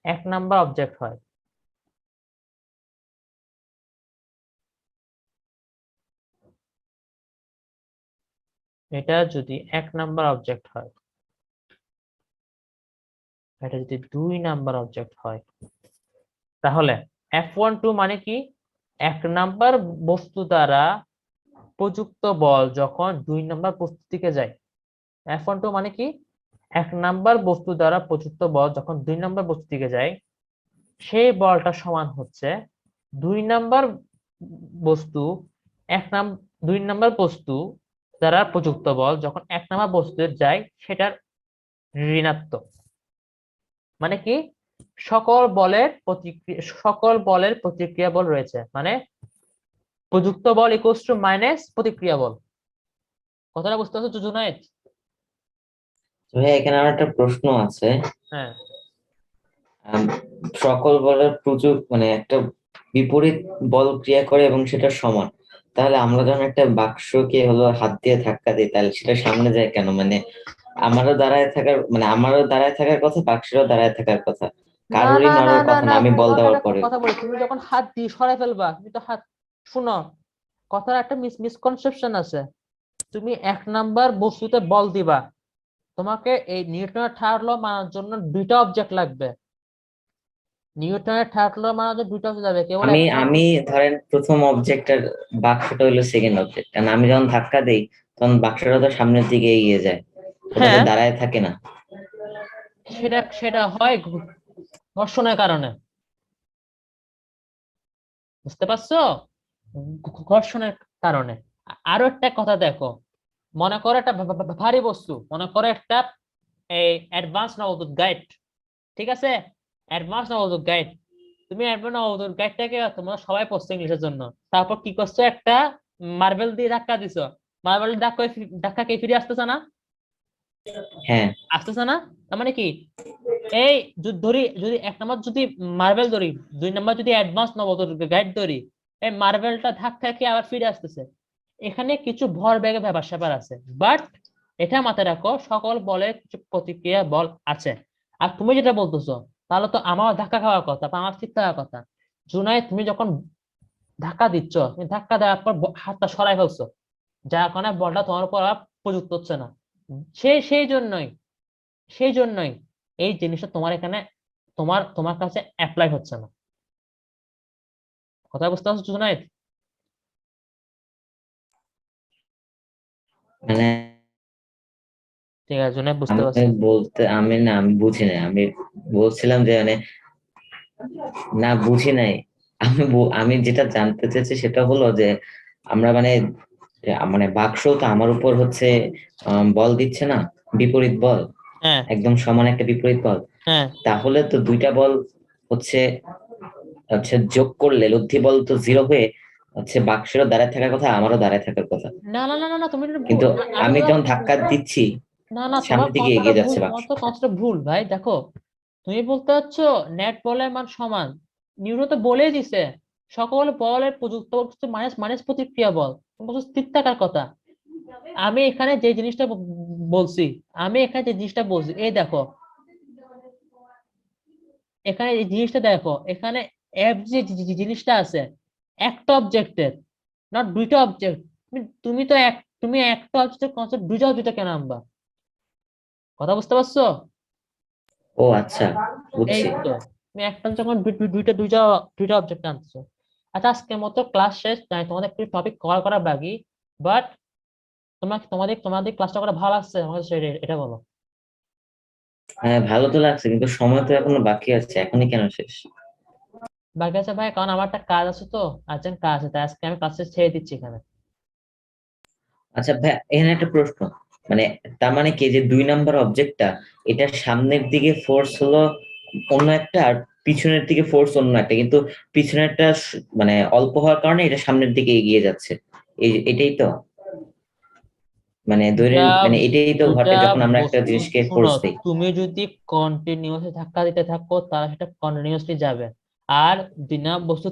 1 নাম্বার অবজেক্ট হয়, এটা যদি 1 নাম্বার অবজেক্ট হয়, এটা যদি 2 নাম্বার অবজেক্ট হয়, তাহলে F12 মানে কি, 1 নাম্বার বস্তু দ্বারা প্রযুক্ত বল যখন 2 নাম্বার বস্তু দিকে যায়। F12 মানে কি, 1 নাম্বার বস্তু দ্বারা প্রযুক্ত বল যখন 2 নাম্বার বস্তু দিকে যায়, সেই বলটা সমান হচ্ছে 2 নাম্বার বস্তু 2 নাম্বার বস্তু দ্বারা প্রযুক্ত বল যখন 1 নাম্বার বস্তুর যায় সেটার ঋণাত্মক। মানে কি, সকল বলের প্রতিক্রিয়া বল রয়েছে, মানে প্রযুক্ত বল ইকুয়ালস টু মাইনাস প্রতিক্রিয়া বল। কথাটা বুঝতে পারছো জুনায়েদ? ভাইয়া এখানে আমার একটা প্রশ্ন আছে। হ্যাঁ সকল বলের প্রচুর মানে একটা বিপরীত বল ক্রিয়া করে এবং সেটা সমান, তাহলে আমরা যখন একটা বাক্সকে হলো হাত দিয়ে ধাক্কা দিই তাহলে সেটা সামনে যায় কেন? মানে আমারও দাঁড়ায় থাকার কথা, বাক্সেরও দাঁড়ায় থাকার কথা, না কারোরই না না নড়ার না কথা না না আমি বল তোমাকে দেওয়ার একটা পরে। কথা বলি, তুমি যখন হাত দিয়ে সরাই ফেলবা, তুমি তো হাত, শুনো, কথার একটা মিসকনসেপশন আছে। তুমি 1 নাম্বার বস্তুতে বল দিবা, তোমাকে এই নিউটনের থার্ড ল মানার জন্য 2টা অবজেক্ট লাগবে। নিউটনের থার্ড ল মানার জন্য 2টা অবজেক্ট লাগবে, কেবল আমি একটা। আমি ধরেন প্রথম অবজেক্ট আর বাক্সটা হলো সেকেন্ড অবজেক্ট, কারণ আমি যখন ধাক্কা দেই তখন বাক্সটা তো সামনের দিকে এগিয়ে যায়, ওটা তো হ্যাঁ, দাঁড়ায় থাকে না। সেটা হয় ঘর্ষণের কারণে, বুঝতে পারছো? ঘর্ষণের কারণে। আরো একটা কথা দেখো, মনে করো একটা ভারী বস্তু, মনে করো একটা এই অ্যাডভান্স নবদূত গাইড, ঠিক আছে, অ্যাডভান্স নবদূত গাইড, তুমি অ্যাডভান্স নবদূত গাইডটাকে তোমরা সবাই পড়ছো ইংলিশের জন্য, তারপর কি করছো, একটা মার্বেল দিয়ে ধাক্কা দিছো, মার্বেল ধাক্কা কে ফিরে আসতেছে না? হ্যাঁ আসতেছে না? তার মানে কি, এই ধরি যদি 1 নম্বর যদি মার্বেল ধরি, 2 নম্বর যদি অ্যাডভান্স গাইড ধরি, এই মার্বেলটা ধাক্কা খেয়ে আবার ফিরে আসতেছে। এখানে কিছু ভরবেগের ব্যাপার স্যাপার আছে, বাট এটা মাথায় রাখো সকল বলের কিছু প্রতিক্রিয়া বল আছে। আর তুমি যেটা বলতেছো, তাহলে তো আমার ধাক্কা খাওয়ার কথা বা আমার ঠিক থাকার কথা। জুনাই, তুমি যখন ধাক্কা দিচ্ছ, তুমি ধাক্কা দেওয়ার পর হাতটা সরাই ফেলছো, যার কারণে বলটা তোমার উপর আর প্রযুক্ত হচ্ছে না। সেই জন্যই এই জিনিসটা তোমার এখানে তোমার কাছে অ্যাপ্লাই হচ্ছে না। কথা বুঝতে পারছো জুনাইদ? মানে ঠিক আছে জুনাইদ, বুঝতে আমি পারছি। আমি বুঝি নাই, আমি বলছিলাম যে মানে না বুঝি নাই। আমি যেটা জানতে চাইছি সেটা হলো যে আমরা মানে মানে বাক্স তো আমার উপর হচ্ছে বল দিচ্ছে না, বিপরীত বল, হ্যাঁ, একদম সমান একটা বিপরীত বল। হ্যাঁ। তাহলে তো দুইটা বল হচ্ছে হচ্ছে যোগ করলে লব্ধি বল তো 0 হয়ে হচ্ছে বাক্সেরও দাঁড়ায় থাকার কথা, আমারও দাঁড়ায় থাকার কথা। না, না, না, না, না, তুমি এটা কিন্তু আমি আমি বললাম, যখন ধাক্কা দিচ্ছি না, না, তোমার সামনের দিকে কথাটা এগিয়ে ভুল, যাচ্ছে তোমার বাক্স। তো কথাটা ভুল ভাই। দেখো, তুমি বলতে চাচ্ছ নেট বলের মান সমান, নিউটন তো বলেই দিছে সকল বলের প্রযুক্ত বস্তু মাইনাস মাইনাস প্রতিক্রিয়া বল, তুমি বলছো স্থির থাকার কথা। আমি এখানে যে জিনিসটা বলছি, এই দেখো, এখানে এই জিনিসটা দেখো, এখানে এফ যে জিনিসটা আছে, একটা অবজেক্টের, নট দুইটা অবজেক্ট। তুমি তো তুমি একটা অবজেক্টের কনসেপ্ট দুইটা অবজেক্টে কেন আনবা? কথা বুঝতে পারছো? ও আচ্ছা, এই বুঝছি। তো, তুমি একটা যখন দুইটা দুইটা দুইটা অবজেক্ট আনতেছো। আচ্ছা, আজকের মতো ক্লাস শেষ, তাই তোমাদের একটু টপিক কভার করা বাকি, বাট তোমাদের তোমাদের ক্লাসটা করে ভালো লাগছে আমাকে এটা বলো। হ্যাঁ ভালো তো লাগছে, কিন্তু সময় তো এখনো বাকি আছে, এখনই কেন শেষ? বাকি আছে ভাই, কারণ আমার একটা কাজ আছে, তো আর্জেন্ট কাজ আছে, তাই আজকে আমি ক্লাসে ছেড়ে দিচ্ছি এখানে। আচ্ছা ভাই, এখানে একটা প্রশ্ন, মানে তার মানে কি যে 2 নাম্বার অবজেক্টটা, এটা সামনের দিকে ফোর্স হলো অন্য একটা, আর পিছনের দিকে ফোর্স অন্য একটা, কিন্তু পিছনেরটা মানে অল্প হওয়ার কারণে এটা সামনের দিকে এগিয়ে যাচ্ছে, এটাই তো মানে ধরে, দুটা মানে এটাই তো দুটা ঘটে যখন আমরা একটা বস্তু, জিনিসকে শোনো, ফোর্স দিই। তুমি যদি কন্টিনিউয়াসলি ধাক্কা দিতে থাকো তাহলে সেটা কন্টিনিউয়াসলি যাবে। আর 2 নম্বর বস্তু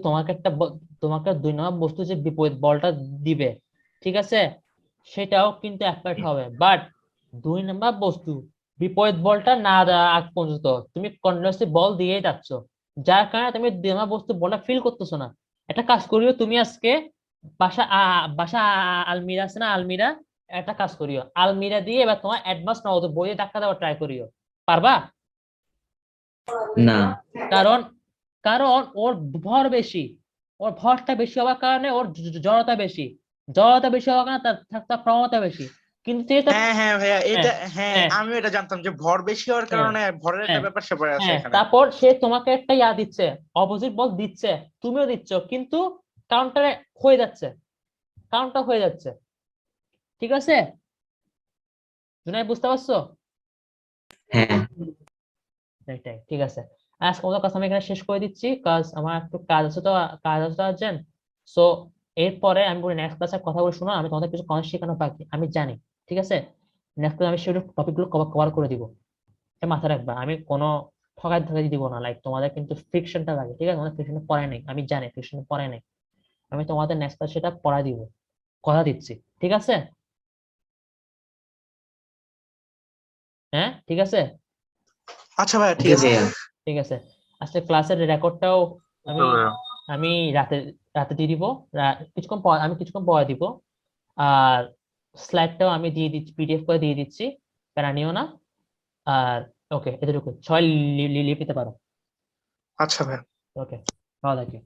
তোমাকে 2 নম্বর বস্তু যে বিপরীত বলটা দিবে, ঠিক আছে, সেটাও কিন্তু অ্যাফেক্ট হবে। বাট 2 নম্বর বস্তু বিপরীত বলটা না দেওয়ার আগ পর্যন্ত তুমি কন্টিনিউয়াসলি বল দিয়েই যাচ্ছ, যার কারণে তুমি 2 নম্বর বস্তু বলটা ফিল করতেছো না। একটা কাজ করিও, তুমি আজকে আলমিরা আছে না, আলমিরা, একটা কাজ করিও, আলমিরা দিয়ে এবার তোমার অ্যাডভান্স নগদ বইয়ে টাকা দেওয়া ট্রাই করিও। পারবা? না। কারণ কারণ ওর ভর বেশি, ওর ভরটা বেশি হওয়ার কারণে ওর জড়তা বেশি, জড়তা বেশি হওয়ার কারণে তার প্রবণতা বেশি। কিন্তু যেটা, হ্যাঁ হ্যাঁ ভাইয়া, হ্যাঁ, এটা হ্যাঁ হ্যাঁ, আমিও এটা জানতাম যে ভর বেশি হওয়ার হ্যাঁ, কারণে ভরের একটা হ্যাঁ, ব্যাপার স্যাপার আছে হ্যাঁ, এখানে। তারপর সে তোমাকে একটা দিচ্ছে, অপোজিট বল দিচ্ছে, তুমিও দিচ্ছ, কিন্তু কাউন্টারে হয়ে যাচ্ছে, কাউন্টার হয়ে যাচ্ছে। ঠিক আছে জুনাই, বুঝতে পারছো? হ্যাঁ এটাই ঠিক আছে। আজকে মতো কাজ আমি এখানে শেষ করে দিচ্ছি, কাজ আমার একটু কাজ আছে তো আর্জেন্ট। সো এরপরে আমি বলি নেক্সট ক্লাসে কথা বলে, শোনো, আমি তোমাদের কিছু কনসেপ্ট শেখানো বাকি আমি জানি, ঠিক আছে? নেক্সট ক্লাসে আমি সেগুলো টপিকগুলো কভার করে দিব, এটা মাথায় রাখবা। আমি কোনো ঠকাই ঠকাই দিব না, লাইক তোমাদের কিন্তু ফ্রিকশনটা লাগে, ঠিক আছে? তোমাদের ফ্রিকশন পড়ায় নাই, আমি জানি ফ্রিকশন পড়ায় নাই, আমি তোমাদের নেক্সট ক্লাস সেটা পড়াই দিব, কথা দিচ্ছি। ঠিক আছে? হ্যাঁ, ঠিক আছে, আচ্ছা ভাইয়া, ঠিক ওকে আছে। ভাইয়া। ঠিক আছে। আজকে ক্লাসের রেকর্ডটাও আমি তো ভাইয়া, আমি রাতে রাতে দিয়ে দিব, কিছুক্ষণ পর আমি কিছুক্ষণ পরে দিব। আর স্লাইডটাও আমি দিয়ে দিচ্ছি, পিডিএফ করে দিয়ে দিচ্ছি, প্যারা নিও না। আর ওকে, এতটুকু, সবাই লিভ নিতে পারো। আচ্ছা ভাইয়া। ওকে, ভালো থাকবে।